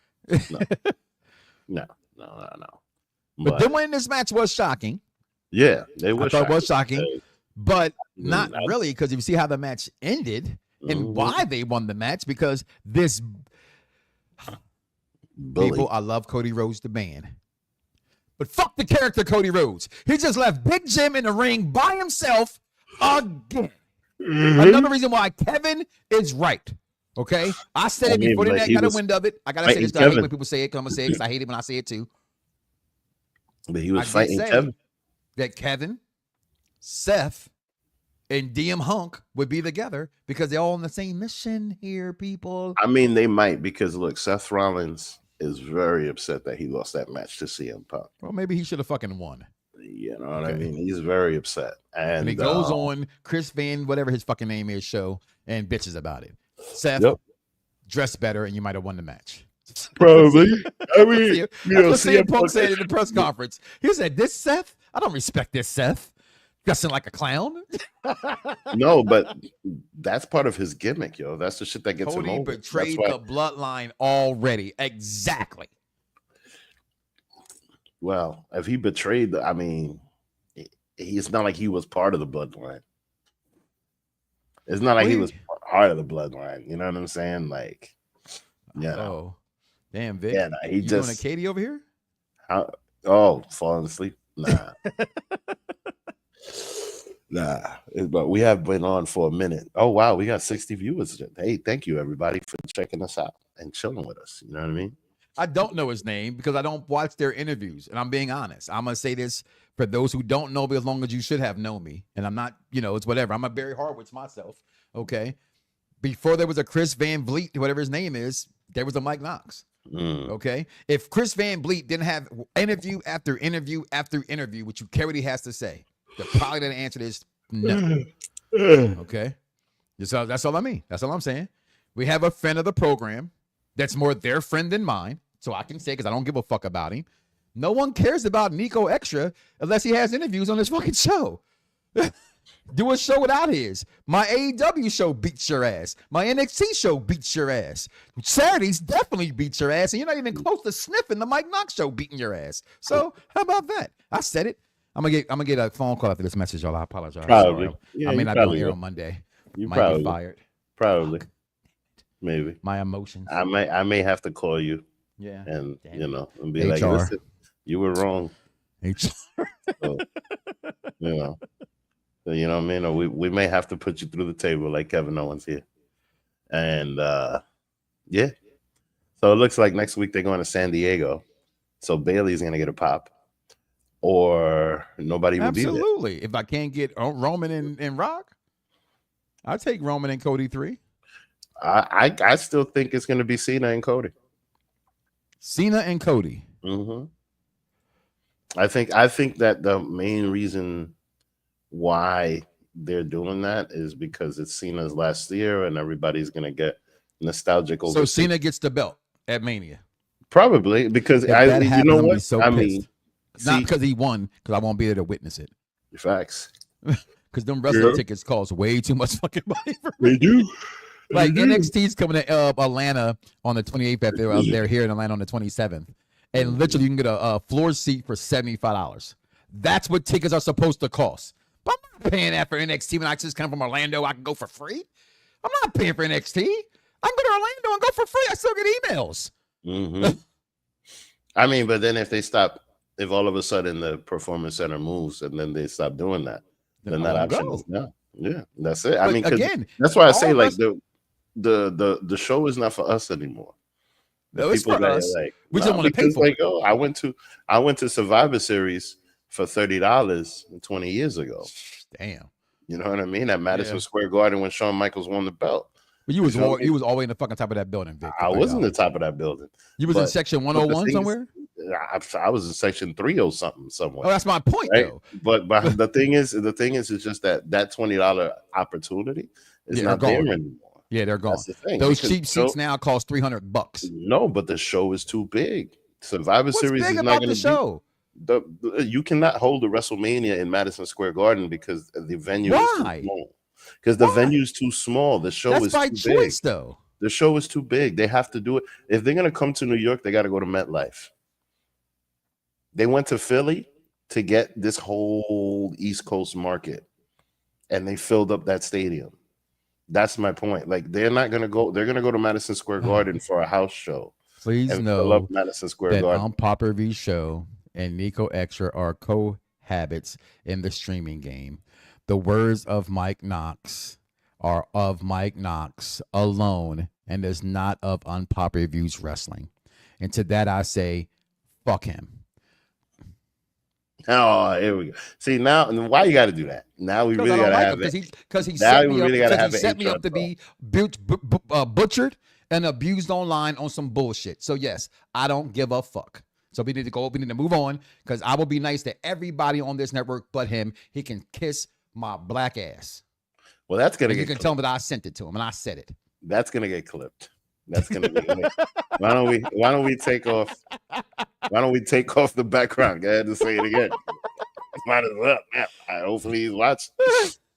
No. But then winning this match was shocking. Yeah, they were. I thought it was shocking, but not really, because if you see how the match ended and why they won the match, because this people, I love Cody Rhodes the man, but fuck the character Cody Rhodes. He just left Big Jim in the ring by himself again. Another reason why Kevin is right. Okay, I said it before the net got a wind of it. I gotta say this. I hate when people say it. Cause I'm gonna say it because I hate it when I say it too. But he was fighting Kevin. That Kevin, Seth, and DM Hunk would be together because they're all on the same mission here, people. I mean, they might, because look, Seth Rollins is very upset that he lost that match to CM Punk. Well, maybe he should have fucking won. You know what I mean? He's very upset. And he goes on Chris Van, whatever his fucking name is, show and bitches about it. Seth, dress better and you might have won the match. Probably. I mean, that's what CM Punk said in the press conference. He said, "This Seth, I don't respect this Seth. Dressing like a clown." No, but that's part of his gimmick, yo. That's the shit that gets him over. Cody betrayed the bloodline already. Exactly. Well, if he betrayed I mean, it's not like he was part of the bloodline. It's not like he was part of the bloodline. You know what I'm saying? Like, Oh, damn, Vic. Yeah, he you just doing a Katie over here? Falling asleep? Nah. Nah, but we have been on for a minute. Oh, wow. We got 60 viewers. Hey, thank you, everybody, for checking us out and chilling with us. You know what I mean? I don't know his name because I don't watch their interviews. And I'm being honest. I'm going to say this for those who don't know me as long as you should have known me. And I'm not, it's whatever. I'm a Barry Horowitz myself. Okay. Before there was a Chris Van Vliet, whatever his name is, there was a Mike Knox. Okay. If Chris Van Vliet didn't have interview after interview after interview, which you care what he has to say, the probably didn't answer this. No. Okay. That's all I mean. That's all I'm saying. We have a friend of the program that's more their friend than mine. So I can say, because I don't give a fuck about him. No one cares about Nico Extra unless he has interviews on this fucking show. Do a show without his. My AEW show beats your ass. My NXT show beats your ass. Saturdays definitely beats your ass. And you're not even close to sniffing the Mike Knox show beating your ass. So how about that? I said it. I'm gonna get a phone call after this message, y'all. I apologize. Probably. Yeah, I may not be on here on Monday. You might be fired. Probably. Maybe. My emotions. I may have to call you. Yeah. And and be HR. like, listen, you were wrong. HR. So, you know what I mean? Or we may have to put you through the table like Kevin Owens here. And yeah. So it looks like next week they're going to San Diego. So Bayley's gonna get a pop. Or nobody will be there. Absolutely. If I can't get Roman and Rock, I'll take Roman and Cody 3. I still think it's going to be Cena and Cody. Cena and Cody. Mm-hmm. I think that the main reason why they're doing that is because it's Cena's last year and everybody's going to get nostalgic over. So Cena gets the belt at Mania. Probably because you know what? So I mean. Not because he won, because I won't be there to witness it. Facts. Because them wrestling tickets cost way too much fucking money for me. They do. Like NXT's coming to Atlanta on the 28th. They're here in Atlanta on the 27th. And literally you can get a floor seat for $75. That's what tickets are supposed to cost. But I'm not paying that for NXT when I just come from Orlando. I can go for free. I'm not paying for NXT. I'm going to Orlando and go for free. I still get emails. Mm-hmm. I mean, but then if all of a sudden the performance center moves and then they stop doing that, then that option is no. Yeah, that's it. I mean, again, that's why I say like the show is not for us anymore. No, it's for us. We just want to pay for it. I went to Survivor Series for $30 20 years ago. Damn. You know what I mean? At Madison Square Garden when Shawn Michaels won the belt. But you was always in the fucking top of that building, Vic. I was in the top of that building. You was in section 101 somewhere? I was in section 30 something somewhere. Oh, that's my point, right? Though. But the thing is just that $20 opportunity is not there anymore. Yeah, they're gone. The Those cheap seats now cost $300. No, but the show is too big. Survivor Series big is about not going to the show. You cannot hold a WrestleMania in Madison Square Garden because the venue is too small. Because the venue's too small. The show is too choice, big. Though. The show is too big. They have to do it. If they're going to come to New York, they got to go to MetLife. They went to Philly to get this whole East Coast market, and they filled up that stadium. That's my point. Like, they're not going to go. They're going to go to Madison Square Garden for a house show. Please know Madison Square Garden. Unpopular V Show and Nico Extra are cohabits in the streaming game. The words of Mike Knox are of Mike Knox alone and is not of Unpopular Views Wrestling. And to that I say, fuck him. Oh, here we go. See, now, why you got to do that? Now we really got to have it. Because he set me up to be butchered and abused online on some bullshit. So, yes, I don't give a fuck. So we need to move on because I will be nice to everybody on this network but him. He can kiss my black ass. Well, that's going to get You can tell him that I sent it to him and I said it. That's going to get clipped. That's going to be why don't we take off the background? Go ahead and say it again. Might as well. Hopefully he's watching.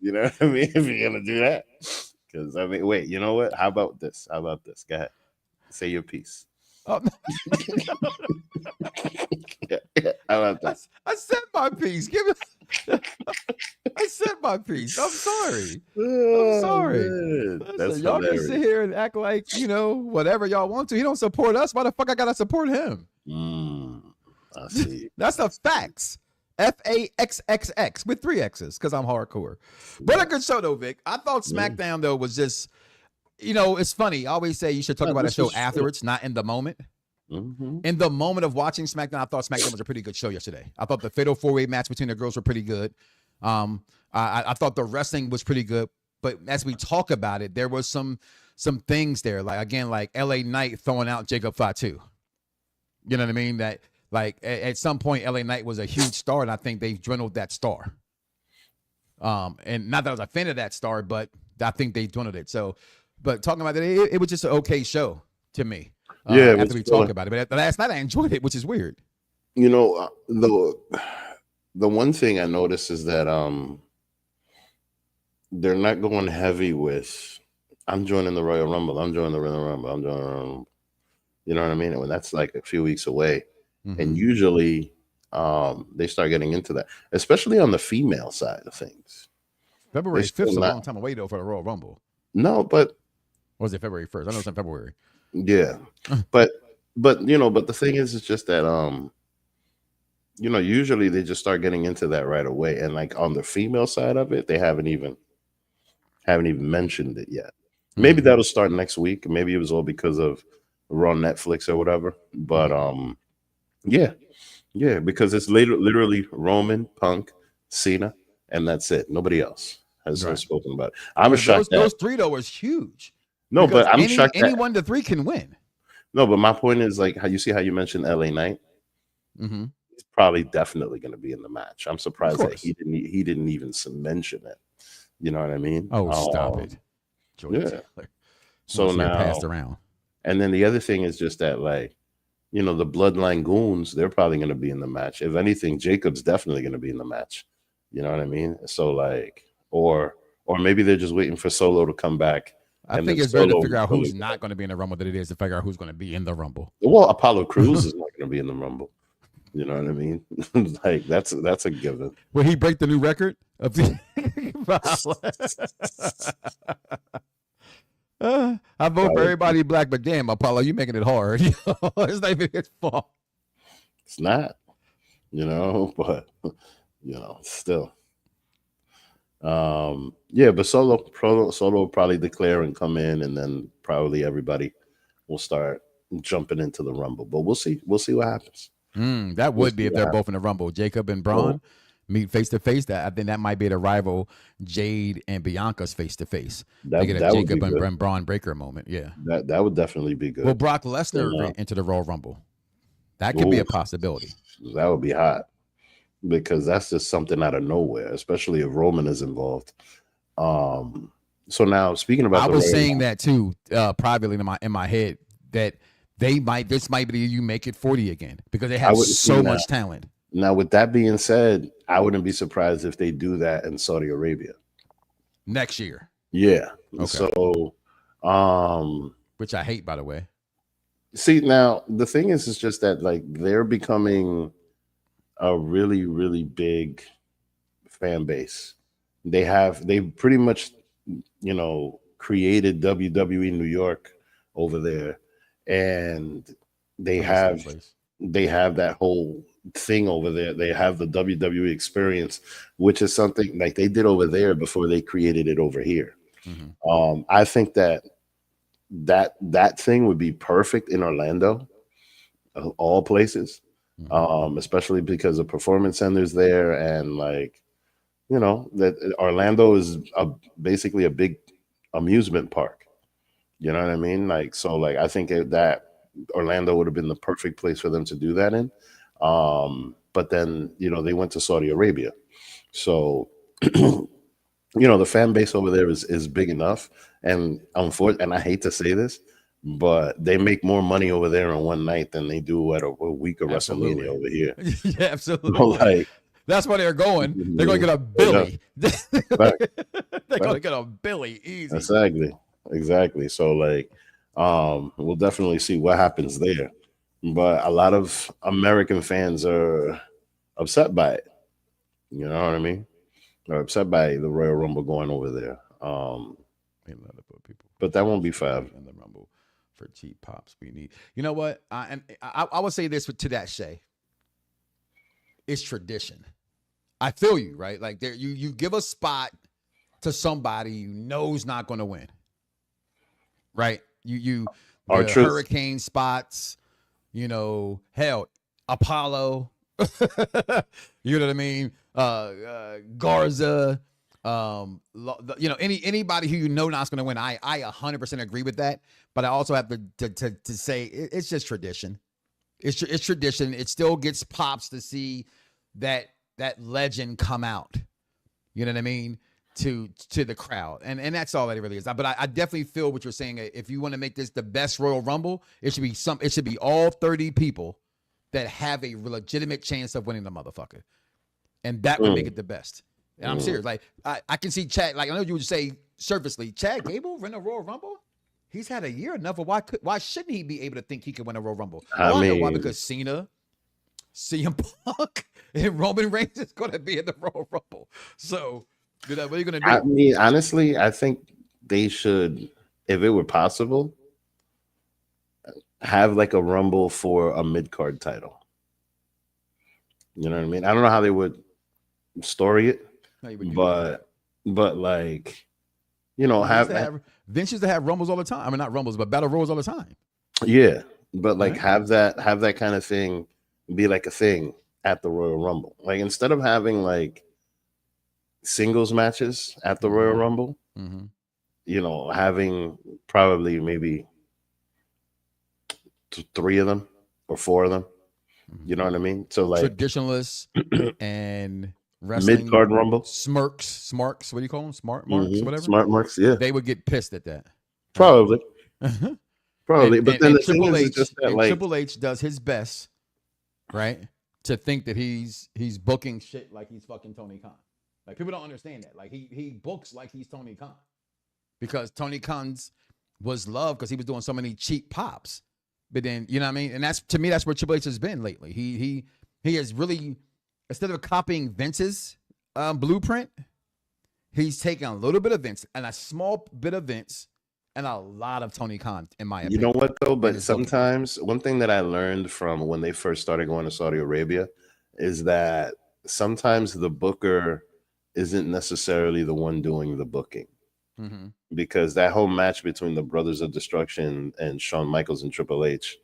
You know what I mean? If you're going to do that. Because, I mean, wait, you know what? How about this? Go ahead. Say your piece. Oh, yeah. How about that? I said my piece. Give it. I said my piece. I'm sorry. Oh, I'm sorry. man. That's Listen, y'all can hilarious. sit here and act like, whatever y'all want to. He don't support us. Why the fuck I gotta support him? I see. That's the facts. FAXXX with 3 X's because I'm hardcore. But a good show though, Vic. I thought SmackDown though was just, it's funny. I always say you should talk about a show afterwards, not in the moment. In the moment of watching SmackDown, I thought SmackDown was a pretty good show yesterday. I thought the Fatal 4-Way match between the girls were pretty good. I thought the wrestling was pretty good. But as we talk about it, there was some things there, like LA Knight throwing out Jacob Fatu. You know what I mean? That at some point LA Knight was a huge star, and I think they've dwindled that star. And not that I was a fan of that star, but I think they dwindled it. So, but talking about it was just an okay show to me. After we talk about it, but last night I enjoyed it, which is weird. The one thing I noticed is that they're not going heavy with I'm joining the Royal Rumble. I'm joining the Royal Rumble. I'm joining the Royal Rumble. You know what I mean? When that's like a few weeks away, and usually they start getting into that, especially on the female side of things. February 5th is a long time away though for the Royal Rumble. No, but or was it February 1st? I know it's in February. Yeah, but the thing is, it's just that usually they just start getting into that right away, and like on the female side of it, they haven't even mentioned it yet. Maybe that'll start next week. Maybe it was all because of Raw Netflix or whatever. But yeah, because it's literally Roman, Punk, Cena, and that's it. Nobody else has spoken about it. I'm shocked. Those 3 though was huge. No, but I'm shocked. Any 1 to 3 can win. No, but my point is like how you mentioned LA Knight. He's probably definitely going to be in the match. I'm surprised that he didn't even mention it. You know what I mean? Oh, stop it, Jordan Taylor. So now passed around. And then the other thing is just that the Bloodline Goons, they're probably going to be in the match. If anything, Jacob's definitely going to be in the match. You know what I mean? So or maybe they're just waiting for Solo to come back. I think it's better to figure out who's not going to be in the Rumble than it is to figure out who's going to be in the Rumble. Well, Apollo Crews is not going to be in the Rumble. You know what I mean? Like that's a given. Will he break the new record of the? I vote for everybody black, but damn, Apollo, you making it hard. It's not even his fault. It's not, but still. But Solo will probably declare and come in, and then probably everybody will start jumping into the Rumble. But we'll see what happens. That would be if they're both in the Rumble. Jacob and Braun meet face to face. That I think that might be the rival Jade and Bianca's face to face. They get a Jacob and Braun Breaker moment. Yeah, that would definitely be good. Will Brock Lesnar into the Royal Rumble? That could be a possibility. That would be hot. Because that's just something out of nowhere, especially if Roman is involved. So now speaking about, I was saying that too privately in my head that this might be you make it 40 again because they have so much talent. Now, with that being said, I wouldn't be surprised if they do that in Saudi Arabia next year. Yeah. Okay. So, which I hate, by the way. See, now the thing is just that they're becoming a really, really big fan base. They pretty much, created WWE New York over there, and they have that whole thing over there. They have the WWE experience, which is something like they did over there before they created it over here. I think that thing would be perfect in Orlando, of all places. Especially because the performance center's there, and that Orlando is basically a big amusement park. You know what I mean? I think that Orlando would have been the perfect place for them to do that in. But then they went to Saudi Arabia, so the fan base over there is big enough. And and I hate to say this, but they make more money over there in one night than they do at a week of WrestleMania over here. Yeah, absolutely. That's why they're going. They're going to get a Billy. They're going to get a Billy easy. Exactly. So we'll definitely see what happens there. But a lot of American fans are upset by it. You know what I mean? Or upset by the Royal Rumble going over there. But that won't be 5 in the Rumble for cheap pops. We need. You know what? I would say this to that, Shay. It's tradition. I feel you, right? Like there, you give a spot to somebody you know's not going to win, right? You hurricane spots, you know, hell, Apollo, you know what I mean? Garza, you know, anybody who you know not's going to win. I 100% agree with that, but I also have to say it's just tradition. It's tradition. It still gets pops to see that legend come out. You know what I mean? To the crowd. And that's all that it really is. But I definitely feel what you're saying. If you want to make this the best Royal Rumble, it should be all 30 people that have a legitimate chance of winning the motherfucker. And that would make it the best. And I'm serious. Like I can see Chad, like I know you would say surfacely, Chad Gable win a Royal Rumble? He's had a year enough. Why shouldn't he be able to think he could win a Royal Rumble? I mean, know why, because Cena, CM Punk, and Roman Reigns is going to be in the Royal Rumble. So, what are you going to do? I mean, honestly, I think they should, if it were possible, have like a Rumble for a mid-card title. You know what I mean? I don't know how they would story it, but like, you know, Vince used to have Rumbles all the time. I mean, not Rumbles, but Battle Royals all the time. Yeah, but like have that kind of thing be like a thing at the Royal Rumble. Like instead of having like singles matches at the Royal Rumble, you know, having probably maybe 3 of them or 4 of them. You know what I mean? So like traditionalists and wrestling mid-card Rumble, smarks. What do you call them? Smart marks, whatever. Smart marks, yeah. They would get pissed at that. Probably. Probably. And, but and, then and the thing is just that like Triple H does his best, right, to think that he's booking shit like he's fucking Tony Khan. Like people don't understand that. Like he books like he's Tony Khan, because Tony Khan's was loved because he was doing so many cheap pops. But then, you know what I mean? And that's, to me, that's where Triple H has been lately. He has really, instead of copying Vince's blueprint, he's taken a little bit of Vince and a small bit of Vince and a lot of Tony Khan, in my opinion. You know what, though? But sometimes, one thing that I learned from when they first started going to Saudi Arabia is that sometimes the booker isn't necessarily the one doing the booking. Because that whole match between the Brothers of Destruction and Shawn Michaels and Triple H,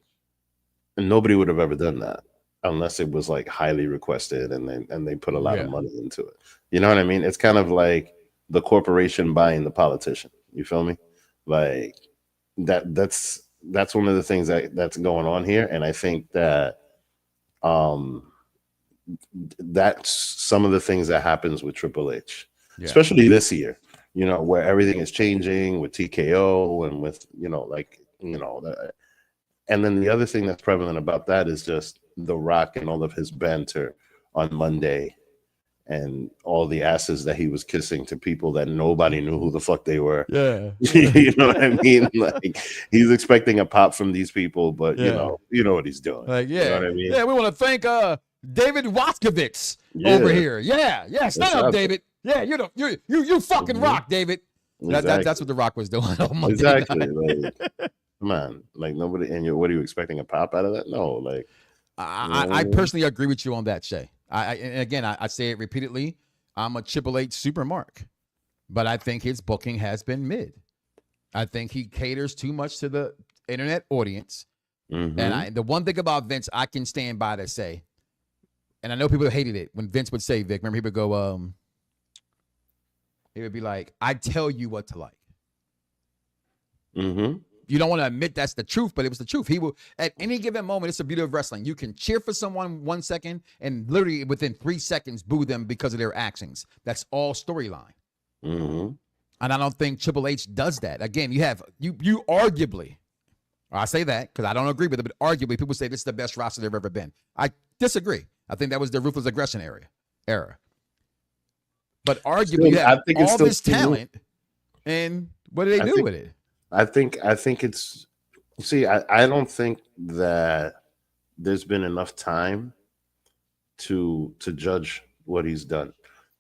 and nobody would have ever done that unless it was like highly requested and they put a lot of money into it. You know what I mean? It's kind of like the corporation buying the politician. You feel me? Like that's one of the things that's going on here, and I think that that's some of the things that happens with Triple H, especially this year. You know, where everything is changing with TKO and with, you know, like, you know, and then the other thing that's prevalent about that is just The Rock and all of his banter on Monday and all the asses that he was kissing to people that nobody knew who the fuck they were. Yeah. You know what I mean? Like, he's expecting a pop from these people, but you know what he's doing. Like, you know what I mean? Yeah, we want to thank David Watzkowitz over here. Yeah, stand up, David. Yeah, you fucking rock, David. Exactly. That's what The Rock was doing on Monday exactly. night. Like, come on, like nobody. And what are you expecting, a pop out of that? No, like I personally agree with you on that, Shay. And again, I say it repeatedly. I'm a Triple H super mark, but I think his booking has been mid. I think he caters too much to the internet audience. And the one thing about Vince, I can stand by to say, and I know people hated it when Vince would say, Vic, remember he would go, he would be like, I tell you what to like. You don't want to admit that's the truth, but it was the truth. He will, at any given moment, it's the beauty of wrestling. You can cheer for someone 1 second and literally within 3 seconds boo them because of their actions. That's all storyline. And I don't think Triple H does that. Again, you arguably, I say that because I don't agree with it, but arguably people say this is the best roster they've ever been. I disagree. I think that was the ruthless aggression era. But arguably, you have all this talent, and what do they do with it? I think it's. See, I don't think that there's been enough time to judge what he's done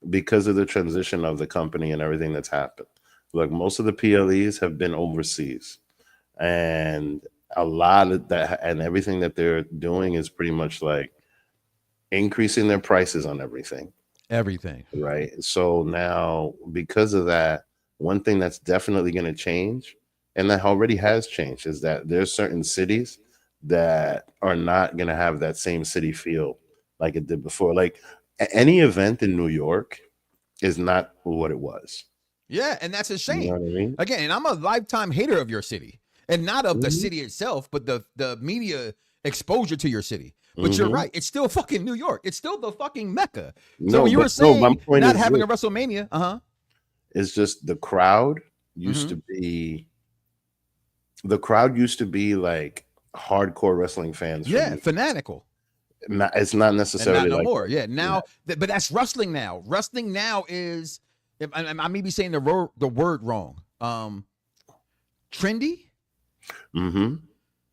because of the transition of the company and everything that's happened. Look, most of the PLEs have been overseas, and a lot of that and everything that they're doing is pretty much like increasing their prices on everything. Right. So now, because of that, one thing that's definitely going to change, and that already has changed, is that there's certain cities that are not going to have that same city feel like it did before. Like any event in New York is not what it was. Yeah, and that's a shame. You know what I mean? Again, and I'm a lifetime hater of your city, and not of the city itself, but the media exposure to your city. But you're right. It's still fucking New York. It's still the fucking Mecca. So when you were saying not having a WrestleMania, it's just the crowd used to be. The crowd used to be like hardcore wrestling fans. Yeah, fanatical. It's not necessarily and not like no more. Yeah, now, but that's wrestling now. Wrestling now is, I may be saying the word wrong. Trendy.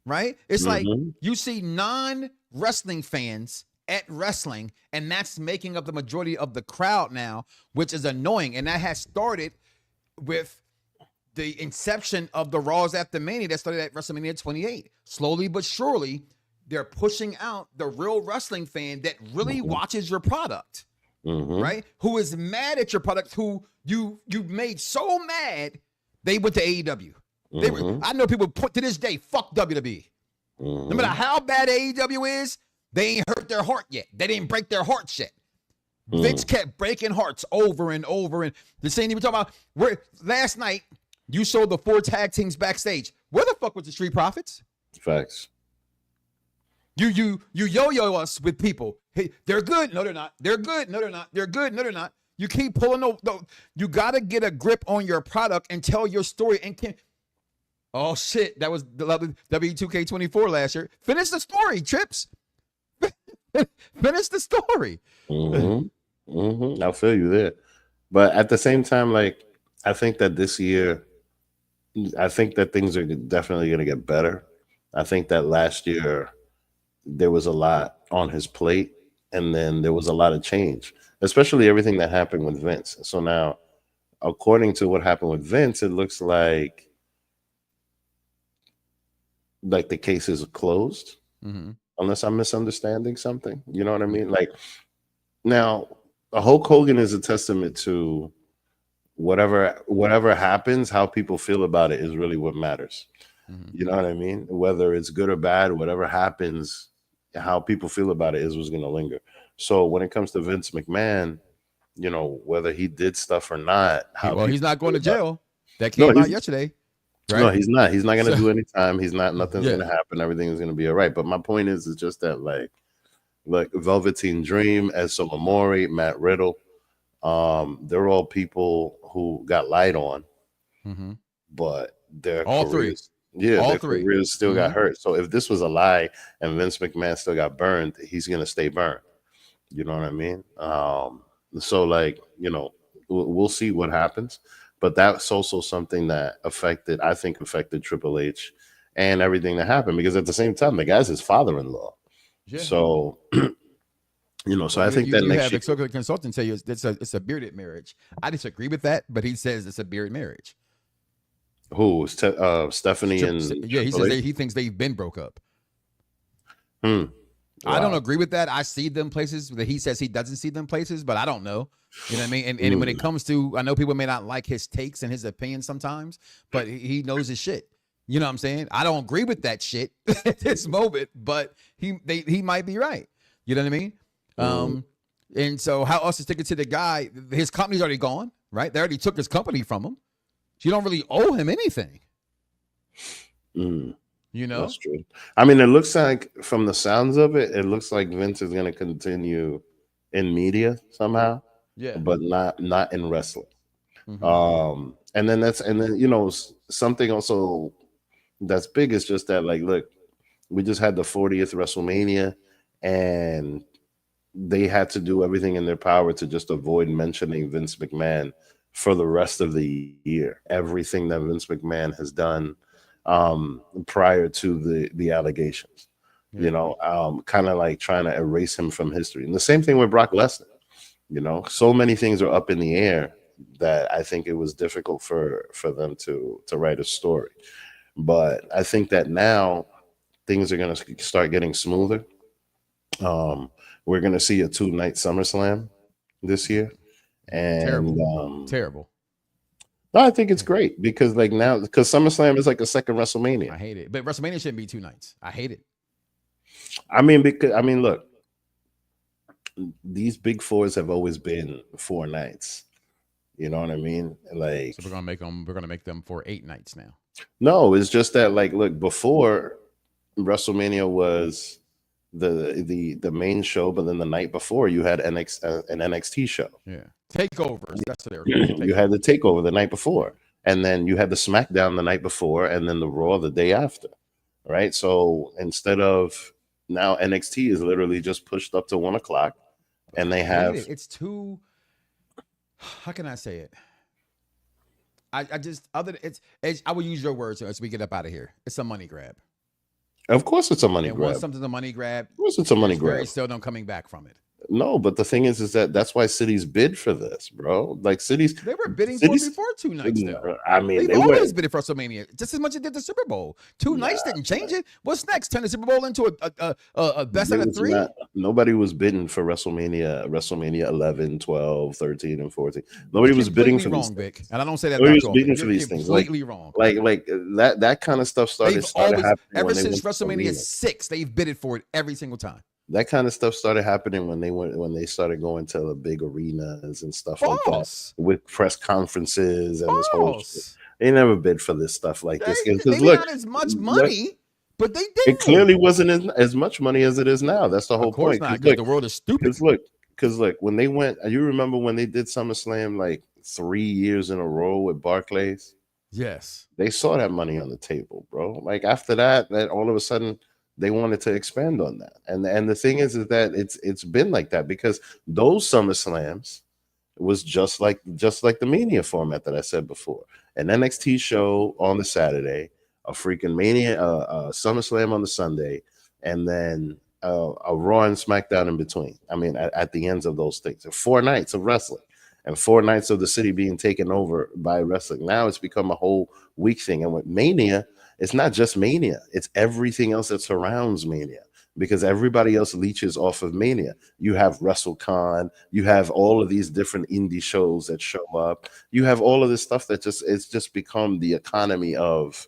Right? It's like you see non-wrestling fans at wrestling, and that's making up the majority of the crowd now, which is annoying. And that has started with the inception of the Raws after Mania that started at WrestleMania 28. Slowly but surely, they're pushing out the real wrestling fan that really watches your product, right? Who is mad at your product, who you made so mad, they went to AEW. I know people put to this day, fuck WWE. No matter how bad AEW is, they ain't hurt their heart yet. They didn't break their hearts yet. Vince kept breaking hearts over and over. And the same thing we talking about. Last night, you showed the 4 tag teams backstage. Where the fuck was the Street Profits? Facts. You yo-yo us with people. Hey, they're good. No, they're not. They're good. No, they're not. They're good. No, they're not. You keep pulling you got to get a grip on your product and tell your story. Oh, shit. That was the W2K24 last year. Finish the story, Trips. Finish the story. I feel you there. But at the same time, like, I think that this year, I think that things are definitely going to get better. I think that last year there was a lot on his plate, and then there was a lot of change, especially everything that happened with Vince. So now, according to what happened with Vince, it looks like the case is closed, unless I'm misunderstanding something. You know what I mean? Like, now, Hulk Hogan is a testament to whatever happens, how people feel about it is really what matters. You know what I mean? Whether it's good or bad, whatever happens, how people feel about it is what's going to linger. So when it comes to Vince McMahon, you know, whether he did stuff or not, he's not going to jail. That came out yesterday. Right? No, he's not. He's not going to do any time. He's not. Nothing's going to happen. Everything is going to be all right. But my point is just that, like Velveteen Dream, Enzo Amore, Matt Riddle, they're all people who got lied on, but their careers, their careers still got hurt. So if this was a lie and Vince McMahon still got burned, he's going to stay burned. You know what I mean? So, like, you know, we'll see what happens. But that's also something that affected Triple H and everything that happened, because at the same time, the guy's his father-in-law. Yeah. So, you know, so I think that next year, the consultant tell you it's a bearded marriage. I disagree with that, but he says it's a bearded marriage. Who? Stephanie and he says he thinks they've been broke up. Wow. I don't agree with that. I see them places that he says he doesn't see them places, but I don't know. You know what I mean? And when it comes to, I know people may not like his takes and his opinions sometimes, but he knows his shit. You know what I'm saying? I don't agree with that shit at this moment, but he might be right. You know what I mean? And so how else is sticking to the guy? His company's already gone, right? They already took his company from him. So you don't really owe him anything. You know? That's true. I mean, it looks like, from the sounds of it, it looks like Vince is going to continue in media somehow. Yeah, but not in wrestling. And then you know, something also that's big is just that, like, look, we just had the 40th WrestleMania, and they had to do everything in their power to just avoid mentioning Vince McMahon for the rest of the year. Everything that Vince McMahon has done prior to the allegations, you know, kind of like trying to erase him from history. And the same thing with Brock Lesnar. You know, so many things are up in the air that I think it was difficult for them to write a story. But I think that now things are going to start getting smoother. We're going to see a 2-night SummerSlam this year, and Terrible. no, I think it's great because now SummerSlam is like a second WrestleMania. I hate it, but WrestleMania shouldn't be 2 nights. I hate it. I mean, look, these big fours have always been 4 nights. You know what I mean? Like, so we're gonna make them for 8 nights now. No, it's just that look, before WrestleMania was the main show, but then the night before you had an NXT show. Yeah, takeovers. That's what they were. You had the takeover the night before, and then you had the SmackDown the night before, and then the Raw the day after. Right. So instead of now, NXT is literally just pushed up to 1 o'clock, and they have it's too. How can I say it? I just it's I will use your words as we get up out of here. It's a money grab. Of course, it's a money and grab. Once something's a money grab, of course, it's a money grab. Very seldom coming back from it. No, but the thing is that's why cities bid for this, bro. Like cities, they were bidding for it before 2 nights. Though. I mean, they've always bidded for WrestleMania, just as much as did the Super Bowl. 2 nights didn't change it. What's next? Turn the Super Bowl into a best out of 3? Nobody was bidding for WrestleMania 11, 12, 13, and 14. Nobody was bidding for these things. And I don't say that. Nobody was bidding for these things. Completely wrong. Like that kind of stuff started happening ever since WrestleMania 6. They've bidded for it every single time. That kind of stuff started happening when they started going to the big arenas and stuff like that with press conferences and this whole shit. They never bid for this stuff like this. Because look, not as much money, but they did. It clearly wasn't as much money as it is now. That's the whole point. Not, look, the world is stupid. Because look, when they went, you remember when they did SummerSlam like 3 years in a row with Barclays? Yes, they saw that money on the table, bro. Like after that all of a sudden. They wanted to expand on that, and the thing is that it's been like that because those SummerSlams was just like the Mania format that I said before. An NXT show on the Saturday, a freaking Mania, SummerSlam on the Sunday, and then a Raw and SmackDown in between. I mean, at the ends of those things, 4 nights of wrestling and 4 nights of the city being taken over by wrestling. Now it's become a whole week thing, and with Mania. It's not just Mania. It's everything else that surrounds Mania because everybody else leeches off of Mania. You have WrestleCon. You have all of these different indie shows that show up. You have all of this stuff that it's just become the economy of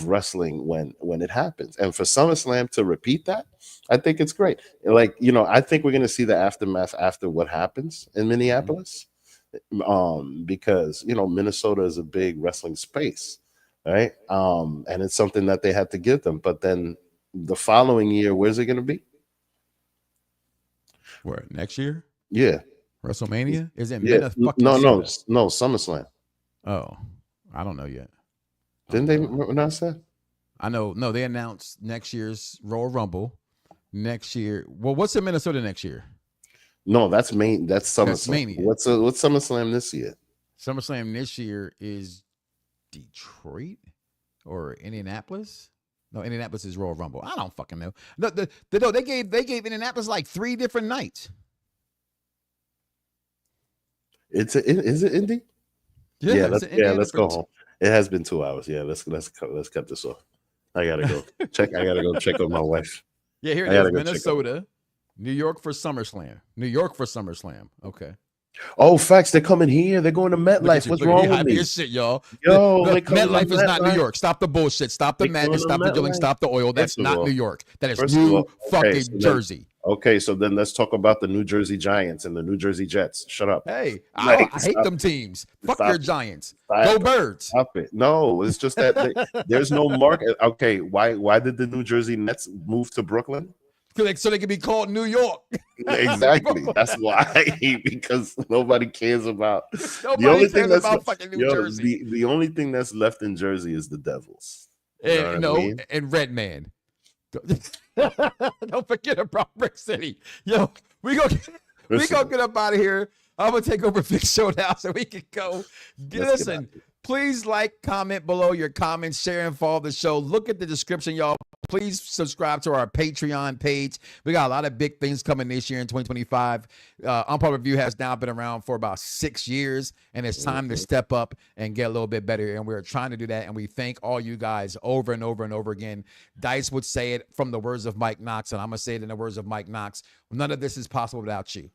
wrestling when it happens. And for SummerSlam to repeat that, I think it's great. Like, I think we're going to see the aftermath after what happens in Minneapolis because, Minnesota is a big wrestling space. Right. And it's something that they had to give them. But then the following year, where's it going to be? Where? Next year? Yeah. WrestleMania? Is it No, SummerSlam. Oh, I don't know yet. Didn't they announce that? I know. No, they announced next year's Royal Rumble. Next year. Well, what's in Minnesota next year? No, that's SummerSlam. That's Mania. What's SummerSlam this year? SummerSlam this year is Detroit or Indianapolis? No, Indianapolis is Royal Rumble. I don't fucking know. No, they gave Indianapolis like 3 different nights. Is it Indy? Yeah, let's go home. It has been 2 hours. Yeah, let's cut this off. I gotta go check. I gotta go check on my wife. Yeah, here it is. Minnesota, New York for SummerSlam. Okay. Oh, facts! They're coming here. They're going to MetLife. What's wrong with me? Shit, y'all. Yo, MetLife is not New York. Stop the bullshit. Stop the madness. Stop the drilling. Stop the oil. That's not New York. That is New fucking Jersey. Okay, so then let's talk about the New Jersey Giants and the New Jersey Jets. Shut up. Hey, I hate them teams. Fuck your Giants. Go Birds. Stop it. No, it's just that there's no market. Okay, why did the New Jersey Nets move to Brooklyn? So they can be called New York. Exactly. That's why, because nobody cares about. Nobody cares about fucking New Jersey. The only thing that's left in Jersey is the Devils. And Redman. Don't forget about Brick City. Yo, we gonna get up out of here. I'm gonna take over Big Show now so we can go. Listen, Please like, comment below your comments, share, and follow the show. Look at the description, y'all. Please subscribe to our Patreon page. We got a lot of big things coming this year in 2025. Unpopular Review has now been around for about 6 years, and it's time to step up and get a little bit better. And we're trying to do that, and we thank all you guys over and over and over again. Dice would say it from the words of Mike Knox, and I'm going to say it in the words of Mike Knox. None of this is possible without you.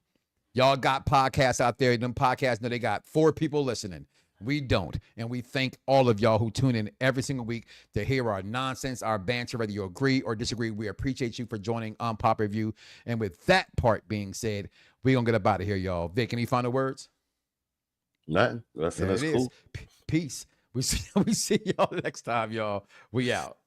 Y'all got podcasts out there. Them podcasts know they got 4 people listening. We don't. And we thank all of y'all who tune in every single week to hear our nonsense, our banter, whether you agree or disagree. We appreciate you for joining Unpopular Review. And with that part being said, we're going to get up out of here, y'all. Vic, any final words? Nothing. That's cool. Peace. We see y'all next time, y'all. We out.